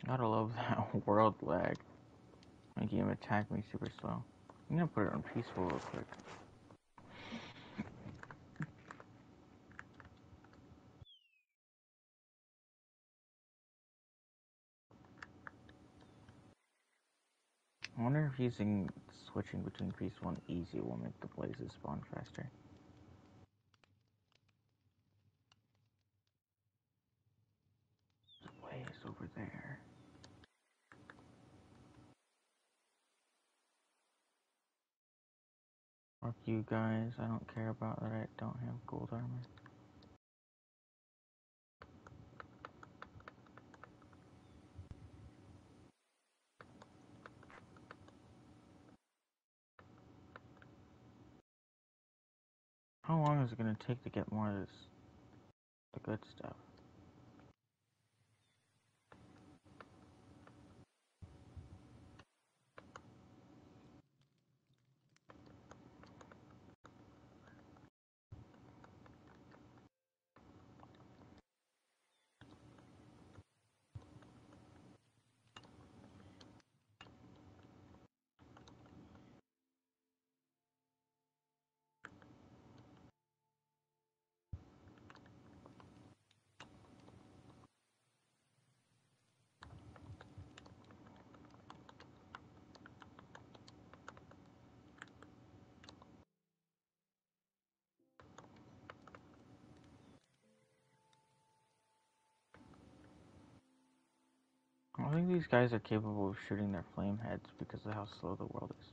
Speaker 2: Gotta love that world lag. Making him attack me super slow. I'm gonna put it on peaceful real quick. I wonder if switching between peaceful and easy will make the blazes spawn faster. There's a blaze over there. Fuck you guys, I don't care about that I don't have gold armor. How long is it gonna take to get more of this, the good stuff? I think these guys are capable of shooting their flame heads because of how slow the world is.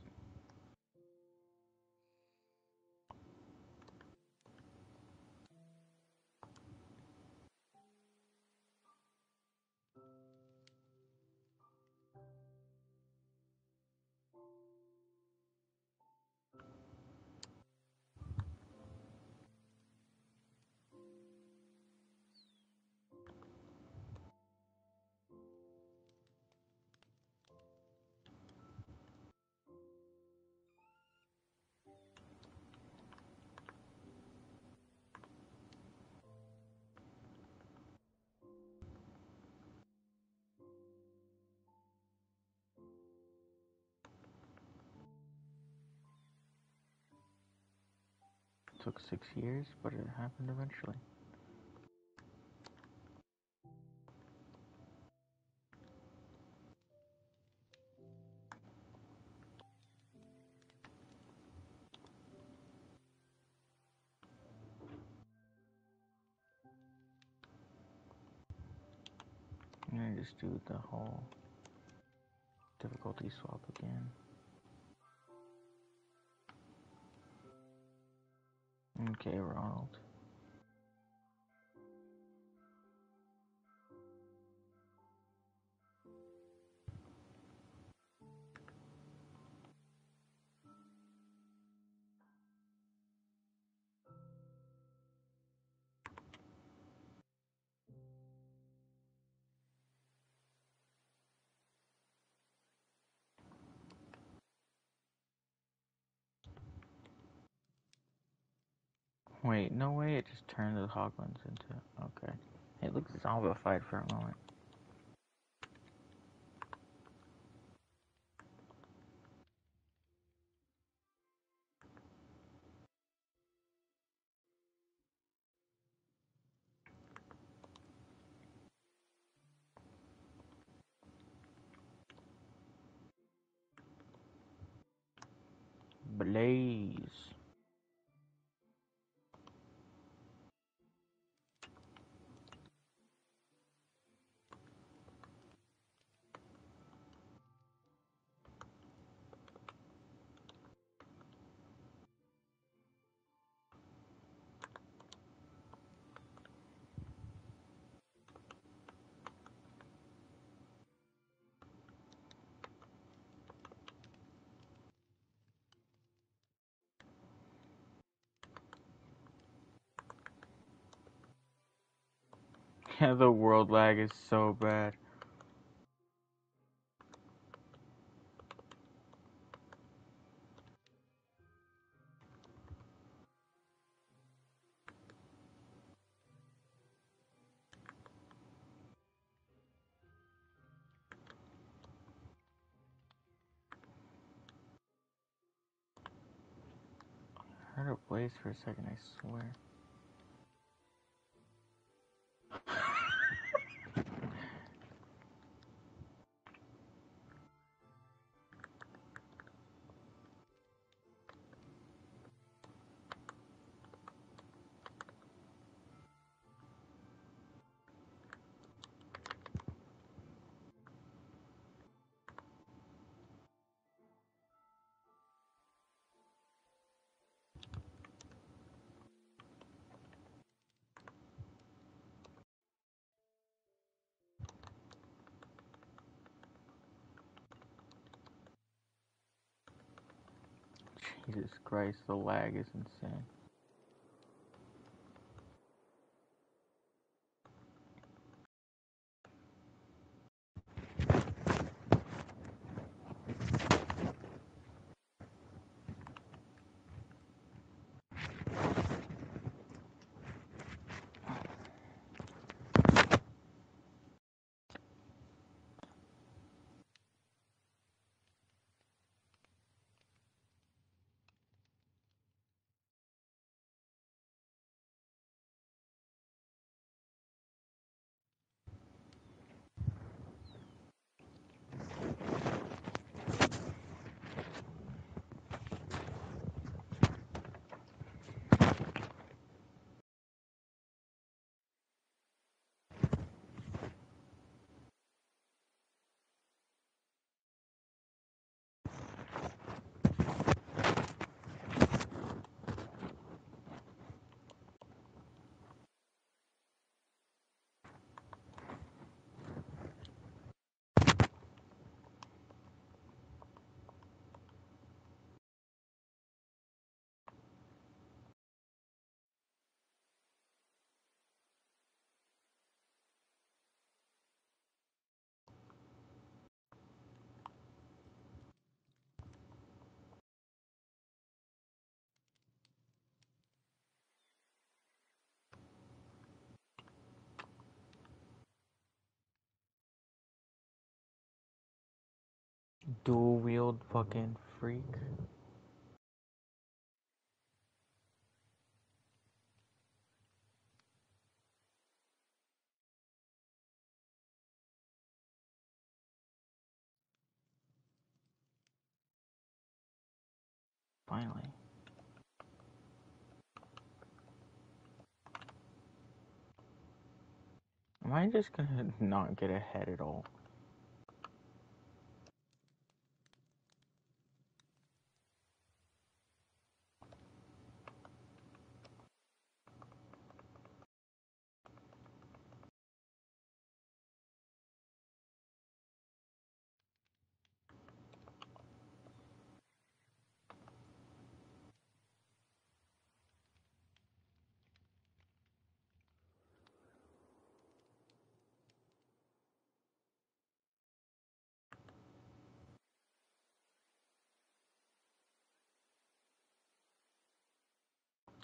Speaker 2: It took 6 years, but it happened eventually. I'm gonna just do the whole difficulty swap again. Okay, Ronald. Wait, no way, it just turned the hoglins into... Okay. It looks zombified for a moment. Blaze. Yeah, the world lag is so bad. I heard a blaze for a second, I swear. Jesus Christ, the lag is insane. Dual wield fucking freak. Finally. Am I just gonna not get ahead at all?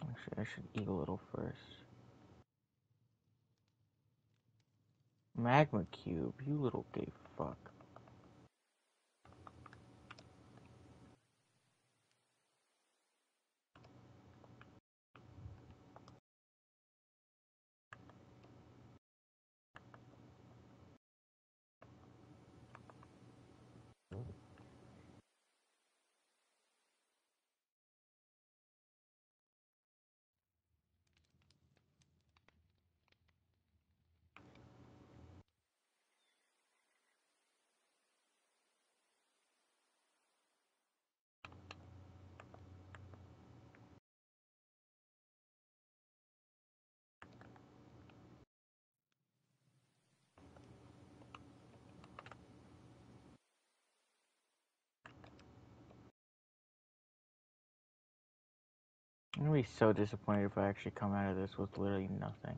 Speaker 2: Actually, I should eat a little first. Magma cube, you little gay fuck. I'm gonna be so disappointed if I actually come out of this with literally nothing.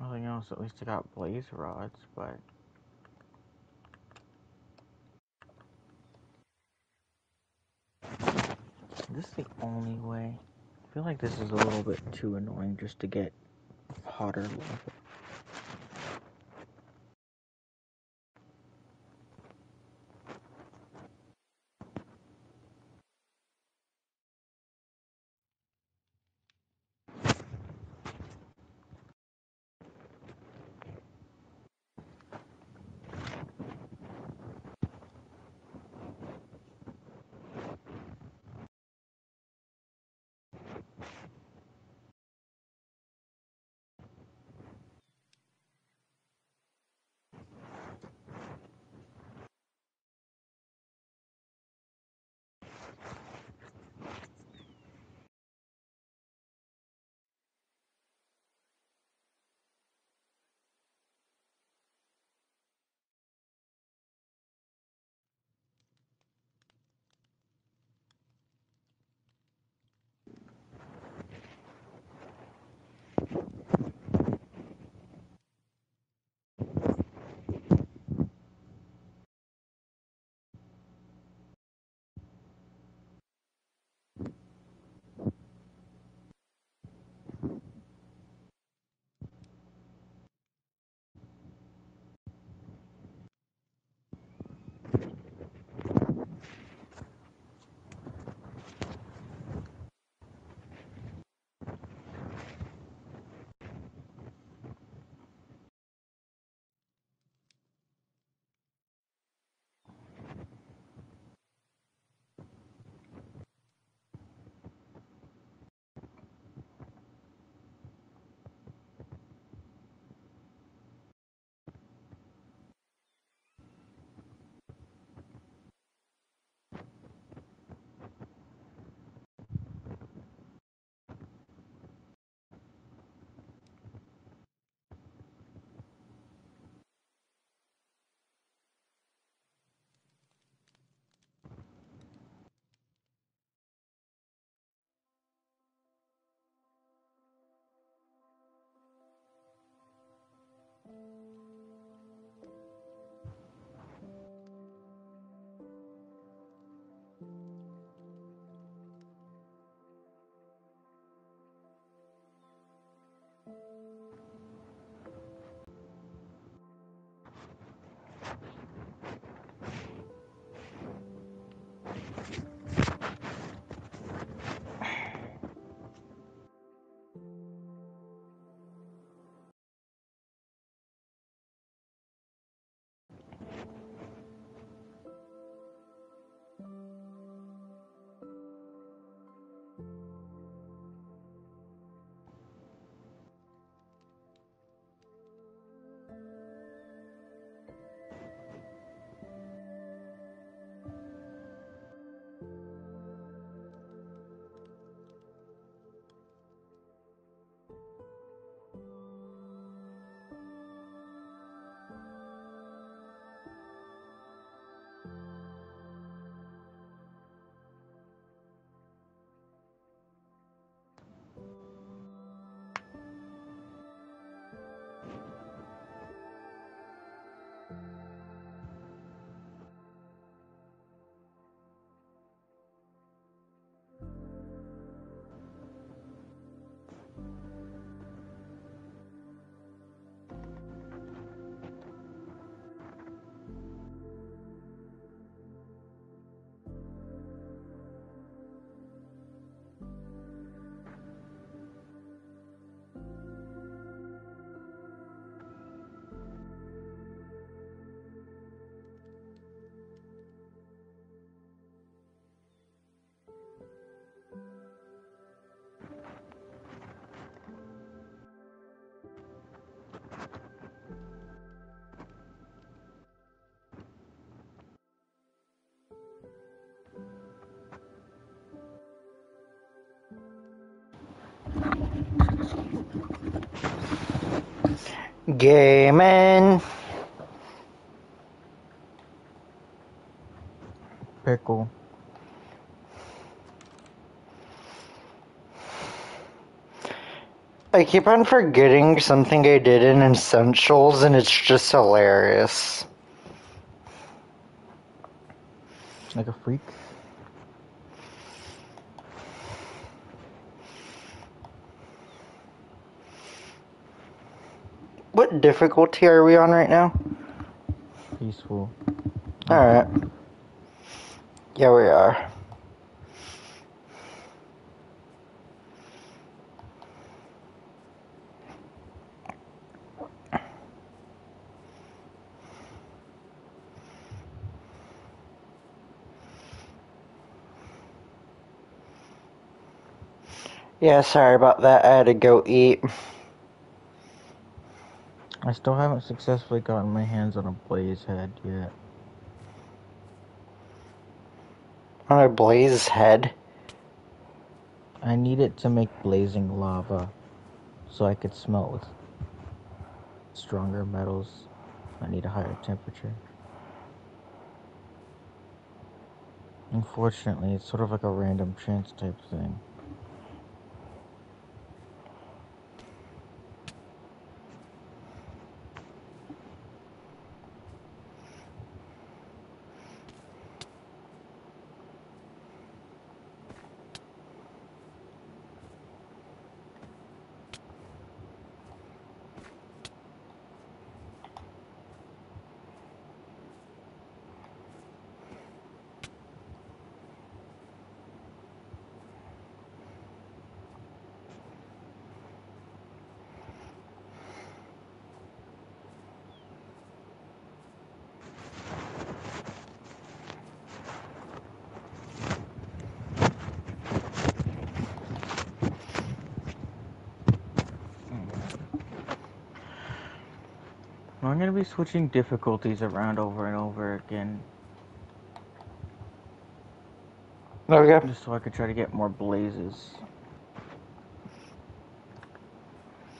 Speaker 2: Nothing else, at least I got blaze rods, but... Is this the only way? I feel like this is a little bit too annoying just to get hotter lava.
Speaker 1: Gaming.
Speaker 2: Pickle.
Speaker 1: I keep on forgetting something I did in Essentials, and it's just hilarious.
Speaker 2: Like a freak.
Speaker 1: What difficulty are we on right now?
Speaker 2: Peaceful.
Speaker 1: Alright. Yeah, we are. Yeah, sorry about that. I had to go eat.
Speaker 2: I still haven't successfully gotten my hands on a blaze head yet.
Speaker 1: On a blaze head?
Speaker 2: I need it to make blazing lava so I could smelt with stronger metals. I need a higher temperature. Unfortunately, it's sort of like a random chance type thing. I'm going to be switching difficulties around over and over again.
Speaker 1: Okay.
Speaker 2: Just so I could try to get more blazes.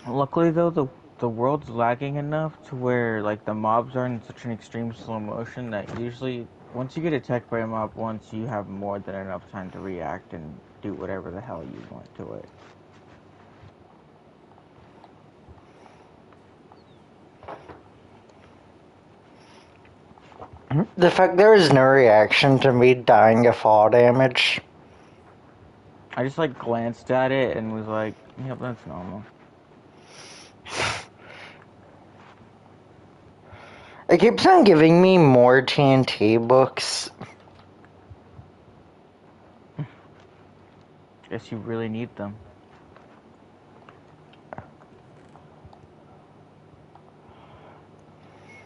Speaker 2: Luckily though, the world's lagging enough to where like the mobs are in such an extreme slow motion that usually once you get attacked by a mob once, you have more than enough time to react and do whatever the hell you want to it.
Speaker 1: The fact there was no reaction to me dying of fall damage.
Speaker 2: I just like glanced at it and was like, yep, that's normal.
Speaker 1: It keeps on giving me more TNT books.
Speaker 2: Guess you really need them.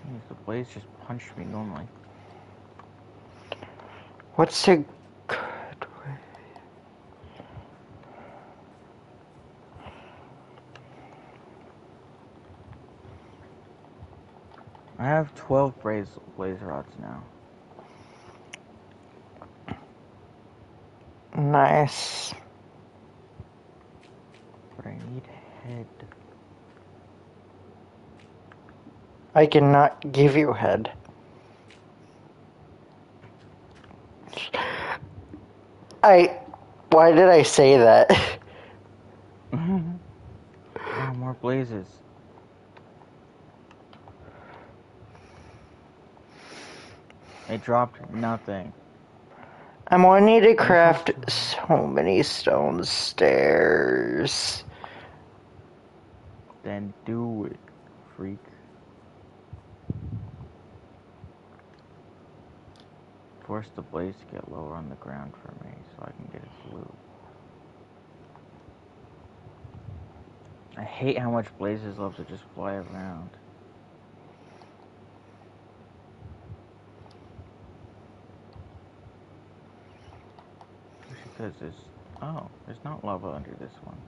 Speaker 2: Jeez, the blaze just punched me normally.
Speaker 1: What's a good way?
Speaker 2: I have 12 blaze rods now.
Speaker 1: Nice.
Speaker 2: But I need head.
Speaker 1: I cannot give you head. Why did I say that?
Speaker 2: Oh, more blazes. It dropped nothing.
Speaker 1: I'm wanting to
Speaker 2: I just have
Speaker 1: craft
Speaker 2: to...
Speaker 1: so many stone stairs.
Speaker 2: Then do it, freak. Force the blaze to get lower on the ground for me so I can get its loot. I hate how much blazes love to just fly around. Especially because there's... Oh, there's not lava under this one.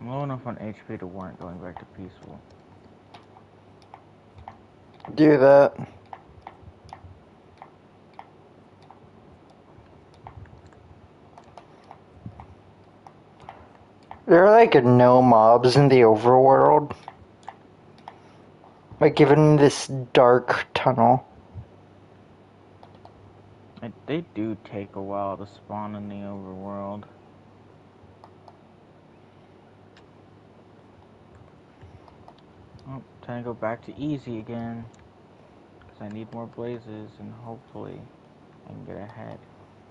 Speaker 2: I'm low enough on HP to warrant going back to peaceful.
Speaker 1: Do that. There are like no mobs in the overworld. Like even in this dark tunnel.
Speaker 2: They do take a while to spawn in the overworld. Oh, time to go back to easy again. Because I need more blazes and hopefully I can get ahead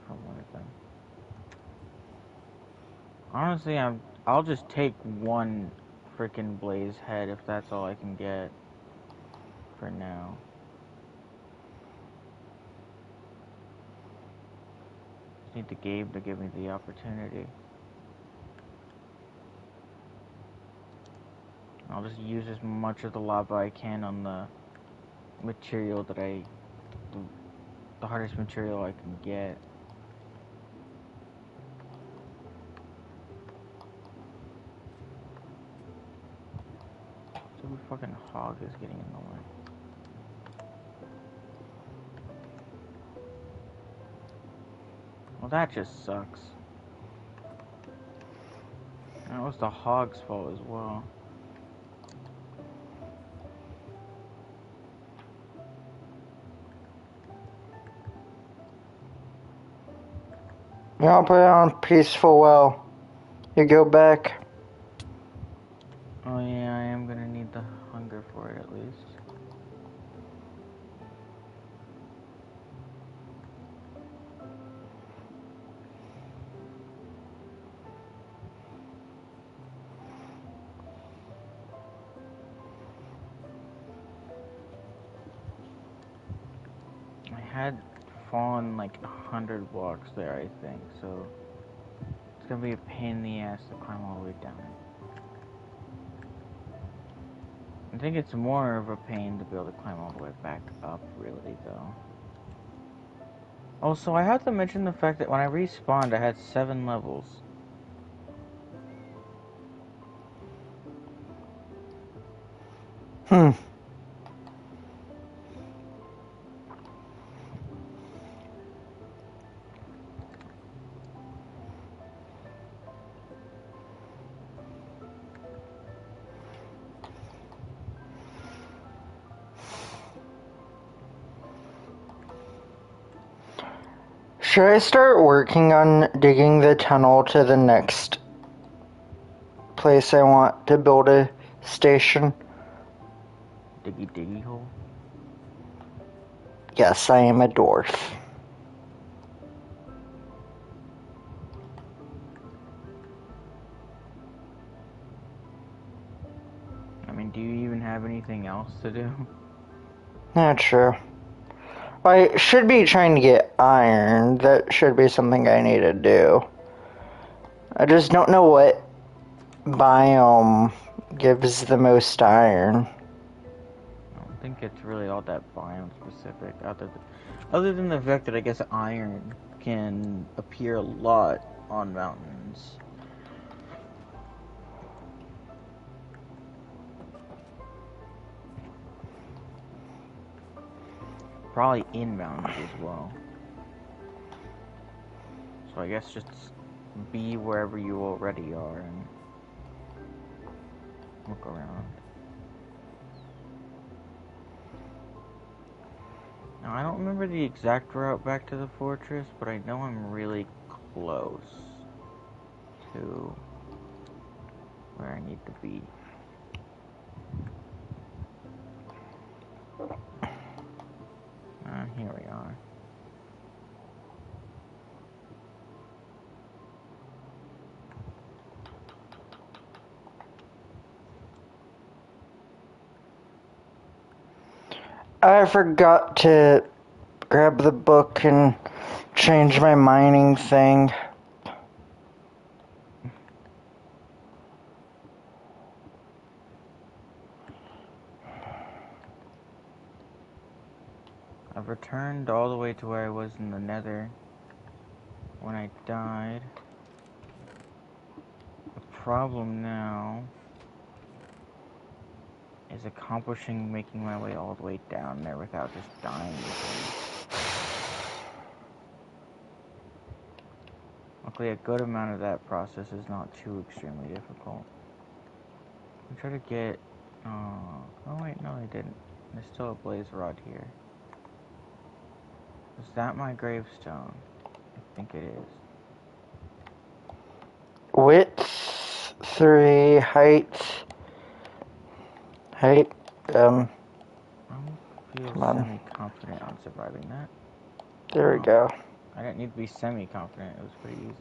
Speaker 2: from one of them. Honestly, I'll just take one freaking blaze head if that's all I can get for now. Just need the game to give me the opportunity. I'll just use as much of the lava I can on the material that the hardest material I can get. Stupid fucking hog is getting in the way. Well, that just sucks. That was the hog's fault as well.
Speaker 1: You want to put it on peaceful well. You go back.
Speaker 2: Oh yeah, I am gonna need the hunger for it at least. I had fallen like 100 blocks there, I think, so it's gonna be a pain in the ass to climb all the way down. I think it's more of a pain to be able to climb all the way back up, really, though. Also, I have to mention the fact that when I respawned, I had 7 levels.
Speaker 1: Should I start working on digging the tunnel to the next place I want to build a station?
Speaker 2: Diggy diggy hole.
Speaker 1: Yes, I am a dwarf.
Speaker 2: I mean, do you even have anything else to do?
Speaker 1: Not true. I should be trying to get iron. That should be something I need to do. I just don't know what biome gives the most iron.
Speaker 2: I don't think it's really all that biome specific, other than the fact that I guess iron can appear a lot on mountains. Probably in mountains as well. So I guess just be wherever you already are and look around. Now, I don't remember the exact route back to the fortress, but I know I'm really close to where I need to be. Here we are.
Speaker 1: I forgot to grab the book and change my mining thing.
Speaker 2: I've returned all the way to where I was in the nether when I died. The problem now is making my way all the way down there without just dying again. Luckily, a good amount of that process is not too extremely difficult. I'm trying to get... oh wait, no, I didn't. There's still a blaze rod here. Is that my gravestone? I think it is.
Speaker 1: Width 3, height. I
Speaker 2: don't feel
Speaker 1: come on.
Speaker 2: semi-confident on surviving that.
Speaker 1: There we go.
Speaker 2: I didn't need to be semi-confident. It was pretty easy.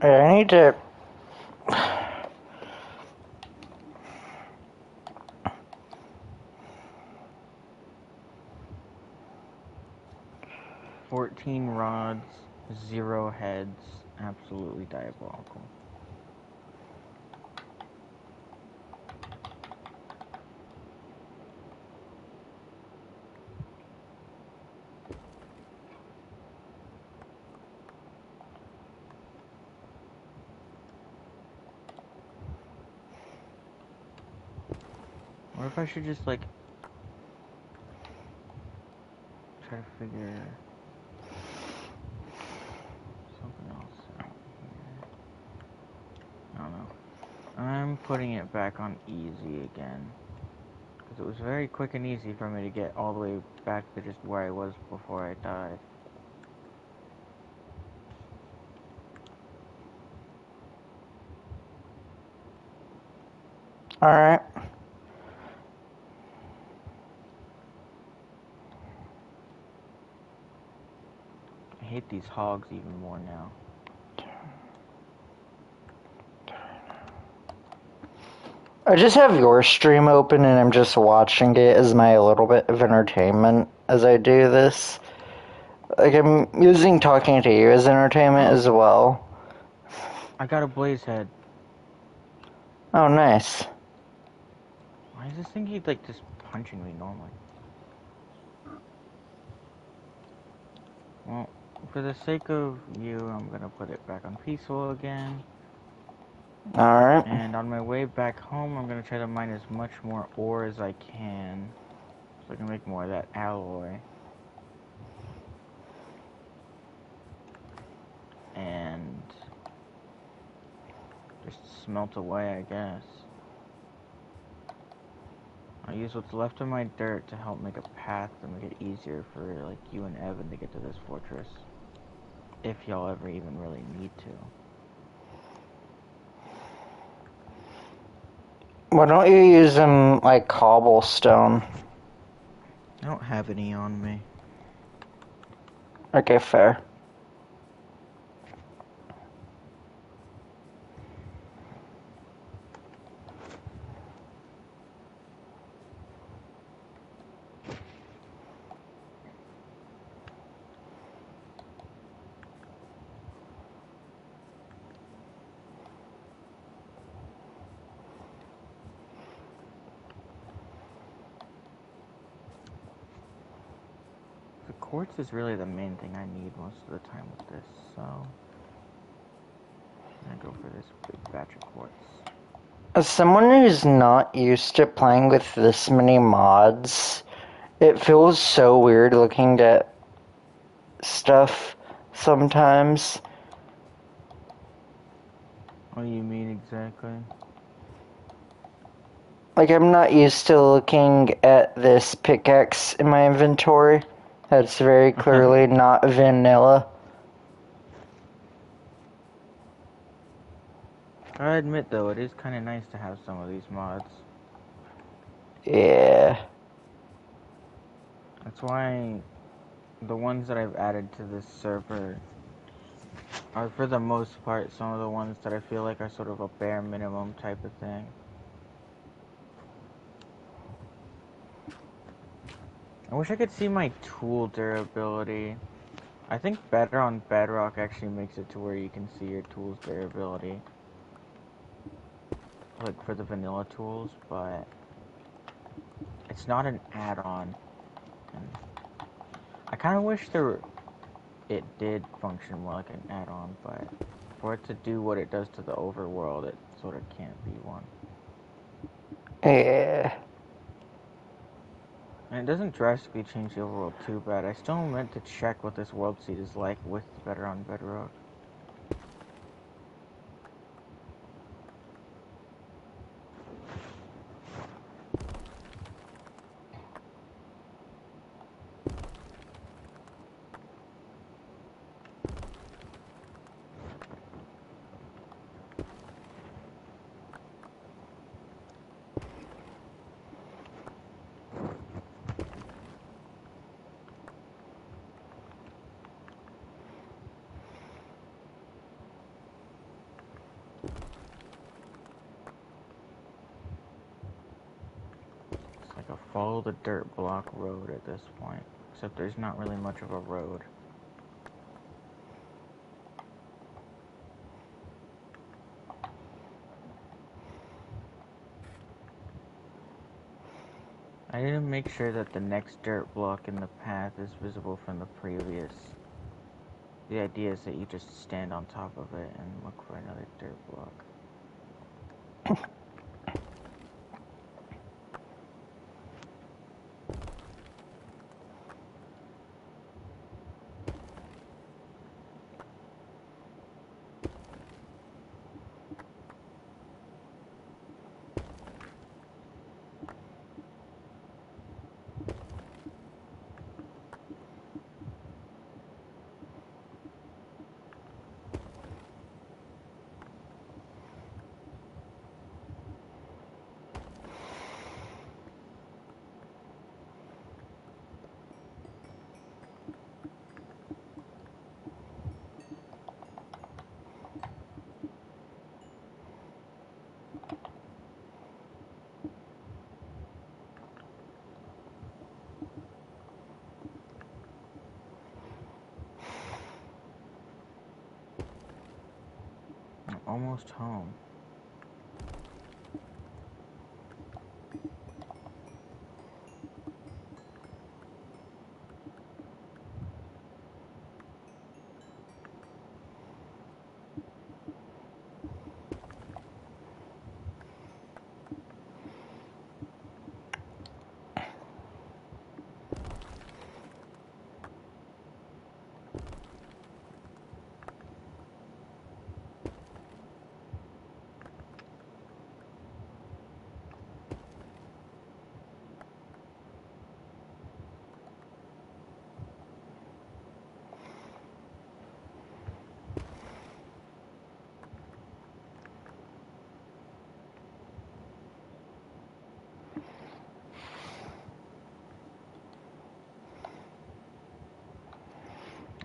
Speaker 1: I need to...
Speaker 2: 14 rods, 0 heads. Absolutely diabolical. Or if I should just, like, try to figure something else out here. I don't know. I'm putting it back on easy again. Because it was very quick and easy for me to get all the way back to just where I was before I died.
Speaker 1: Alright.
Speaker 2: I hate these hogs even more now.
Speaker 1: I just have your stream open and I'm just watching it as my little bit of entertainment as I do this. Like, I'm using talking to you as entertainment as well.
Speaker 2: I got a blaze head.
Speaker 1: Oh, nice.
Speaker 2: Why is this thing like just punching me normally? Well, for the sake of you, I'm gonna put it back on peaceful again.
Speaker 1: Alright.
Speaker 2: And on my way back home, I'm gonna try to mine as much more ore as I can, so I can make more of that alloy. And just smelt away, I guess. I'll use what's left of my dirt to help make a path to make it easier for, like, you and Evan to get to this fortress. If y'all ever even really need to.
Speaker 1: Why don't you use them like cobblestone?
Speaker 2: I don't have any on me.
Speaker 1: Okay, fair.
Speaker 2: The quartz is really the main thing I need most of the time with this, so I'm gonna go for this big batch of quartz.
Speaker 1: As someone who's not used to playing with this many mods, it feels so weird looking at stuff sometimes.
Speaker 2: What do you mean exactly?
Speaker 1: Like, I'm not used to looking at this pickaxe in my inventory. That's very clearly not vanilla.
Speaker 2: I admit, though, it is kind of nice to have some of these mods.
Speaker 1: Yeah.
Speaker 2: That's why the ones that I've added to this server are, for the most part, some of the ones that I feel like are sort of a bare minimum type of thing. I wish I could see my tool durability. I think better on Bedrock actually makes it to where you can see your tool's durability. Like for the vanilla tools, but it's not an add-on. And I kind of wish it did function more like an add-on, but For it to do what it does to the overworld, it sort of can't be one.
Speaker 1: Yeah.
Speaker 2: And it doesn't drastically change the overworld too bad. I still meant to check what this world seed is like with Better on Bedrock. It's like a follow the dirt block road at this point. Except there's not really much of a road. I need to make sure that the next dirt block in the path is visible from the previous. The idea is that you just stand on top of it and look for another dirt block. I'm almost home.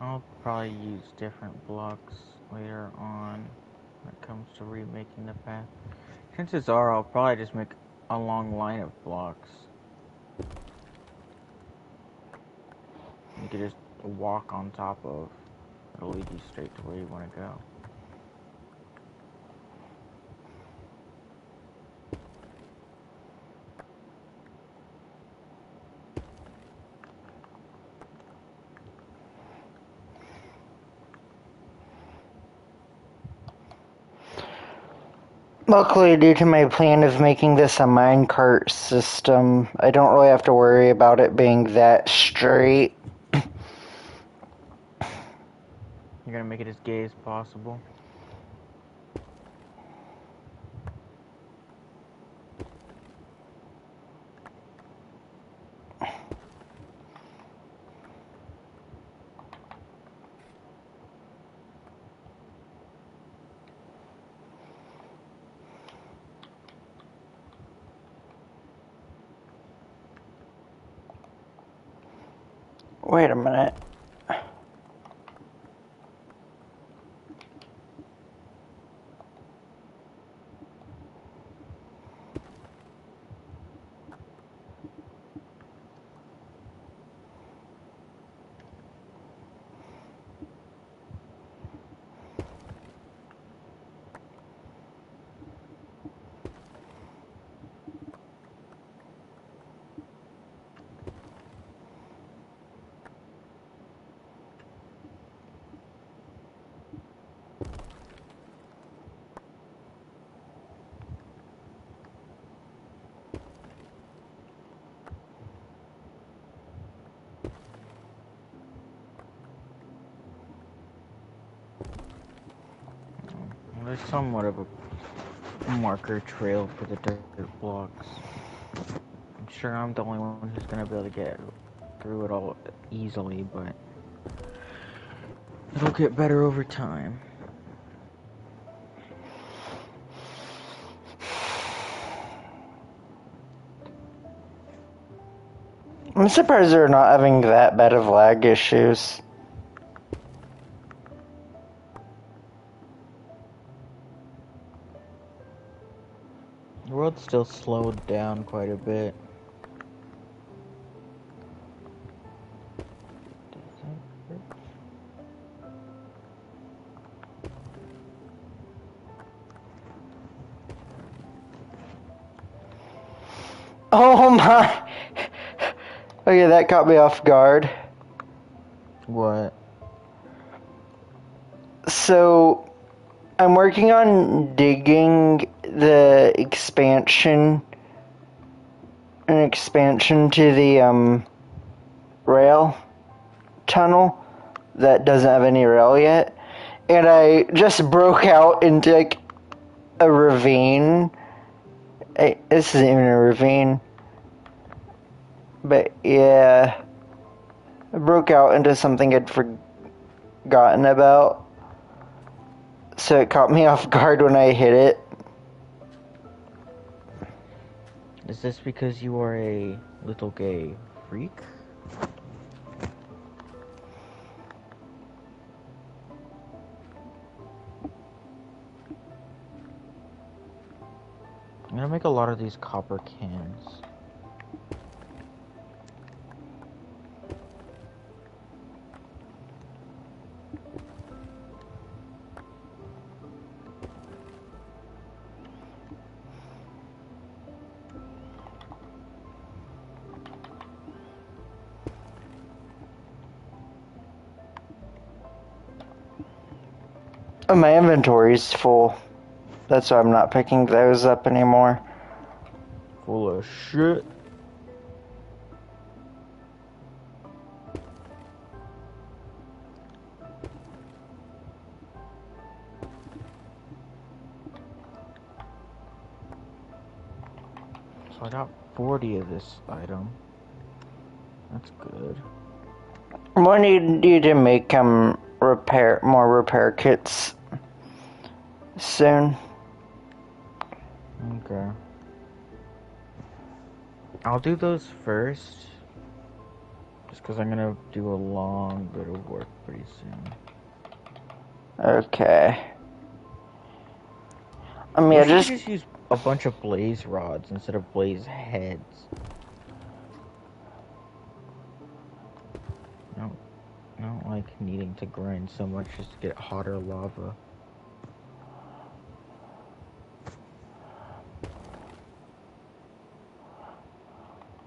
Speaker 2: I'll probably use different blocks later on when it comes to remaking the path. Chances are I'll probably just make a long line of blocks. You could just walk on top of. It'll lead you straight to where you want to go.
Speaker 1: Luckily, due to my plan of making this a minecart system, I don't really have to worry about it being that straight.
Speaker 2: You're gonna make it as gay as possible.
Speaker 1: Wait a minute.
Speaker 2: There's somewhat of a marker trail for the dirt blocks. I'm sure I'm the only one who's gonna be able to get through it all easily, but it'll get better over time.
Speaker 1: I'm surprised they're not having that bad of lag issues.
Speaker 2: The world's still slowed down quite a bit.
Speaker 1: Oh my! Okay, that caught me off guard.
Speaker 2: What?
Speaker 1: So, I'm working on digging the expansion, an expansion to the rail tunnel that doesn't have any rail yet, and I just broke out into like a ravine. This isn't even a ravine, but yeah, I broke out into something I'd forgotten about, so it caught me off guard when I hit it.
Speaker 2: Is this because you are a little gay freak? I'm gonna make a lot of these copper cans.
Speaker 1: Oh, my inventory's full. That's why I'm not picking those up anymore.
Speaker 2: Full of shit. So I got 40 of this item. That's good.
Speaker 1: I need to make more repair kits soon.
Speaker 2: Okay. I'll do those first. Just because I'm gonna do a long bit of work pretty soon.
Speaker 1: Okay. I mean,
Speaker 2: Wish I could just use a bunch of blaze rods instead of blaze heads. I don't like needing to grind so much just to get hotter lava.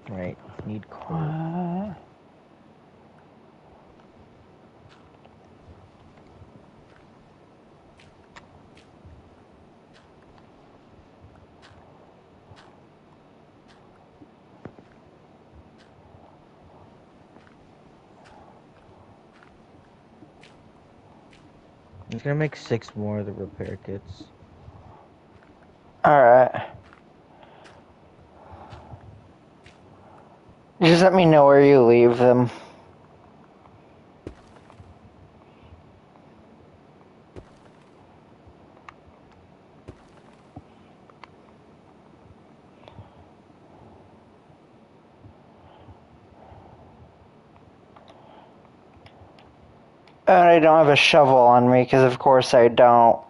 Speaker 2: Right, need coal. I'm just gonna make 6 more of the repair kits.
Speaker 1: Alright. Just let me know where you leave them. And I don't have a shovel on me, because of course I don't.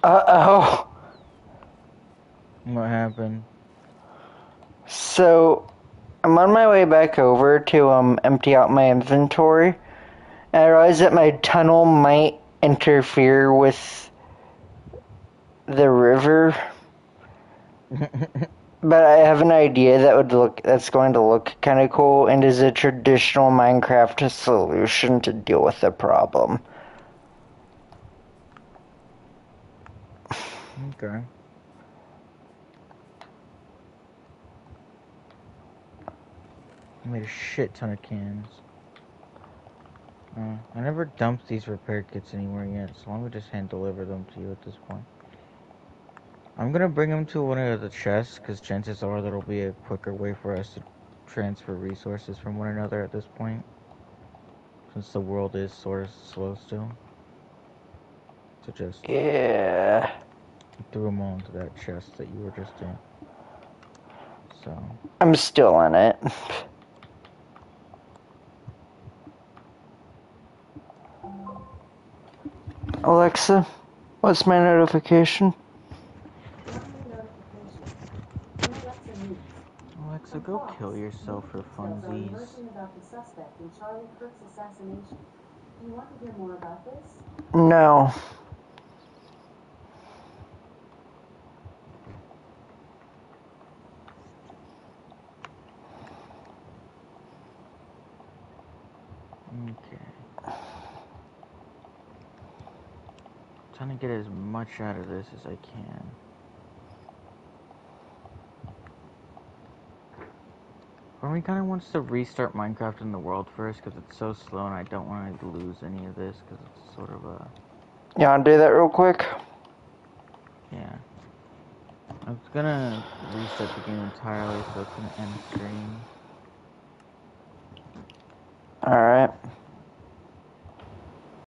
Speaker 1: Uh-oh.
Speaker 2: What happened?
Speaker 1: So, I'm on my way back over to empty out my inventory, and I realize that my tunnel might interfere with the river. But I have an idea that's going to look kind of cool and is a traditional Minecraft solution to deal with the problem.
Speaker 2: Okay. I made a shit ton of cans. I never dumped these repair kits anywhere yet, so let me just hand deliver them to you at this point. I'm gonna bring them to one of the chests, because chances are that'll be a quicker way for us to transfer resources from one another at this point. Since the world is sort of slow still. So just
Speaker 1: Yeah.
Speaker 2: threw them all into that chest that you were just in. So.
Speaker 1: I'm still in it. Alexa, what's my notification?
Speaker 2: Alexa, go kill yourself for funsies.
Speaker 1: No.
Speaker 2: Okay. Trying to get as much out of this as I can. Or we kind of wants to restart Minecraft in the world first because it's so slow and I don't want to lose any of this because it's sort of a...
Speaker 1: You wanna do that real quick?
Speaker 2: Yeah. I was gonna restart the game entirely so it's gonna end stream.
Speaker 1: Alright.